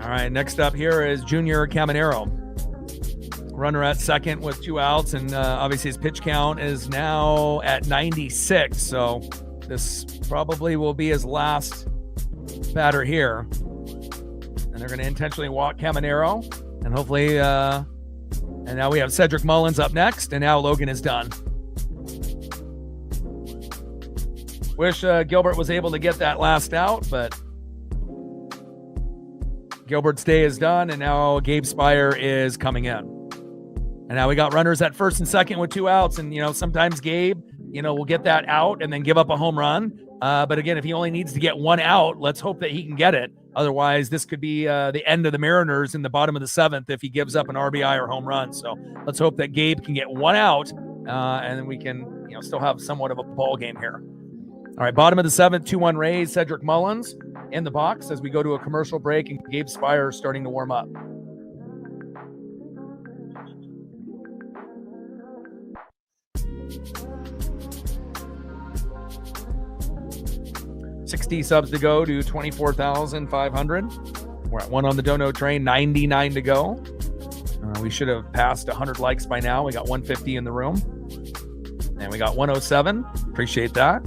All right, next up here is Junior Caminero. Runner at second with 2 outs, and obviously his pitch count is now at 96, so this probably will be his last batter here. And they're going to intentionally walk Caminero, and hopefully, and now we have Cedric Mullins up next, and now Logan is done. Wish Gilbert was able to get that last out, but Gilbert's day is done, and now Gabe Spire is coming in. And now we got runners at first and second with 2 outs, and, you know, sometimes Gabe, you know, will get that out and then give up a home run. But again, if he only needs to get 1 out, let's hope that he can get it. Otherwise, this could be the end of the Mariners in the bottom of the 7th if he gives up an RBI or home run. So let's hope that Gabe can get 1 out, and then we can, you know, still have somewhat of a ball game here. All right, bottom of the 7th, 2-1 Rays, Cedric Mullins in the box as we go to a commercial break, and Gabe Spire starting to warm up. $60 subs to go to 24,500. We're at 1 on the dono train, 99 to go. We should have passed 100 likes by now. We got 150 in the room, and we got 107. Appreciate that.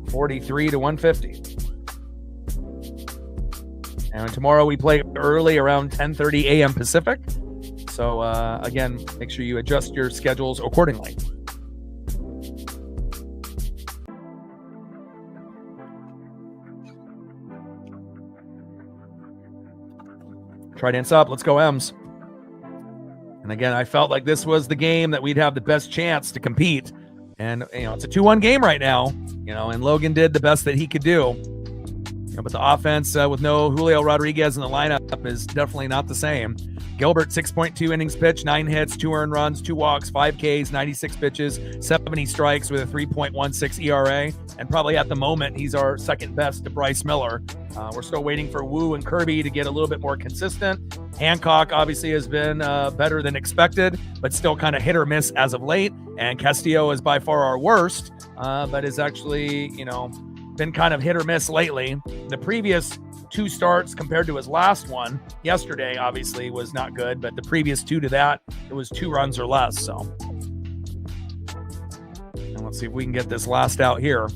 $43 to 150. And tomorrow we play early around 10:30 a.m. Pacific. So again, make sure you adjust your schedules accordingly. Trident's up. Let's go M's. And again, I felt like this was the game that we'd have the best chance to compete. And, you know, it's a 2-1 game right now, you know, and Logan did the best that he could do. You know, but the offense with no Julio Rodriguez in the lineup is definitely not the same. Gilbert, 6.2 innings pitched, 9 hits, 2 earned runs, 2 walks, 5 Ks, 96 pitches, 70 strikes with a 3.16 ERA. And probably at the moment, he's our second best to Bryce Miller. We're still waiting for Wu and Kirby to get a little bit more consistent. Hancock obviously has been better than expected, but still kind of hit or miss as of late. And Castillo is by far our worst, but is actually, been kind of hit or miss lately. The previous 2 starts compared to his last one yesterday, obviously, was not good, but the previous 2 to that, it was 2 runs or less. So, and let's see if we can get this last out here.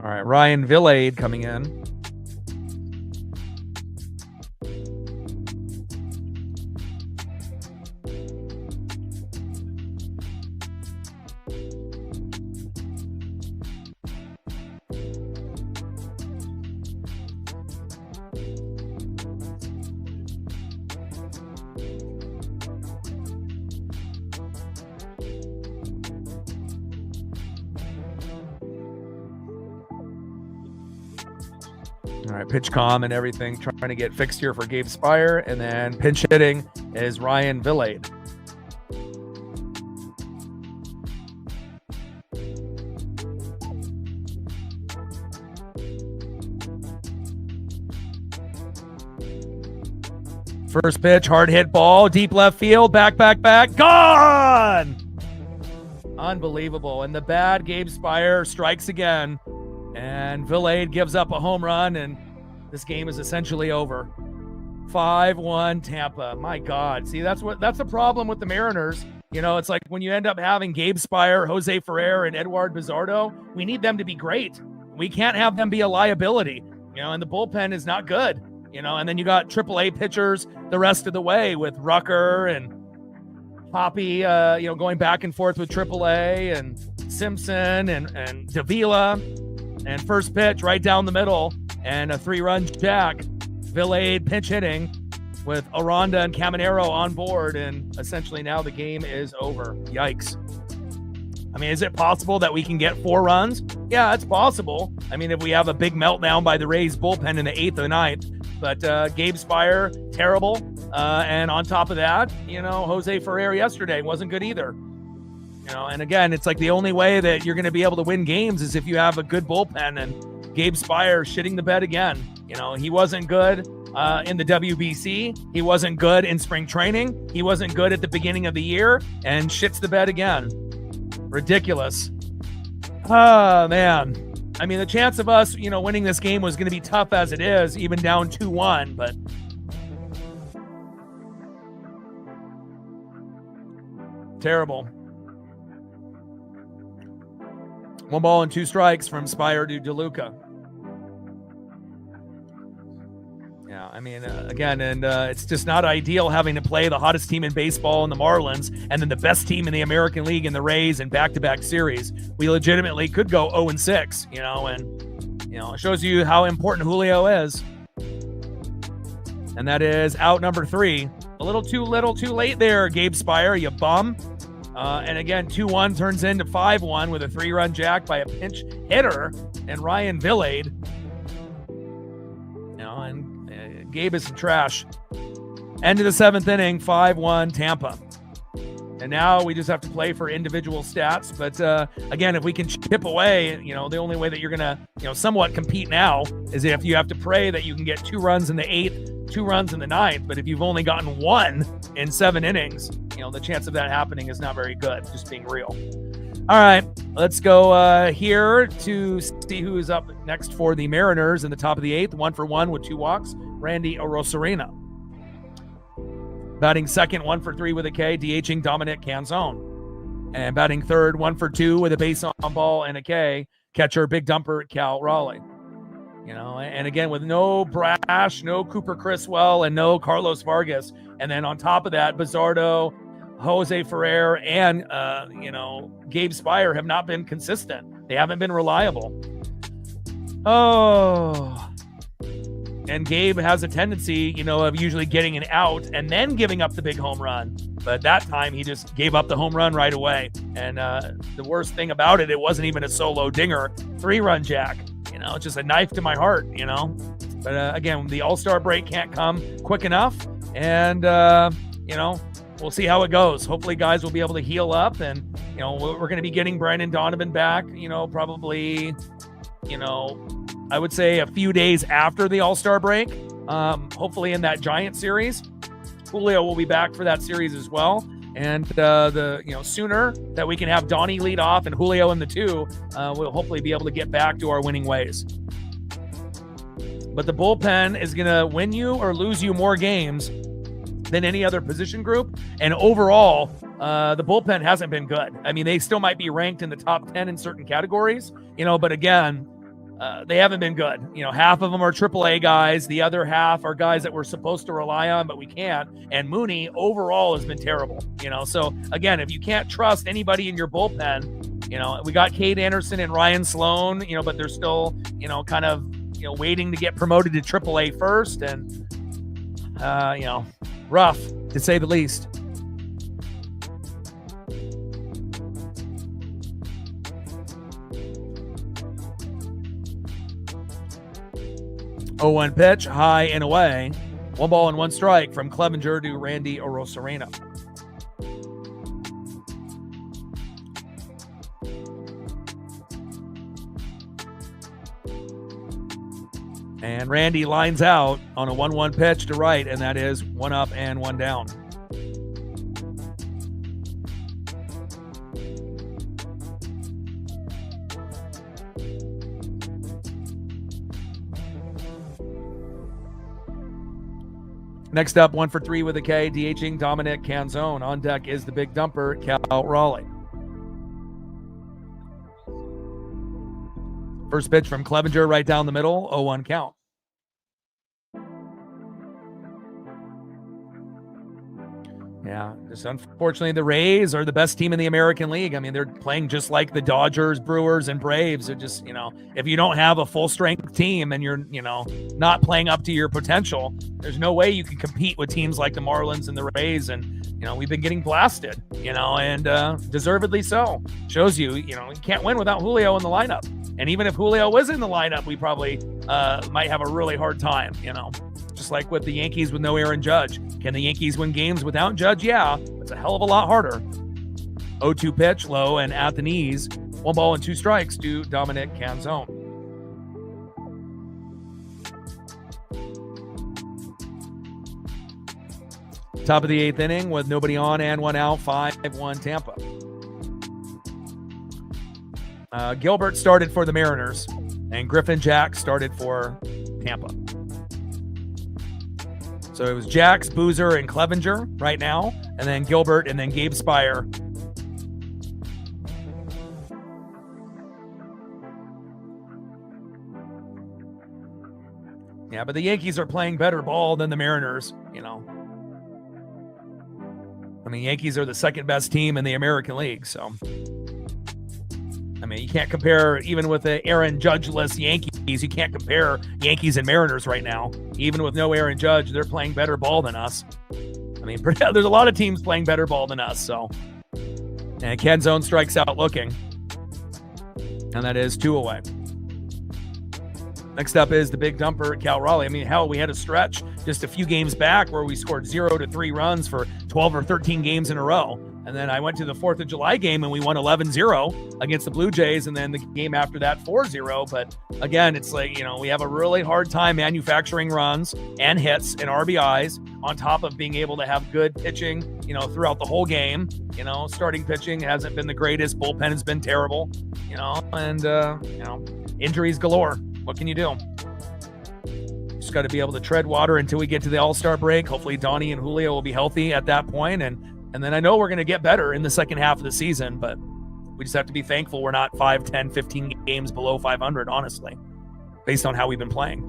All right, Ryan Villade coming in. All right, pitch calm and everything, trying to get fixed here for Gabe Spire. And then pinch hitting is Ryan Villade. First pitch, hard hit ball, deep left field, back, gone! Unbelievable. And the bad Gabe Spire strikes again. And Villade gives up a home run, and this game is essentially over. 5-1 Tampa. My God. See, that's the problem with the Mariners. It's like when you end up having Gabe Spire, Jose Ferrer, and Eduard Bizardo, we need them to be great. We can't have them be a liability, and the bullpen is not good, and then you got AAA pitchers the rest of the way with Rucker and Hoppy, going back and forth with AAA and Simpson and Davila. And first pitch right down the middle and a 3-run jack. Villade pinch hitting with Aranda and Caminero on board. And essentially now the game is over. Yikes. I mean, is it possible that we can get 4 runs? Yeah, it's possible. I mean, if we have a big meltdown by the Rays bullpen in the 8th or 9th. But Gabe Spire, terrible. And on top of that, Jose Ferrer yesterday wasn't good either. And again, it's like the only way that you're going to be able to win games is if you have a good bullpen, and Gabe Spire shitting the bed again. He wasn't good in the WBC. He wasn't good in spring training. He wasn't good at the beginning of the year, and shits the bed again. Ridiculous. Oh, man. I mean, the chance of us, winning this game was going to be tough as it is, even down 2-1, but terrible. 1 ball and 2 strikes from Spire to DeLuca. Yeah, I mean, again, and it's just not ideal having to play the hottest team in baseball in the Marlins and then the best team in the American League in the Rays in back-to-back series. We legitimately could go 0-6, and, it shows you how important Julio is. And that is out number 3. A little too late there, Gabe Spire, you bum. And again, 2-1 turns into 5-1 with a 3-run jack by a pinch hitter and Ryan Villade. And Gabe is some trash. End of the 7th inning, 5-1 Tampa. And now we just have to play for individual stats. But again, if we can chip away, the only way that you're going to, somewhat compete now is if you have to pray that you can get 2 runs in the 8th, 2 runs in the 9th. But if you've only gotten 1 in 7 innings, the chance of that happening is not very good, just being real. All right, let's go here to see who is up next for the Mariners in the top of the 8th. 1 for 1 with 2 walks, Randy Arozarena. Batting second, 1 for 3 with a K, DHing Dominic Canzone. And batting third, 1 for 2 with a base on ball and a K, catcher Big Dumper Cal Raleigh. And again, with no Brash, no Cooper Criswell, and no Carlos Vargas. And then on top of that, Bizardo, Jose Ferrer, and, Gabe Spire have not been consistent. They haven't been reliable. Oh. And Gabe has a tendency, of usually getting an out and then giving up the big home run. But that time he just gave up the home run right away. And the worst thing about it, it wasn't even a solo dinger, 3-run jack. it's just a knife to my heart, But again, the All-Star break can't come quick enough. And, we'll see how it goes. Hopefully guys will be able to heal up, and, we're going to be getting Brandon Donovan back, probably, I would say a few days after the All-Star break, hopefully in that Giant series. Julio will be back for that series as well. And sooner that we can have Donnie lead off and Julio in the 2, we'll hopefully be able to get back to our winning ways. But the bullpen is going to win you or lose you more games than any other position group. And overall, the bullpen hasn't been good. I mean, they still might be ranked in the top 10 in certain categories, but again, they haven't been good. Half of them are AAA guys. The other half are guys that we're supposed to rely on, but we can't. And Mooney overall has been terrible. So again, if you can't trust anybody in your bullpen, we got Cade Anderson and Ryan Sloan, but they're still, kind of, waiting to get promoted to AAA first. And, rough to say the least. Oh, 1 pitch, high and away. 1 ball and 1 strike from Clevenger to Randy Arozarena. And Randy lines out on a 1-1 pitch to right, and that is 1 up and 1 down. Next up, 1 for 3 with a K, DHing Dominic Canzone. On deck is the big dumper, Cal Raleigh. First pitch from Clevenger right down the middle, 0-1 count. Yeah, just unfortunately, the Rays are the best team in the American League. I mean, they're playing just like the Dodgers, Brewers, and Braves. They're just, if you don't have a full-strength team and you're, not playing up to your potential, there's no way you can compete with teams like the Marlins and the Rays. And, we've been getting blasted, and deservedly so. Shows you, you can't win without Julio in the lineup. And even if Julio was in the lineup, we probably might have a really hard time, Just like with the Yankees with no Aaron Judge. Can the Yankees win games without Judge? Yeah, it's a hell of a lot harder. 0-2 pitch, low and at the knees. 1 ball and 2 strikes to Dominic Canzone. Top of the 8th inning with nobody on and 1 out, 5-1 Tampa. Gilbert started for the Mariners, and Griffin Jack started for Tampa. So it was Jax, Boozer, and Clevenger right now, and then Gilbert, and then Gabe Spire. Yeah, but the Yankees are playing better ball than the Mariners, I mean, Yankees are the second best team in the American League, so... I mean, you can't compare, even with the Aaron Judge-less Yankees, you can't compare Yankees and Mariners right now. Even with no Aaron Judge, they're playing better ball than us. I mean, there's a lot of teams playing better ball than us, so. And Canzone strikes out looking. And that is 2 away. Next up is the big dumper, Cal Raleigh. I mean, hell, we had a stretch just a few games back where we scored 0 to 3 runs for 12 or 13 games in a row. And then I went to the 4th of July game and we won 11-0 against the Blue Jays. And then the game after that, 4-0. But again, it's like, we have a really hard time manufacturing runs and hits and RBIs on top of being able to have good pitching, throughout the whole game. Starting pitching hasn't been the greatest. Bullpen has been terrible, and injuries galore. What can you do? Just got to be able to tread water until we get to the All-Star break. Hopefully Donnie and Julio will be healthy at that point. And then I know we're going to get better in the second half of the season, but we just have to be thankful we're not 5, 10, 15 games below 500, honestly, based on how we've been playing.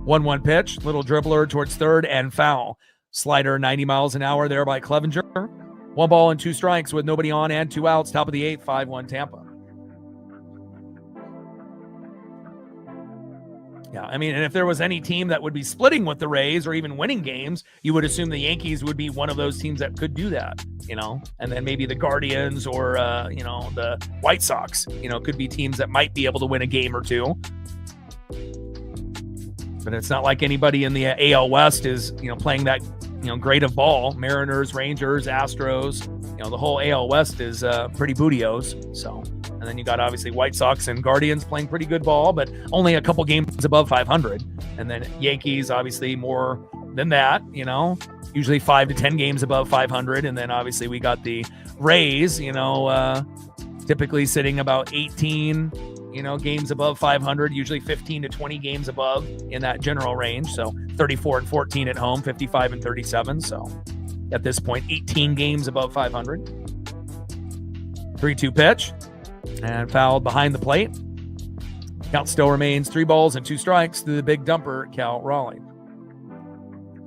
1-1 pitch, little dribbler towards third and foul. Slider 90 miles an hour there by Clevenger. 1 ball and 2 strikes with nobody on and 2 outs. Top of the 8th, 5-1 Tampa. Yeah, I mean, and if there was any team that would be splitting with the Rays or even winning games, you would assume the Yankees would be one of those teams that could do that, and then maybe the Guardians or, the White Sox, could be teams that might be able to win a game or two. But it's not like anybody in the AL West is, playing that, great of ball. Mariners, Rangers, Astros, the whole AL West is pretty bootios. So, and then you got obviously White Sox and Guardians playing pretty good ball, but only a couple games above 500. And then Yankees, obviously more than that, usually 5 to 10 games above 500. And then obviously we got the Rays, typically sitting about 18, games above 500, usually 15 to 20 games above in that general range. So 34 and 14 at home, 55 and 37. So at this point, 18 games above 500. 3-2 pitch and fouled behind the plate. Count still remains 3 balls and 2 strikes to the big dumper, Cal Raleigh.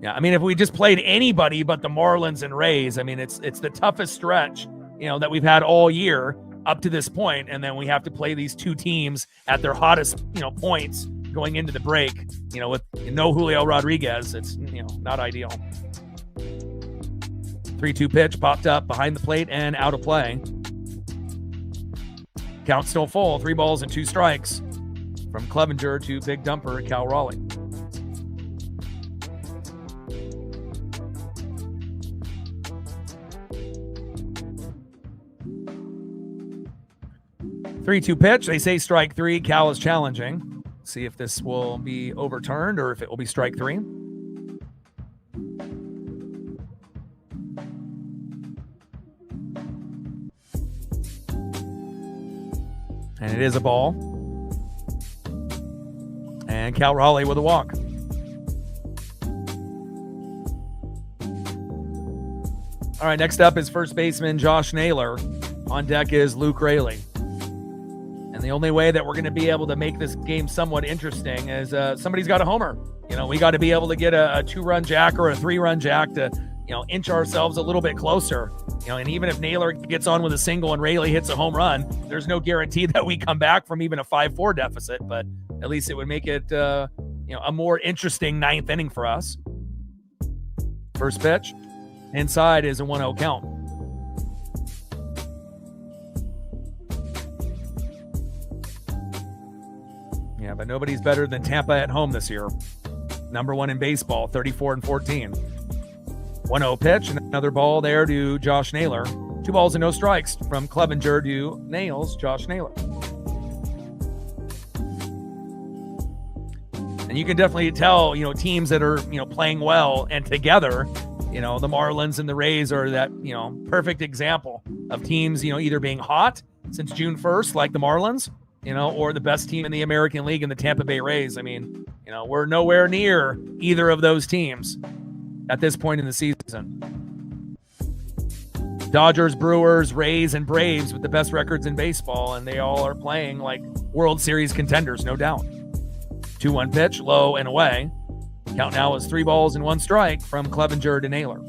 Yeah, I mean, if we just played anybody but the Marlins and Rays, I mean, it's the toughest stretch, that we've had all year up to this point, and then we have to play these 2 teams at their hottest, points going into the break, with no Julio Rodriguez. It's, not ideal. 3-2 pitch popped up behind the plate and out of play. Count still full, 3 balls and 2 strikes from Clevenger to big dumper Cal Raleigh. Three-two pitch. They say strike 3. Cal is challenging. See if this will be overturned or if it will be strike 3. And it is a ball. And Cal Raleigh with a walk. All right, next up is first baseman Josh Naylor. On deck is Luke Raley. And the only way that we're going to be able to make this game somewhat interesting is somebody's got a homer. We got to be able to get a 2-run jack or a 3-run jack to, inch ourselves a little bit closer. And even if Naylor gets on with a single and Raley hits a home run, there's no guarantee that we come back from even a 5-4 deficit. But at least it would make it, a more interesting 9th inning for us. First pitch. Inside is a 1-0 count. Yeah, but nobody's better than Tampa at home this year. Number 1 in baseball, 34 and 14. 1-0 pitch, and another ball there to Josh Naylor. 2 balls and no strikes from Clevenger to Nails, Josh Naylor. And you can definitely tell, teams that are, playing well and together, the Marlins and the Rays are that, perfect example of teams, either being hot since June 1st, like the Marlins, or the best team in the American League in the Tampa Bay Rays. I mean, we're nowhere near either of those teams at this point in the season. Dodgers, Brewers, Rays, and Braves with the best records in baseball, and they all are playing like World Series contenders, no doubt. 2-1 pitch, low and away. Count now is 3 balls and 1 strike from Clevenger to Naylor.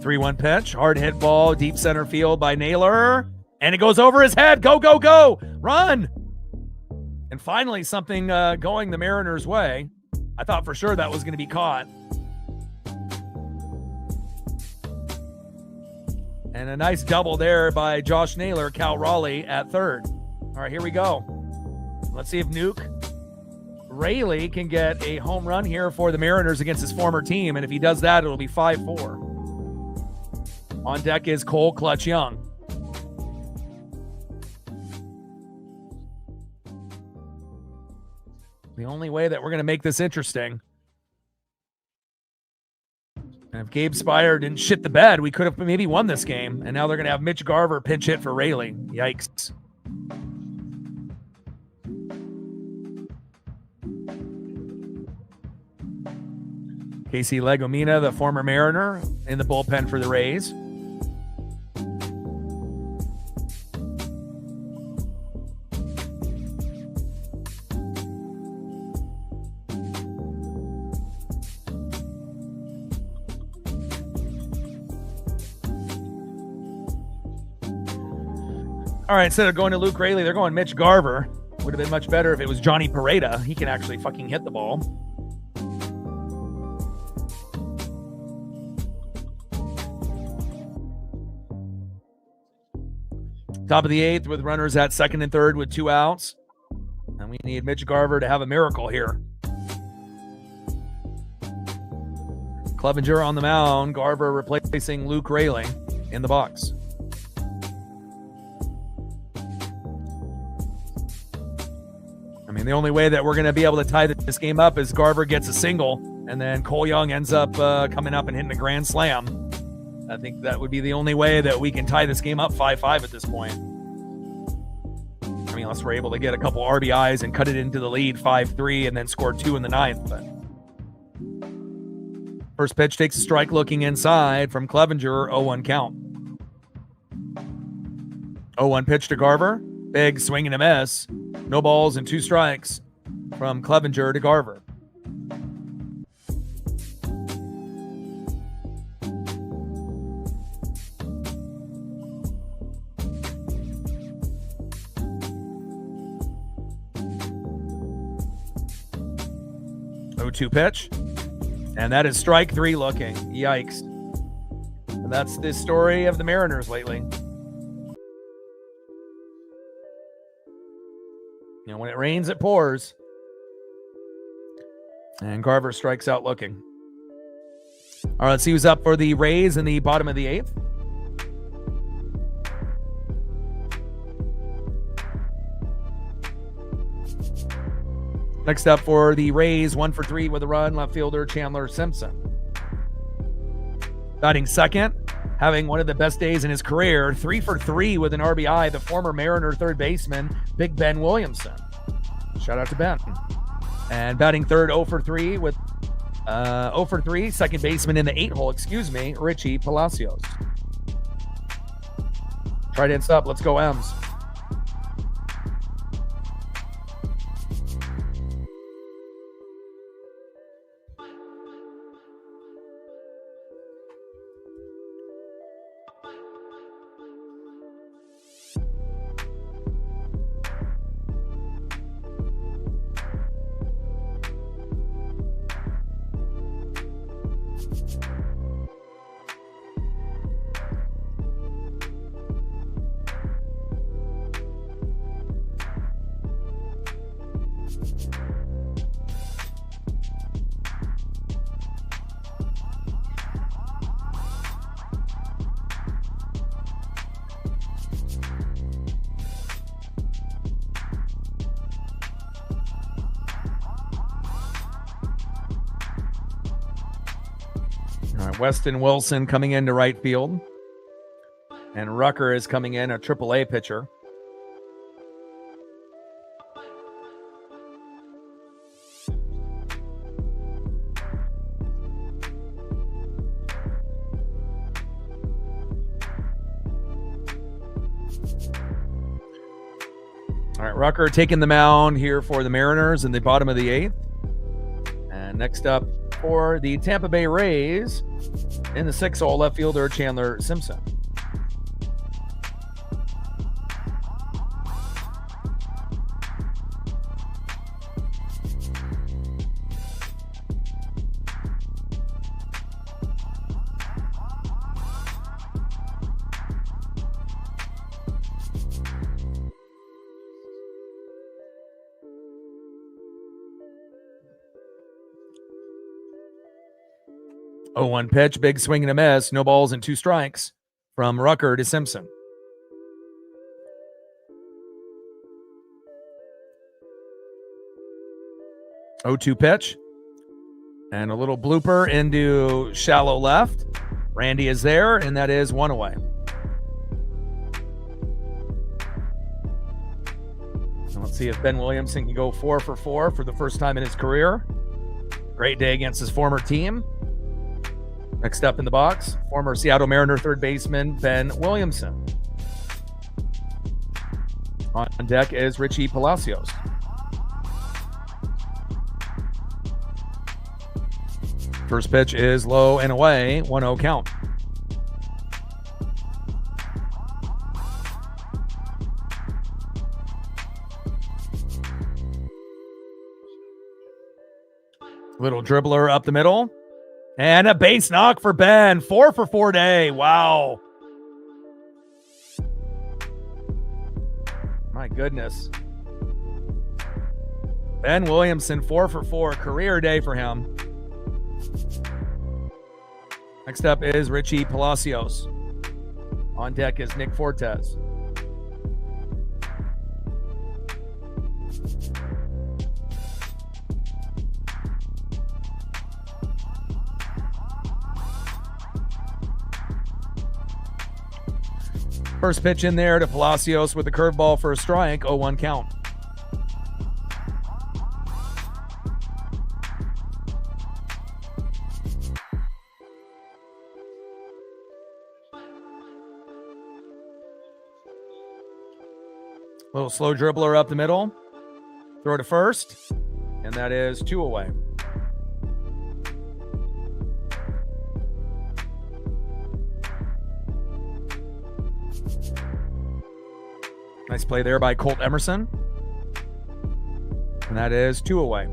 Three-one pitch, hard hit ball, deep center field by Naylor, and it goes over his head. Go, go, go, run! And finally, something going the Mariners' way. I thought for sure that was going to be caught. And a nice double there by Josh Naylor, Cal Raleigh at third. All right, here we go. Let's see if Nuke Raley can get a home run here for the Mariners against his former team. And if he does that, it'll be 5-4. On deck is Cole Clutch Young. The only way that we're going to make this interesting. And if Gabe Spire didn't shit the bed, we could have maybe won this game. And now they're going to have Mitch Garver pinch hit for Raley. Yikes. Casey Legomina, the former Mariner, in the bullpen for the Rays. All right, instead of going to Luke Raley, they're going Mitch Garver. Would have been much better if it was Johnny Pareda. He can actually fucking hit the ball. Top of the 8th with runners at second and third with 2 outs. And we need Mitch Garver to have a miracle here. Clevenger on the mound. Garver replacing Luke Rayling in the box. I mean, the only way that we're going to be able to tie this game up is Garver gets a single, and then Cole Young ends up coming up and hitting a grand slam. I think that would be the only way that we can tie this game up 5-5 at this point. I mean, unless we're able to get a couple RBIs and cut it into the lead 5-3 and then score 2 in the 9th. But first pitch takes a strike looking inside from Clevenger, 0-1 count. 0-1 pitch to Garver. Big swing and a miss. No balls and 2 strikes from Clevenger to Garver. Two pitch, and that is strike 3 looking. Yikes. And that's the story of the Mariners lately. You know, when it rains, it pours. And Garver strikes out looking. All right, let's see who's up for the Rays in the bottom of the 8th. Next up for the Rays, 1 for 3 with a run, left fielder Chandler Simpson. Batting second, having one of the best days in his career, 3 for 3 with an RBI, the former Mariner third baseman, Big Ben Williamson. Shout out to Ben. And batting third, 0 for 3 with 0 for 3, second baseman in the 8-hole, Richie Palacios. Trident's up. Let's go, M's. All right, Weston Wilson coming into right field. And Rucker is coming in, a AAA pitcher. All right, Rucker taking the mound here for the Mariners in the bottom of the 8th. And next up for the Tampa Bay Rays in the 6-hole, left fielder Chandler Simpson. Oh, 1 pitch, big swing and a miss, no balls and 2 strikes from Rucker to Simpson. Oh, 2 pitch, and a little blooper into shallow left. Randy is there, and that is 1 away. And let's see if Ben Williamson can go 4 for 4 for the first time in his career. Great day against his former team. Next up in the box, former Seattle Mariner third baseman Ben Williamson. On deck is Richie Palacios. First pitch is low and away, 1-0 count. Little dribbler up the middle. And a base knock for Ben. 4 for 4 day. Wow. My goodness. Ben Williamson, 4 for 4. Career day for him. Next up is Richie Palacios. On deck is Nick Fortes. First pitch in there to Palacios with the curveball for a strike, 0-1 count. Little slow dribbler up the middle. Throw to first, and that is 2 away. Nice play there by Colt Emerson. And that is 2 away.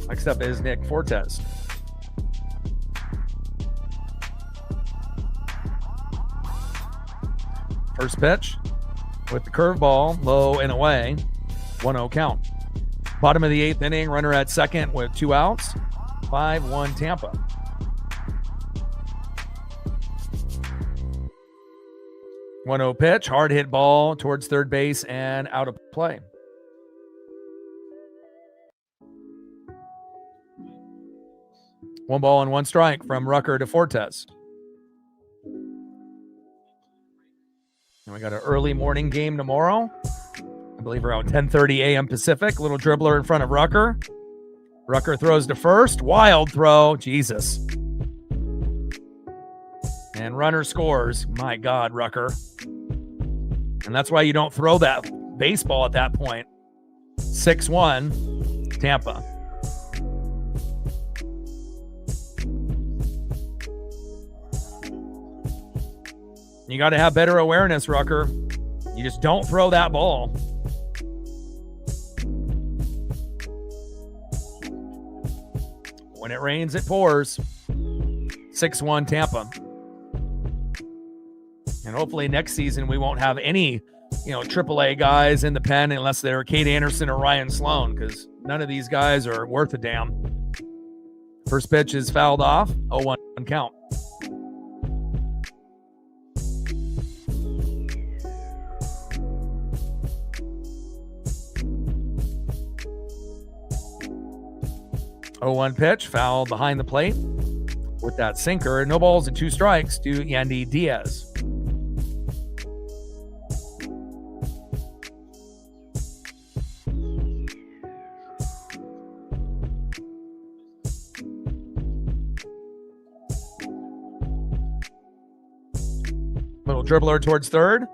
Next up is Nick Fortes. First pitch with the curveball, low and away, 1-0 count. Bottom of the 8th inning, runner at second with 2 outs, 5-1 Tampa. One-zero pitch, hard hit ball towards third base and out of play. One ball and 1 strike from Rucker to Fortes. And we got an early morning game tomorrow. I believe around 10:30 a.m. Pacific. Little dribbler in front of Rucker. Rucker throws to first. Wild throw. Jesus. And runner scores. My God, Rucker. And that's why you don't throw that baseball at that point. 6-1, Tampa. You got to have better awareness, Rucker. You just don't throw that ball. When it rains, it pours. 6-1 Tampa. And hopefully next season we won't have any, AAA guys in the pen unless they're Kate Anderson or Ryan Sloan, because none of these guys are worth a damn. First pitch is fouled off. 0-1 count. Oh-1 pitch, foul behind the plate with that sinker. No balls and 2 strikes to Yandy Diaz. Little dribbler towards third.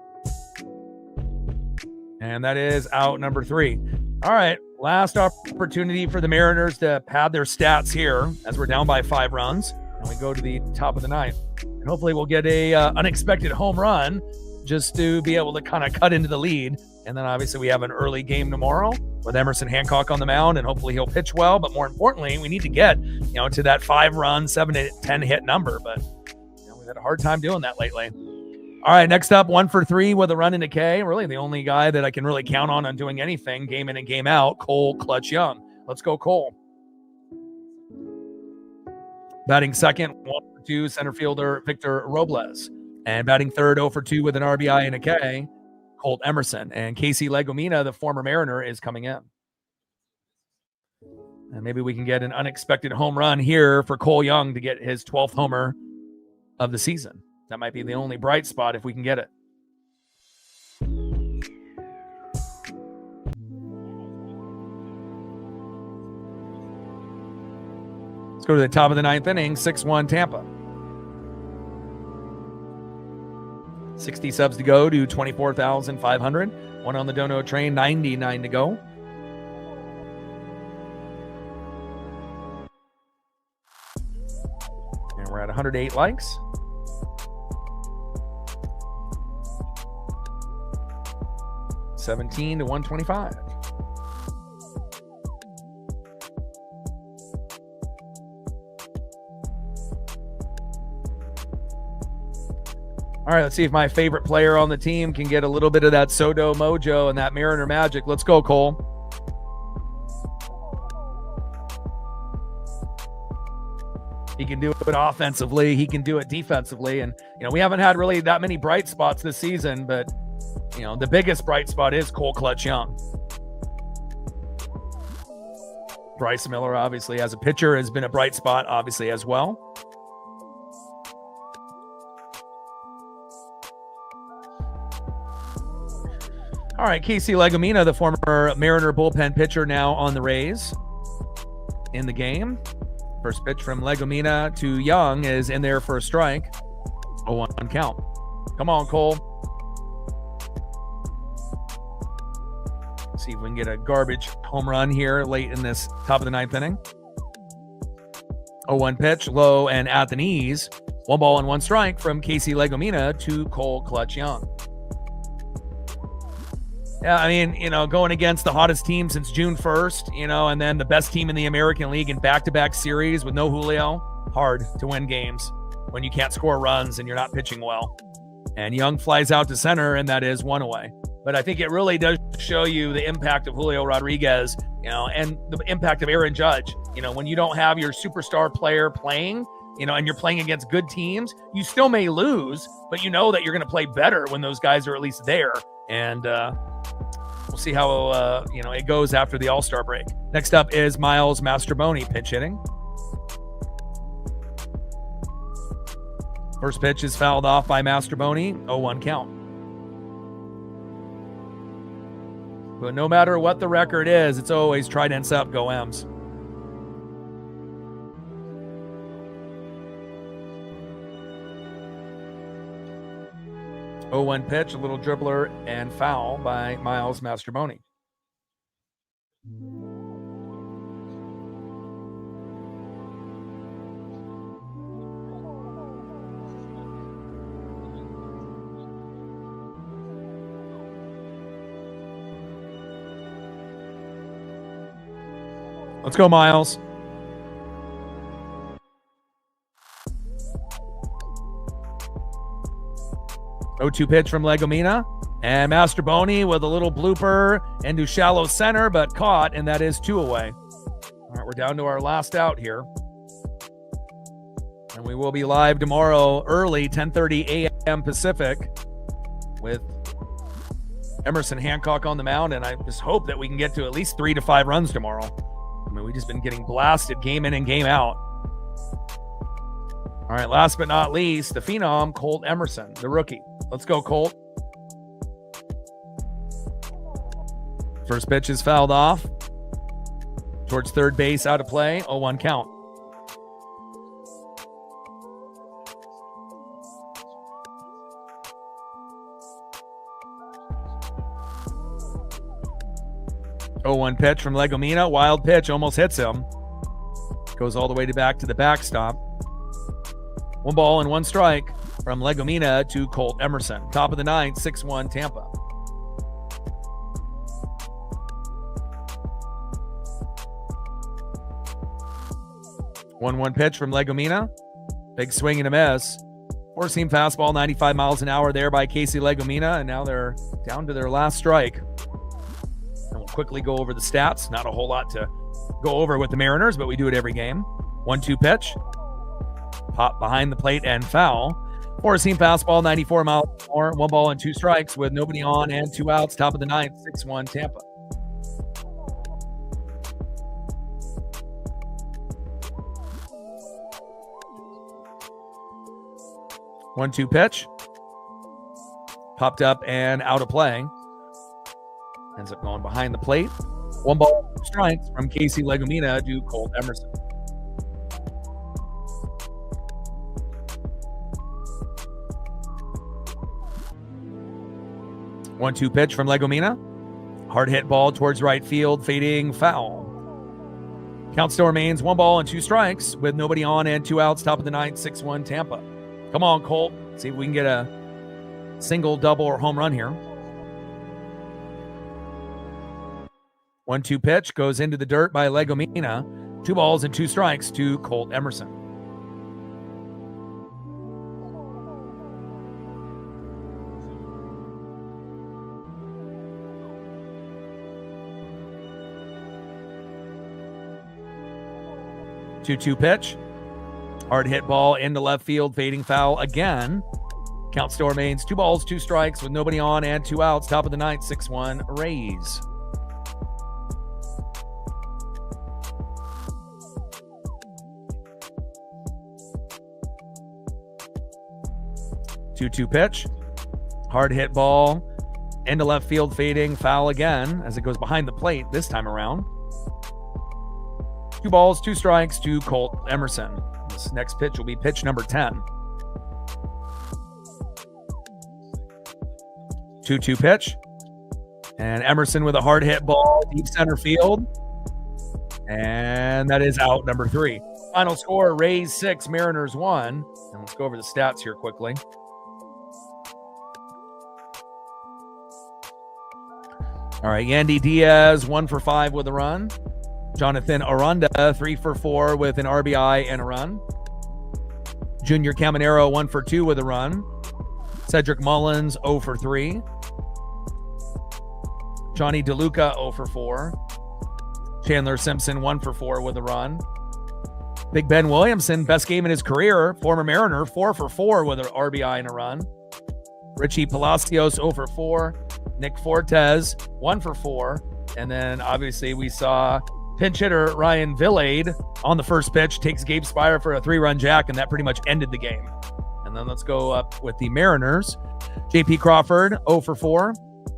And that is out number 3. All right. Last opportunity for the Mariners to pad their stats here as we're down by 5 runs. And we go to the top of the 9th. And hopefully we'll get a unexpected home run just to be able to kind of cut into the lead. And then obviously we have an early game tomorrow with Emerson Hancock on the mound, and hopefully he'll pitch well. But more importantly, we need to get, to that 5-run, 7 to 10 hit number. But we've had a hard time doing that lately. All right, next up, 1 for 3 with a run into K. Really the only guy that I can really count on doing anything, game in and game out, Cole Clutch Young. Let's go, Cole. Batting second, 1 for 2, center fielder Victor Robles. And batting third, 0 for 2 with an RBI and a K, Colt Emerson. And Casey Legomina, the former Mariner, is coming in. And maybe we can get an unexpected home run here for Cole Young to get his 12th homer of the season. That might be the only bright spot if we can get it. Let's go to the top of the 9th inning, 6-1 Tampa. 60 subs to go to 24,500. 1 on the dono train, 99 to go. And we're at 108 likes. $17 to $125. All right, let's see if my favorite player on the team can get a little bit of that Soto mojo and that Mariner magic. Let's go, Cole. He can do it offensively. He can do it defensively. And, we haven't had really that many bright spots this season, but, the biggest bright spot is Cole Clutch Young. Bryce Miller, obviously, as a pitcher, has been a bright spot, obviously, as well. All right, Casey Legumina, the former Mariner bullpen pitcher, now on the Rays in the game. First pitch from Legumina to Young is in there for a strike. 0-1 count. Come on, Cole. See if we can get a garbage home run here late in this top of the ninth inning. 0-1 pitch, low and at the knees. 1 ball and 1 strike from Casey Legumina to Cole Clutch Young. Yeah, I mean, going against the hottest team since June 1st, and then the best team in the American League in back-to-back series with no Julio, hard to win games when you can't score runs and you're not pitching well. And Young flies out to center, and that is 1 away. But I think it really does show you the impact of Julio Rodriguez, and the impact of Aaron Judge. When you don't have your superstar player playing, and you're playing against good teams, you still may lose, but you know that you're going to play better when those guys are at least there. And we'll see how it goes after the All-Star break. Next up is Miles Mastrobuoni pinch hitting. First pitch is fouled off by Mastrobuoni. 0-1 count. But no matter what the record is, it's always Tridents up, go M's. Oh, 0-1 pitch, a little dribbler and foul by Miles Mastrobuoni. Let's go, Miles. Oh, 0-2 pitch from Legumina. And Mastrobuoni with a little blooper into shallow center, but caught, and that is 2 away. All right, we're down to our last out here. And we will be live tomorrow early, 10:30 a.m. Pacific, with Emerson Hancock on the mound, and I just hope that we can get to at least 3 to 5 runs tomorrow. I mean, we've just been getting blasted game in and game out. All right, last but not least, the phenom, Colt Emerson, the rookie. Let's go, Colt. First pitch is fouled off. Towards third base, out of play, 0-1 count. Oh, 0-1 pitch from Legumina. Wild pitch, almost hits him. Goes all the way back to the backstop. 1 ball and 1 strike from Legumina to Colt Emerson. Top of the ninth, 6-1 Tampa. One pitch from Legumina. Big swing and a miss. Four-seam fastball, 95 miles an hour there by Casey Legumina, and now they're down to their last strike. And we'll quickly go over the stats. Not a whole lot to go over with the Mariners, but we do it every game. 1-2 pitch. Pop behind the plate and foul. Four-seam fastball, 94 miles an hour. 1 ball and 2 strikes with nobody on and 2 outs. Top of the ninth, 6-1 Tampa. One-two pitch. Popped up and out of play. Ends up going behind the plate. 1 ball, 2 strikes from Casey Legumina to Colt Emerson. One-two pitch from Legumina. Hard hit ball towards right field, fading foul. Count still remains 1 ball and 2 strikes with nobody on and 2 outs. Top of the ninth, 6-1 Tampa. Come on, Colt. See if we can get a single, double, or home run here. 1-2 pitch goes into the dirt by Legumina. 2 balls and 2 strikes to Colt Emerson. 2-2 pitch. Hard hit ball into left field, fading foul again. Count still remains 2 balls, 2 strikes with nobody on and 2 outs. Top of the ninth, 6-1 Rays. Two pitch. Hard hit ball into left field, fading foul again as it goes behind the plate this time around. 2 balls, 2 strikes to Colt Emerson. This next pitch will be pitch number 10. 2-2 pitch. And Emerson with a hard hit ball, deep center field. And that is out number 3. Final score, Rays 6, Mariners 1. And let's go over the stats here quickly. All right, Yandy Diaz, 1 for 5 with a run. Jonathan Aranda, 3 for 4 with an RBI and a run. Junior Caminero, 1 for 2 with a run. Cedric Mullins, 0 for 3. Johnny DeLuca, 0 for 4. Chandler Simpson, 1 for 4 with a run. Big Ben Williamson, best game in his career, former Mariner, 4 for 4 with an RBI and a run. Richie Palacios, 0 for 4. Nick Fortes, 1 for 4. And then obviously we saw pinch hitter Ryan Villade on the first pitch, takes Gabe Spire for a 3-run jack, and that pretty much ended the game. And then let's go up with the Mariners. JP Crawford, 0 for 4.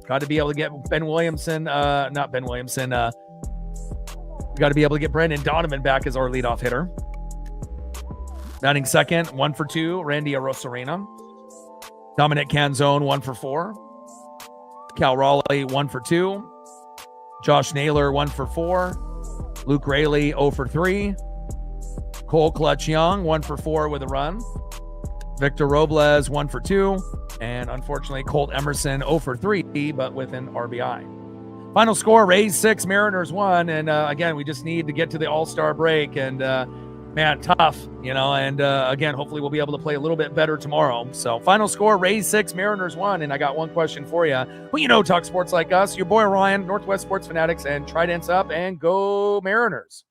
Got to be able to get Ben Williamson, not Ben Williamson. We got to be able to get Brandon Donovan back as our leadoff hitter. Batting second, 1 for 2, Randy Arozarena. Dominic Canzone, 1 for 4. Cal Raleigh, 1 for 2. Josh Naylor, 1 for 4. Luke Raley, 0 for 3. Cole Clutch Young, 1 for 4 with a run. Victor Robles, 1 for 2. And unfortunately, Colt Emerson, 0 for 3, but with an RBI. Final score, Rays 6, Mariners 1. And again, we just need to get to the All-Star break. And man, tough, and again, hopefully we'll be able to play a little bit better tomorrow. So final score, Rays 6, Mariners 1. And I got one question for you. Well, talk sports like us. Your boy Ryan, Northwest Sports Fanatics, and Tridents up and go Mariners.